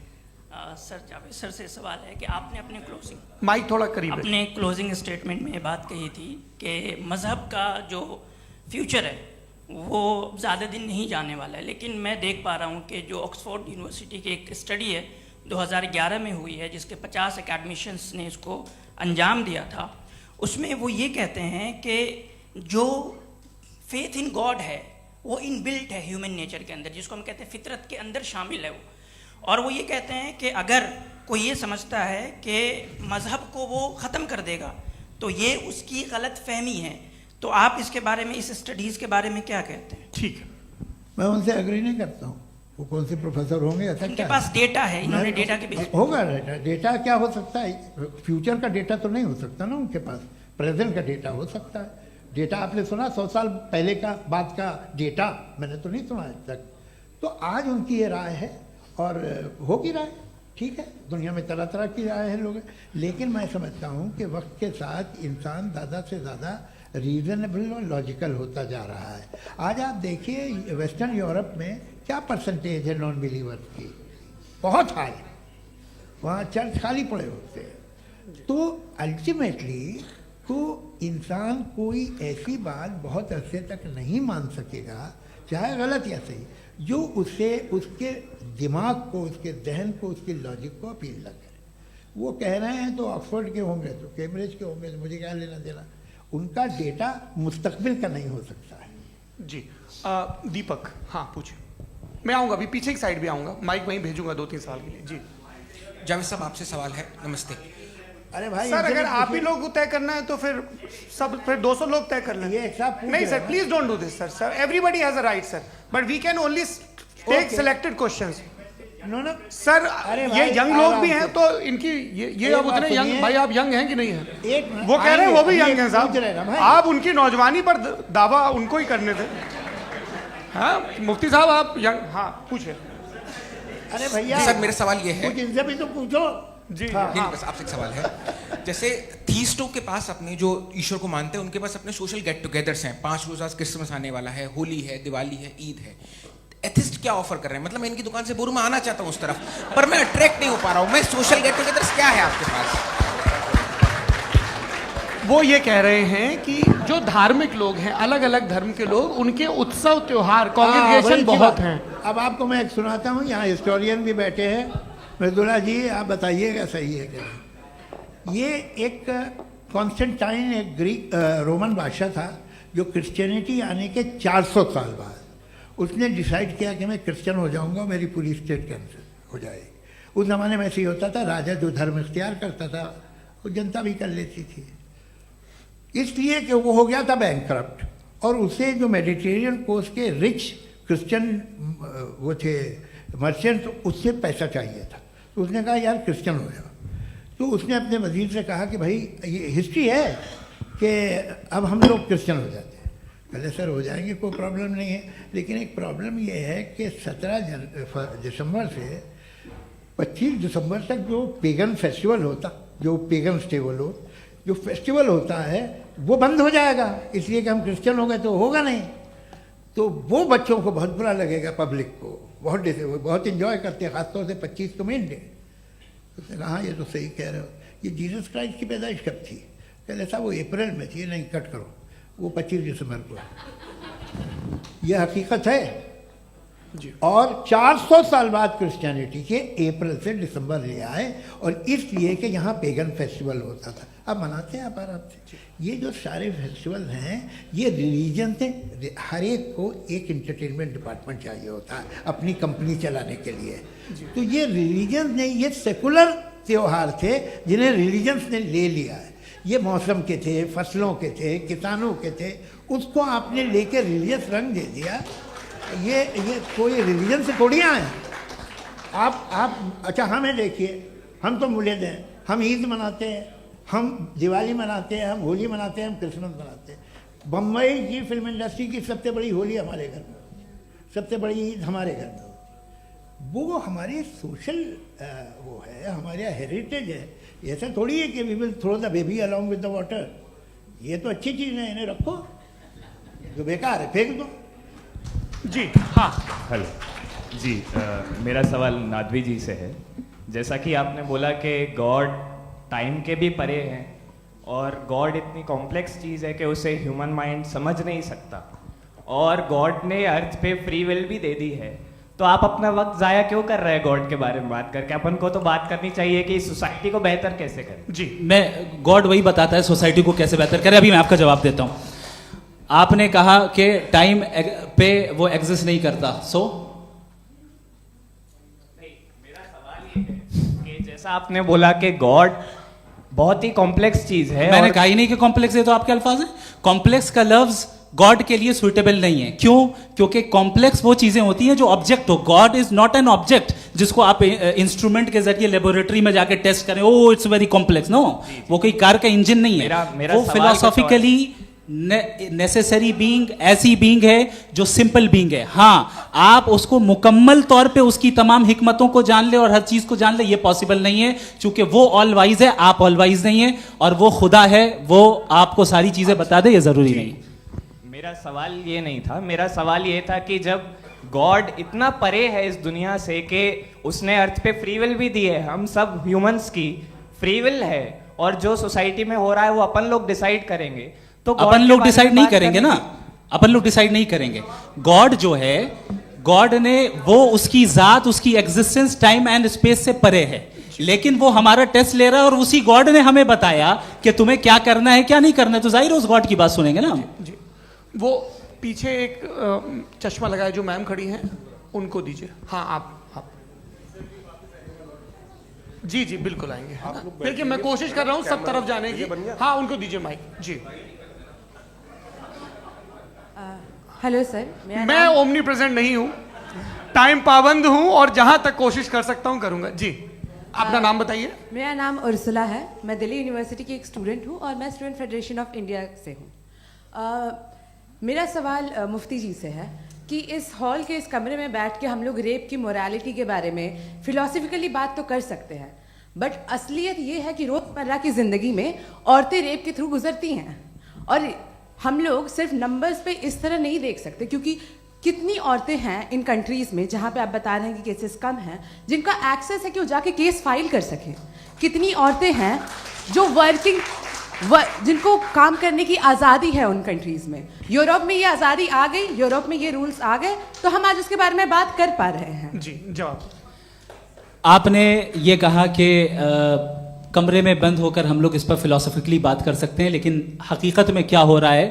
सर, जावेद सर से सवाल है कि आपने अपने क्लोजिंग माइक थोड़ा करीब रखिए। अपने क्लोजिंग स्टेटमेंट में ये बात कही थी कि मज़हब का जो फ्यूचर है वो ज़्यादा दिन नहीं जाने वाला है, लेकिन मैं देख पा रहा हूँ कि जो ऑक्सफोर्ड यूनिवर्सिटी की एक स्टडी है 2011 में हुई है, जिसके 50 एकेडमिशियंस ने इसको अंजाम दिया था, उसमें वो ये कहते हैं कि जो फेथ इन गॉड है वो इनबिल्ट है ह्यूमन नेचर के अंदर, जिसको हम कहते हैं फितरत के अंदर शामिल है वो। और वो ये कहते हैं कि अगर कोई ये समझता है कि मज़हब को वो ख़त्म कर देगा तो ये उसकी गलत फहमी है। तो आप इसके बारे में, इस स्टडीज़ के बारे में क्या कहते हैं? ठीक है, मैं उनसे एग्री नहीं करता हूँ। वो कौन से प्रोफेसर होंगे, ऐसा उनके क्या पास डेटा है, इन्होंने डेटा के बेस होगा। डेटा क्या हो सकता है? फ्यूचर का डेटा तो नहीं हो सकता ना उनके पास, प्रेजेंट का डेटा हो सकता है। डेटा आपने सुना 100 साल पहले का बाद का डेटा? मैंने तो नहीं सुना आज तक। तो आज उनकी ये राय है और होगी राय, ठीक है। दुनिया में तरह तरह की राय है लोग, लेकिन मैं समझता हूँ कि वक्त के साथ इंसान ज़्यादा से ज़्यादा रीजनेबल और लॉजिकल होता जा रहा है। आज आप देखिए वेस्टर्न यूरोप में क्या परसेंटेज है नॉन बिलीवर्स की, बहुत हाई। वहाँ चर्च खाली पड़े होते हैं। तो अल्टीमेटली तो इंसान कोई ऐसी बात बहुत अरसे तक नहीं मान सकेगा, चाहे गलत या सही, जो उससे उसके दिमाग को, उसके जहन को, उसके लॉजिक को अपील न करे। वो कह रहे हैं तो ऑक्सफोर्ड के होंगे तो कैम्ब्रिज के होंगे, तो मुझे क्या लेना देना। उनका डेटा मुस्तकबिल का नहीं हो सकता है। जी। दीपक, हाँ पूछिए। मैं आऊँगा, अभी पीछे की साइड भी आऊँगा, माइक वहीं भेजूंगा 2-3 साल के लिए। जी जावेद साहब, आपसे सवाल है। नमस्ते। अरे भाई सर, अगर आप ही लोग को तय करना है तो फिर 200 लोग तय कर लें। ये एक साथ पूछ नहीं रहे सर, हैं। Please don't do this sir. Everybody has a right sir, but we can only take Okay. Selected questions. No no sir, अरे ये भाई, यंग लोग भी आराम हैं से। तो इनकी ये एक अब बात उतने यंग, सुनिए। भाई आप यंग हैं कि नहीं हैं? एक मिनट, वो कह रहे हैं वो भी आएंगे, यंग हैं पूछ रहे हैं ना साहब। भाई। आप उनकी नौजवानी पर दावा उनको ही करने थे। हाँ मुफ्ती साहब, आप यंग, हाँ पूछे। अरे भैया सर, मेरा सवाल ये है। कुछ इनसे भी तो पूछो। जी हाँ। नहीं, बस आपसे एक सवाल है। जैसे थीस्टों के पास अपने जो ईश्वर को मानते हैं, उनके पास अपने सोशल गेट टुगेदर्स हैं। 5 रोज़ आज क्रिसमस आने वाला है, होली है, दिवाली है, ईद है। एथिस्ट क्या ऑफर कर रहे हैं? मतलब मैं इनकी दुकान से बोलूं, मैं आना चाहता हूं उस तरफ, पर मैं अट्रैक्ट नहीं हो पा रहा हूं। मैं सोशल गेट टुगेदर्स क्या है आपके पास? वो ये कह रहे हैं कि जो धार्मिक लोग हैं, अलग अलग धर्म के लोग, उनके उत्सव त्योहार, वही कॉन्ग्रेगेशन की बहुत बात। हैं। अब आपको मैं एक सुनाता हूँ, यहाँ हिस्टोरियन भी बैठे हैं। मृदुला जी, आप बताइएगा सही है क्या? ये एक कॉन्स्टेंटाइन, एक ग्रीक रोमन बादशाह था, जो क्रिश्चियनिटी आने के 400 साल बाद उसने डिसाइड किया कि मैं क्रिश्चियन हो जाऊंगा, मेरी पूरी स्टेट कैंसिल हो जाएगी। उस ज़माने में ऐसे ही होता था, राजा जो धर्म इख्तियार करता था वो जनता भी कर लेती थी। इसलिए कि वो हो गया था बैंकरप्ट, और उसे जो मेडिटेरियन कोस्ट के रिच क्रिश्चियन वो थे मर्चेंट, उससे पैसा चाहिए था। तो उसने कहा यार क्रिश्चियन हो जाओ। तो उसने अपने वजीर से कहा कि भाई ये हिस्ट्री है कि अब हम लोग क्रिश्चियन हो जाते हैं। पहले सर हो जाएंगे, कोई प्रॉब्लम नहीं है, लेकिन एक प्रॉब्लम ये है कि 17 दिसंबर से 25 दिसंबर तक जो पेगन फेस्टिवल होता, जो पेगन स्टेबल जो फेस्टिवल होता है वो बंद हो जाएगा, इसलिए कि हम क्रिश्चियन हो गए तो होगा नहीं। तो वो बच्चों को बहुत बुरा लगेगा, पब्लिक को बहुत इन्जॉय करते हैं, खासतौर से 25 को मेन डे। उसने कहा हाँ ये तो सही कह रहे हो। ये जीसस क्राइस्ट की पैदाइश कब थी? पहले साहब वो अप्रैल में थी। नहीं, कट करो, वो 25 दिसंबर को है। यह हकीकत है जी। और 400 साल बाद क्रिश्चियनिटी के अप्रैल से दिसंबर ले आए, और इसलिए कि यहाँ पेगन फेस्टिवल होता था। अब मनाते हैं आप आराम से। ये जो सारे फेस्टिवल हैं ये रिलीजन से, हर एक को एक इंटरटेनमेंट डिपार्टमेंट चाहिए होता है अपनी कंपनी चलाने के लिए। तो ये रिलीजन नहीं, ये सेकुलर त्योहार थे जिन्हें रिलीजन्स ने ले लिया है। ये मौसम के थे, फसलों के थे, किसानों के थे, उसको आपने लेके रिलीजियस रंग दे दिया। ये कोई रिलीजन से थोड़ी आए हैं आप। अच्छा हमें देखिए, हम तो मुल्द हैं, हम ईद मनाते हैं, हम दिवाली मनाते हैं, हम होली मनाते हैं, हम क्रिसमस मनाते हैं। बम्बई की फिल्म इंडस्ट्री की सबसे बड़ी होली हमारे घर में होती है, सबसे बड़ी ईद हमारे घर में होती है। वो हमारी सोशल वो है, हमारे हेरिटेज है। ऐसा थोड़ी है कि we will throw the baby along with the water. ये तो अच्छी चीज़ है, इन्हें रखो, जो बेकार है फेंक दो। जी हाँ। हेलो जी, मेरा सवाल नादवी जी से है। जैसा कि आपने बोला कि गॉड टाइम के भी परे हैं और गॉड इतनी कॉम्प्लेक्स चीज़ है कि उसे ह्यूमन माइंड समझ नहीं सकता, और गॉड ने अर्थ पे फ्री विल भी दे दी है, तो आप अपना वक्त ज़ाया क्यों कर रहे हैं गॉड के बारे में बात करके? अपन को तो बात करनी चाहिए कि सोसाइटी को बेहतर कैसे करें। जी, मैं गॉड वही बताता है सोसाइटी को कैसे बेहतर करे। अभी मैं आपका जवाब देता हूँ। आपने कहा कि टाइम पे वो एग्जिस्ट नहीं करता, सो मेरा सवाल ये है कि जैसा आपने बोला कि गॉड बहुत ही कॉम्प्लेक्स चीज है। मैंने कहा ही नहीं कि कॉम्प्लेक्स है, तो आपके अल्फाज हैं। कॉम्प्लेक्स का लफ्ज गॉड के लिए सुइटेबल नहीं है। क्यों? क्योंकि कॉम्प्लेक्स वो चीजें होती हैं जो ऑब्जेक्ट हो। God is not an object जिसको आप इंस्ट्रूमेंट के जरिए लेबोरेटरी में जाके टेस्ट करें, oh it's very complex. No, वो कोई कार का इंजन नहीं है। मेरा वो फिलोसॉफिकली नेसेसरी बीइंग ऐसी बीइंग है जो सिंपल बीइंग है। हाँ, आप उसको मुकम्मल तौर पे उसकी तमाम हिकमतों को जान ले और हर चीज को जान ले, ये पॉसिबल नहीं है, क्योंकि वो ऑल वाइज है, आप ऑल वाइज नहीं है, और वो खुदा है, वो आपको सारी चीजें बता दे, ये जरूरी नहीं। मेरा सवाल ये नहीं था। मेरा सवाल ये था कि जब गॉड इतना परे है इस दुनिया से कि उसने अर्थ पे फ्री विल भी दी है, हम सब ह्यूमंस की फ्री विल है, और जो सोसाइटी में हो रहा है वो अपन लोग डिसाइड करेंगे, तो अपन लोग डिसाइड नहीं करेंगे ना, अपन लोग डिसाइड नहीं करेंगे। गॉड जो है, गॉड ने वो उसकी जात, उसकी एग्जिस्टेंस टाइम एंड स्पेस से परे है, लेकिन वो हमारा टेस्ट ले रहा है और उसी गॉड ने हमें बताया कि तुम्हें क्या करना है क्या नहीं करना है, तो जाहिर है उस गॉड की बात सुनेंगे ना हम। जी, वो पीछे एक चश्मा लगाए जो मैम खड़ी हैं, उनको दीजिए। हाँ आप जी जी बिल्कुल आएंगे। देखिए मैं कोशिश कर रहा हूँ सब तरफ जाने की। हाँ उनको दीजिए माइक। जी हेलो सर, मैं ओमनी प्रेजेंट नहीं हूँ, टाइम पाबंद हूँ और जहां तक कोशिश कर सकता हूँ करूंगा। जी अपना नाम बताइए। मेरा नाम उर्सुला है, मैं दिल्ली यूनिवर्सिटी की एक स्टूडेंट हूँ और मैं स्टूडेंट फेडरेशन ऑफ इंडिया से हूँ। मेरा सवाल मुफ्ती जी से है कि इस हॉल के इस कमरे में बैठ के हम लोग रेप की मोरालिटी के बारे में फिलोसफिकली बात तो कर सकते हैं, बट असलियत ये है कि रोज़मर्रा की ज़िंदगी में औरतें रेप के थ्रू गुजरती हैं, और हम लोग सिर्फ नंबर्स पे इस तरह नहीं देख सकते, क्योंकि कितनी औरतें हैं इन कंट्रीज़ में जहाँ पे आप बता रहे हैं कि केसेस कम हैं, जिनका एक्सेस है कि वो जाके केस फाइल कर सकें। कितनी औरतें हैं जो जिनको काम करने की आज़ादी है उन कंट्रीज़ में। यूरोप में ये आज़ादी आ गई, यूरोप में ये रूल्स आ गए, तो हम आज उसके बारे में बात कर पा रहे हैं। जी जवाब। आपने ये कहा कि कमरे में बंद होकर हम लोग इस पर फिलोसफिकली बात कर सकते हैं, लेकिन हकीकत में क्या हो रहा है,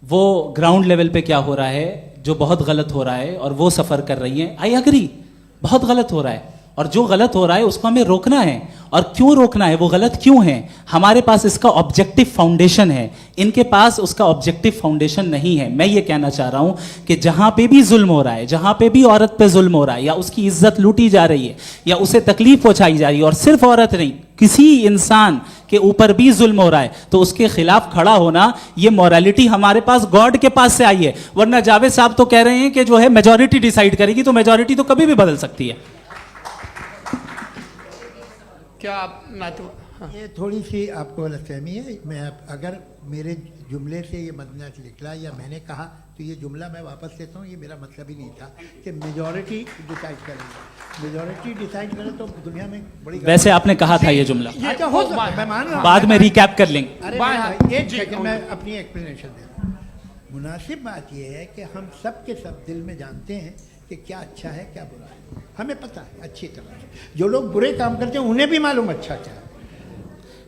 वो ग्राउंड लेवल पे क्या हो रहा है जो बहुत गलत हो रहा है, और वो सफ़र कर रही हैं। आई एग्री, बहुत गलत हो रहा है, और जो गलत हो रहा है उसको हमें रोकना है। और क्यों रोकना है, वो गलत क्यों है, हमारे पास इसका ऑब्जेक्टिव फाउंडेशन है, इनके पास उसका ऑब्जेक्टिव फाउंडेशन नहीं है। मैं ये कहना चाह रहा हूं कि जहां पे भी जुल्म हो रहा है, जहां पे भी औरत पे जुल्म हो रहा है, या उसकी इज्जत लूटी जा रही है, या उसे तकलीफ पहुंचाई जा रही है, और सिर्फ औरत नहीं, किसी इंसान के ऊपर भी जुल्म हो रहा है, तो उसके खिलाफ खड़ा होना, ये मॉरलिटी हमारे पास गॉड के पास से आई है। वरना जावेद साहब तो कह रहे हैं कि जो है मेजॉरिटी डिसाइड करेगी, तो मेजॉरिटी तो कभी भी बदल सकती है। क्या आप हाँ। ये थोड़ी सी आपको गलतफहमी है। मैं अगर मेरे जुमले से ये मदना निकला या मैंने कहा, तो ये जुमला मैं वापस लेता हूँ। ये मेरा मतलब ही नहीं था कि मेजॉरिटी डिसाइड करेंगे। मेजॉरिटी डिसाइड करे तो दुनिया में बड़ी, वैसे आपने कहा था ये जुमला। अच्छा हो सकता है, मैं मान रहा हूँ, बाद में रिकैप कर लेंगे। अरे एक सेकंड, मैं अपनी एक्सप्लेनेशन देता हूँ। मुनासिब बात यह है कि हम सब के सब दिल में जानते हैं कि क्या अच्छा है क्या बुरा है, हमें पता है अच्छी तरह से। जो लोग बुरे काम करते हैं उन्हें भी मालूम अच्छा क्या है।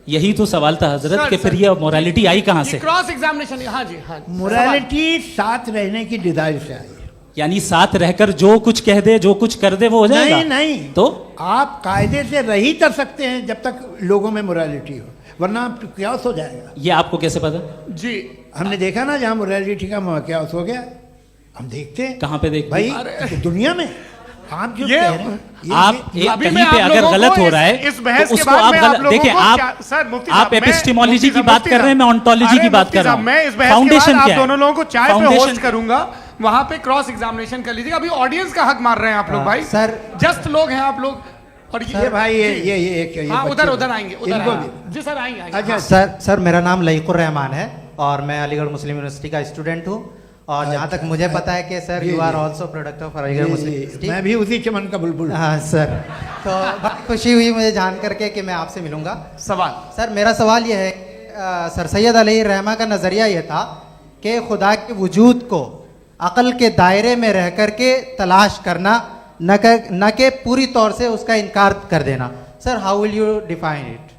यही तो सवाल था हजरत कि फिर ये मोरालिटी आई कहाँ से? Cross examination. हाँ जी हाँ। मोरालिटी साथ रहने की डिजायर से आई है। यानी साथ रहकर जो कुछ कह दे, जो कुछ कर दे, वो हो जाएगा? नहीं नहीं, तो आप कायदे से रह ही कर सकते हैं जब तक लोगों में मोरालिटी हो, वरना क्यास हो जाएगा। ये आपको कैसे पता? जी, हमने देखा ना जहाँ मोरालिटी का क्यास हो गया, हम देखते हैं। कहाँ पे देखते भाई हैं? दुनिया में आप जो कह रहे हैं, आप कहीं पे अगर गलत हो रहा है इस बहस तो के उसको बाद आप मैं गलत देखिए। आप एपिस्टेमोलॉजी की बात कर रहे हैं, मैं ऑन्टोलॉजी की बात कर रहा हूँ। मैं इस बहस फाउंडेशन के बाद क्या आप दोनों लोगों को चाय पे फाउंडेशन होस्ट करूंगा, वहां पे क्रॉस एग्जामिनेशन कर लीजिएगा। अभी ऑडियंस का हक मार रहे हैं आप लोग भाई, सर जस्ट लोग हैं आप लोग। और ये भाई ये हाँ, बच्चे उधर आएंगे, उधर इनको आएंगे। भी। जी सर आएंगे अच्छा सर मेरा नाम लईकुर रहमान है और मैं अलीगढ़ मुस्लिम यूनिवर्सिटी का स्टूडेंट हूँ। और जहाँ तक मुझे पता है कि sir you are also product of Aligarh Muslim University. मैं भी उसी चमन का बुलबुल। हाँ सर, तो बहुत खुशी हुई मुझे जान करके कि मैं आपसे मिलूंगा। सवाल सर मेरा सवाल ये है, सर सैयद अलैहि रहमा का नज़रिया ये था कि खुदा के वजूद को अक़ल के दायरे में रह कर के तलाश करना, न कि पूरी तौर से उसका इनकार कर देना। Sir how will you define it?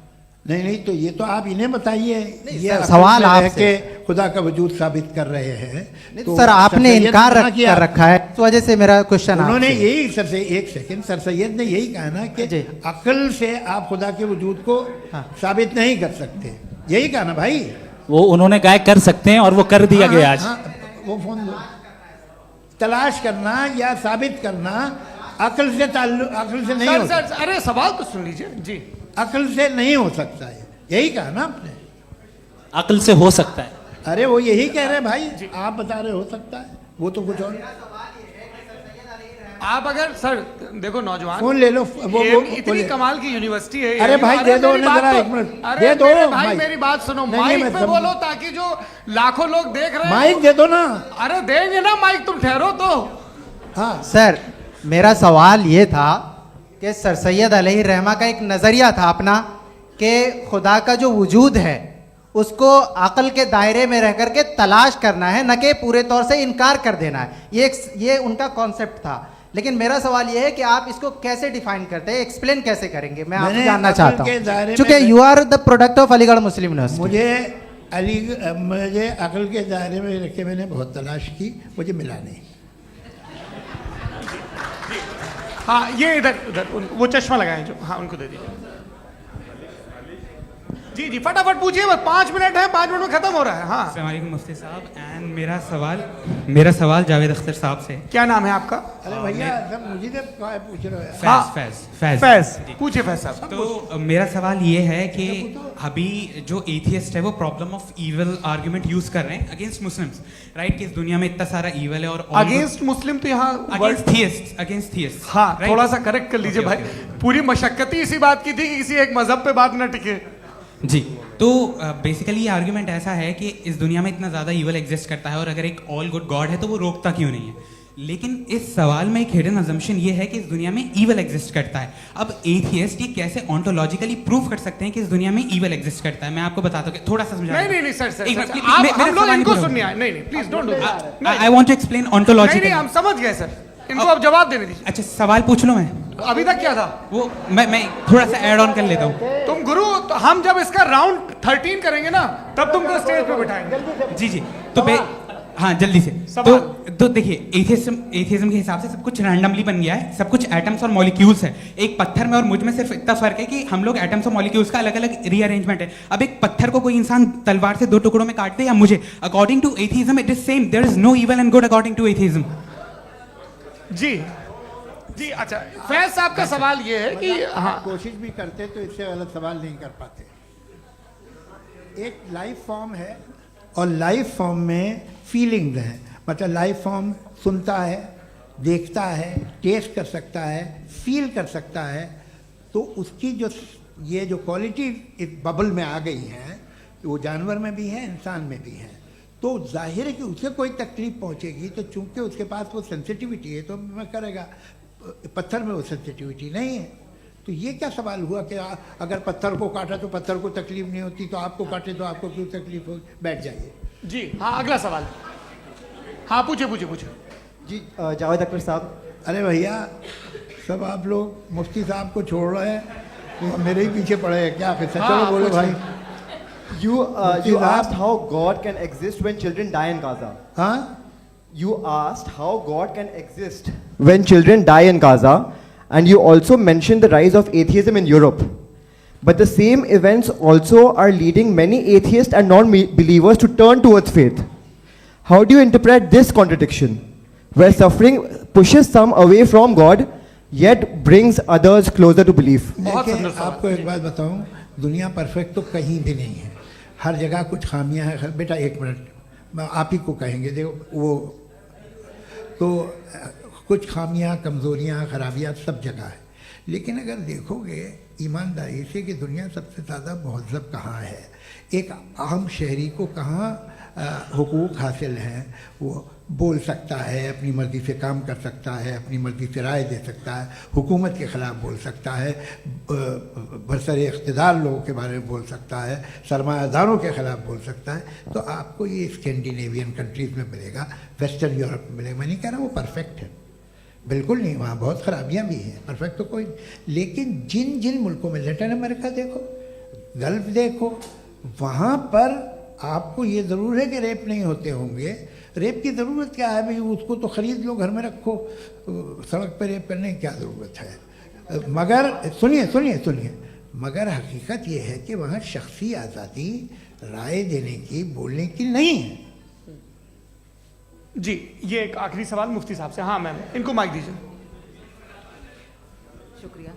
नहीं तो ये तो आप इन्हें बताइए। ये सवाल आपसे खुदा का वजूद साबित कर रहे हैं। तो सर आपने इनकार कर रखा है, इस वजह से मेरा क्वेश्चन उन्होंने यही सर से एक सेकंड, सर सैयद ने यही कहा ना कि अक्ल से आप खुदा के वजूद को साबित नहीं कर सकते, यही कहा ना भाई। वो उन्होंने कहा कर सकते हैं और वो कर दिया गया आज। वो फोन दो। तलाश करना या साबित करना अक्ल से अक्ल से नहीं हो सकता। अरे सवाल तो सुन लीजिए जी। अक्ल से नहीं हो सकता है, यही कहा ना आपने। अक्ल से हो सकता है। अरे वो यही कह रहे हैं भाई, आप बता रहे हो सकता है, वो तो कुछ और। आप अगर सर देखो नौजवान फोन ले लो, वो इतनी कमाल की यूनिवर्सिटी है। अरे भाई दे दो जरा, एक मिनट दे दो भाई, मेरी बात सुनो, माइक पे बोलो ताकि जो लाखों लोग देख रहे हैं। माइक दे दो ना। अरे देंगे ना माइक, तुम ठहरो तो। हाँ सर मेरा सवाल ये था कि सर सैयद अलैहि रहमा का एक नज़रिया था अपना कि खुदा का जो वजूद है उसको अक़ल के दायरे में रह कर के तलाश करना है, न कि पूरे तौर से इनकार कर देना है। ये उनका कॉन्सेप्ट था। लेकिन मेरा सवाल ये है कि आप इसको कैसे डिफाइन करते हैं, एक्सप्लेन कैसे करेंगे, मैं आपसे जानना चाहता हूँ, क्योंकि you are the product of Aligarh Muslim University. मुझे अक़ल के दायरे में रखे मैंने बहुत तलाश की, मुझे मिला नहीं। हाँ ये इधर उधर वो चश्मा लगाए जो, हाँ उनको दे दीजिए। जी जी फटाफट पूछिए, बस 5 मिनट है, 5 मिनट में खत्म हो रहा है। हाँ अस्सलाम वालेकुम मुफ्ती साहब। एंड मेरा सवाल जावेद अख्तर साहब से। क्या नाम है आपका? अरे भैया सब मुझे पूछ रहे हो। फैज पूछिए फैज साहब। तो मेरा सवाल ये है कि अभी जो एथियस्ट है वो problem of evil argument use कर रहे हैं अगेंस्ट मुस्लिम्स, राइट? कि इस दुनिया में इतना सारा इविल है और अगेंस्ट मुस्लिम तो यहाँ अगेंस्ट थियस्ट। हाँ थोड़ा सा करेक्ट कर लीजिए भाई। पूरी मशक्कत ही इसी बात की थी कि किसी एक मजहब पे बात ना टिके। जी तो बेसिकली ये आर्गुमेंट ऐसा है कि इस दुनिया में इतना ज़्यादा ईवल एग्जिस्ट करता है और अगर एक ऑल गुड गॉड है तो वो रोकता क्यों नहीं है? लेकिन इस सवाल में एक हिडन अजम्पशन ये है कि इस दुनिया में ईवल एग्जिस्ट करता है। अब एथियस्ट ये कैसे ऑन्टोलॉजिकली प्रूव कर सकते हैं कि इस दुनिया में ईवल एग्जिस्ट करता है? मैं आपको बताता हूँ, थोड़ा सा समझा। नहीं सर हम लोग इनको सुनने आए। नहीं please don't do that. I want to explain ontologically. नहीं हम समझ गए सर, इनको अब जवाब देने दीजिए। अच्छा सवाल पूछ लो। मैं अभी तक क्या था वो मैं थोड़ा सा ऐड ऑन कर लेता हूँ। तुम गुरु, तो हम जब इसका राउंड 13 करेंगे ना तब तुमको स्टेज पे बिठाएंगे। जी तो हाँ जल्दी से। तो देखिए एथियज्म के हिसाब से सब कुछ रैंडमली बन गया है, सब कुछ एटम्स और मॉलिक्यूल्स है। एक पत्थर में और मुझ में सिर्फ इतना फर्क है कि हम लोग एटम्स और मॉलिक्यूल्स का अलग अलग रीअरेंजमेंट है। अब एक पत्थर को कोई इंसान तलवार से 2 टुकड़ों में काट दे या मुझे, according to atheism it is same. There is no evil and good according to atheism. जी अच्छा फैज साहब का सवाल ये है कि हाँ कोशिश भी करते तो इससे गलत सवाल नहीं कर पाते। एक लाइफ फॉर्म है और लाइफ फॉर्म में फीलिंग्स हैं, मतलब लाइफ फॉर्म सुनता है, देखता है, टेस्ट कर सकता है, फील कर सकता है। तो उसकी जो ये जो क्वालिटी इस बबल में आ गई है वो जानवर में भी है, इंसान में भी है। तो जाहिर है कि उसे कोई तकलीफ पहुंचेगी, तो चूंकि उसके पास वो सेंसिटिविटी है तो मैं करेगा। पत्थर में वो सेंसिटिविटी नहीं है। तो ये क्या सवाल हुआ कि अगर पत्थर को काटा तो पत्थर को तकलीफ नहीं होती, तो आपको काटे तो आपको क्यों तकलीफ हो? बैठ जाइए। जी हाँ अगला सवाल। हाँ पूछे जी जावेद अख्तर साहब। अरे भैया सब आप लोग मुफ्ती साहब को छोड़ रहे हैं, तो मेरे ही पीछे पड़े हैं क्या? फिर चलो बोलो भाई। You asked how God can exist when children die in Gaza. हाँ? you asked how God can exist when children die in Gaza, and you also mentioned the rise of atheism in Europe. But the same events also are leading many atheists and non-believers to turn towards faith. How do you interpret this contradiction, where suffering pushes some away from God, yet brings others closer to belief? देखिए, आपको एक बात बताऊं, दुनिया perfect तो कहीं भी नहीं है, हर जगह कुछ खामियां हैं। बेटा एक मिनट, मैं आप ही को कहेंगे, देखो वो तो कुछ खामियां, कमज़ोरियां, खराबियां सब जगह है। लेकिन अगर देखोगे ईमानदारी से कि दुनिया सबसे ज़्यादा महज़ब कहाँ है, एक आम शहरी को कहाँ हुकूक हासिल हैं, वो बोल सकता है, अपनी मर्ज़ी से काम कर सकता है, अपनी मर्ज़ी से राय दे सकता है, हुकूमत के ख़िलाफ़ बोल सकता है, बरसरे इक़्तिदार लोगों के बारे में बोल सकता है, सरमायादारों के ख़िलाफ़ बोल सकता है। तो आपको ये स्कैंडिनेवियन कंट्रीज़ में मिलेगा, वेस्टर्न यूरोप में मिलेगा। मैं नहीं कह रहा वो परफेक्ट है, बिल्कुल नहीं, वहाँ बहुत ख़राबियाँ भी हैं, परफेक्ट तो कोई। लेकिन जिन जिन मुल्कों में, लैटिन अमेरिका देखो, गल्फ़ देखो, वहाँ पर आपको ये ज़रूर है कि रेप नहीं होते होंगे। रेप की ज़रूरत क्या है भाई, उसको तो ख़रीद लो, घर में रखो, सड़क पर रेप करने की क्या ज़रूरत है। मगर सुनिए सुनिए सुनिए, मगर हकीकत ये है कि वहाँ शख्सी आज़ादी राय देने की, बोलने की नहीं है। जी, ये एक आखिरी सवाल मुफ्ती साहब से। हाँ मैम, इनको माइक दीजिए। शुक्रिया।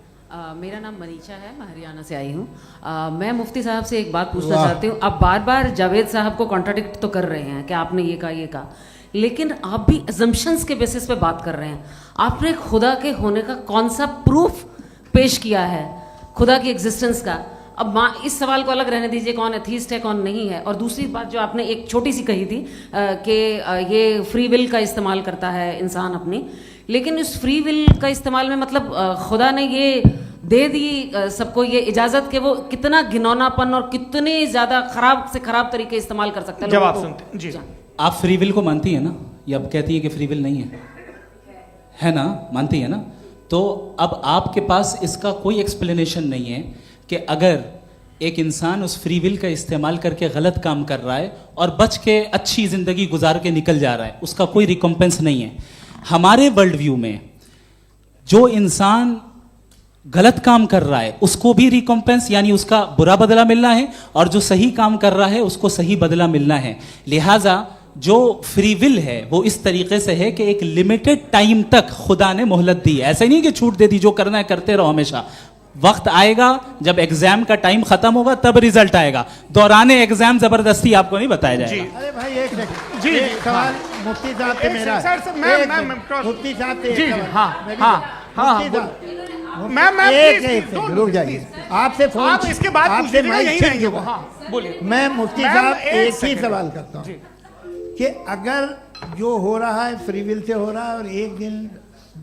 मेरा नाम मनीषा है, मैं हरियाणा से आई हूँ। मैं मुफ्ती साहब से एक बात पूछना चाहती हूँ। आप बार बार जावेद साहब को कॉन्ट्राडिक्ट तो कर रहे हैं कि आपने ये कहा, लेकिन आप भी अजम्पशंस के बेसिस पे बात कर रहे हैं। आपने खुदा के होने का कौन सा प्रूफ पेश किया है, खुदा की एग्जिस्टेंस का? अब इस सवाल को अलग रहने दीजिए, कौन एथीस्ट है कौन नहीं है। और दूसरी बात जो आपने एक छोटी सी कही थी कि ये फ्री विल का इस्तेमाल करता है इंसान अपनी, लेकिन इस फ्री विल का इस्तेमाल में मतलब खुदा ने ये दे दी सबको ये इजाज़त कि वो कितना घिनौनापन और कितने ज़्यादा ख़राब से ख़राब तरीके इस्तेमाल कर सकते हैं। जवाब सुनते जी। आप फ्री विल को मानती है ना, या अब कहती है कि फ्री विल नहीं है ना, मानती है ना? तो अब आपके पास इसका कोई एक्सप्लेनेशन नहीं है कि अगर एक इंसान उस फ्री विल का इस्तेमाल करके गलत काम कर रहा है और बच के अच्छी ज़िंदगी गुजार के निकल जा रहा है, उसका कोई रिकम्पेंस नहीं है। हमारे वर्ल्ड व्यू में जो इंसान गलत काम कर रहा है उसको भी रिकम्पेंस यानी उसका बुरा बदला मिलना है, और जो सही काम कर रहा है उसको सही बदला मिलना है। लिहाजा जो फ्री विल है वो इस तरीके से है कि एक लिमिटेड टाइम तक खुदा ने मोहलत दी है। ऐसा नहीं कि छूट दे दी, जो करना है करते रहो हमेशा। वक्त आएगा जब एग्जाम का टाइम खत्म होगा तब रिजल्ट आएगा, दौराने एग्जाम जबरदस्ती आपको नहीं बताया जाएगा। अरे भाई एक सेकंड, जी सवाल मुफ्ती साहब से मेरा, मुफ्ती साहब से जी, मैम रुक जाइए, आपसे फोन, आप इसके बाद आपसे माइक चेंज होगा। हाँ बोलिए। मैं मुफ्ती साहब एक ही सवाल करता हूँ कि अगर जो हो रहा है फ्री विल से हो रहा है और एक दिन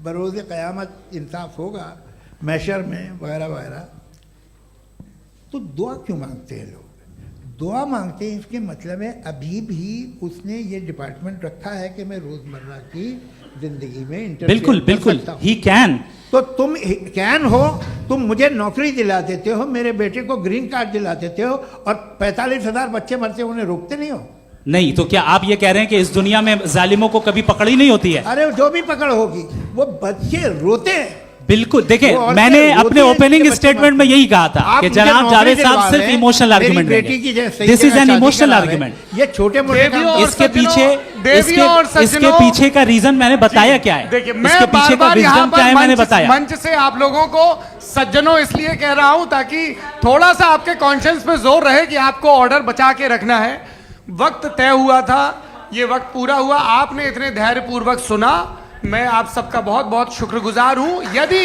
बरोज़ क़यामत इंसाफ होगा मैशर में वगैरह वगैरह, तो दुआ क्यों मांगते हैं लोग? दुआ मांगते हैं इसके मतलब है अभी भी उसने ये डिपार्टमेंट रखा है कि मैं रोज़मर्रा की ज़िंदगी में बिल्कुल बिल्कुल ही कैन। तो तुम कैन हो, तुम मुझे नौकरी दिला देते हो, मेरे बेटे को ग्रीन कार्ड दिला देते हो, और 45,000 बच्चे मरते हो, उन्हें रोकते नहीं हो। नहीं तो क्या आप ये कह रहे हैं कि इस दुनिया में जालिमों को कभी पकड़ ही नहीं होती है? अरे जो भी पकड़ होगी, वो बच्चे रोते हैं। बिल्कुल, देखिए मैंने अपने ओपनिंग स्टेटमेंट में यही कहा था कि जनाब जावेद साहब सिर्फ इमोशनल आर्गुमेंट देंगे। This is an emotional argument. ये छोटे मोटे इसके पीछे का रीजन मैंने बताया क्या है, देखिए मैं इसके पीछे का रीजन क्या है मैंने बताया। मंच से आप लोगों को सज्जनों इसलिए कह रहा हूं ताकि थोड़ा सा आपके कॉन्शियंस पे जोर रहे कि आपको ऑर्डर बचा के रखना है। वक्त तय हुआ था, ये वक्त पूरा हुआ, आपने इतने धैर्यपूर्वक सुना, मैं आप सबका बहुत बहुत शुक्रगुजार हूं। यदि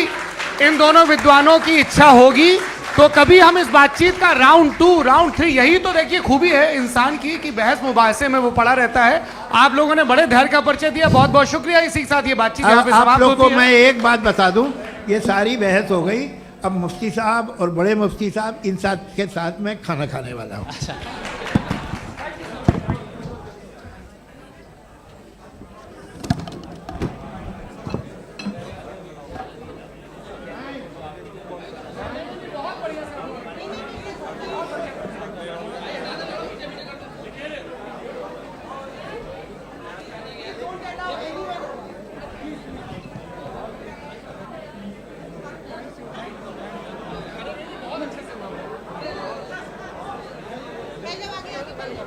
इन दोनों विद्वानों की इच्छा होगी तो कभी हम इस बातचीत का राउंड 2, राउंड 3, यही तो देखिए खूबी है इंसान की कि बहस मुबाहसे में वो पड़ा रहता है। आप लोगों ने बड़े धैर्य का परिचय दिया, बहुत बहुत शुक्रिया। इसी के साथ ये बातचीत यहाँ पे समाप्त होती है। आप लोग को मैं एक बात बता दूं, ये सारी बहस हो गई, अब मुफ्ती साहब और बड़े मुफ्ती साहब इन साथ के साथ मैं खाना खाने वाला हूँ। आप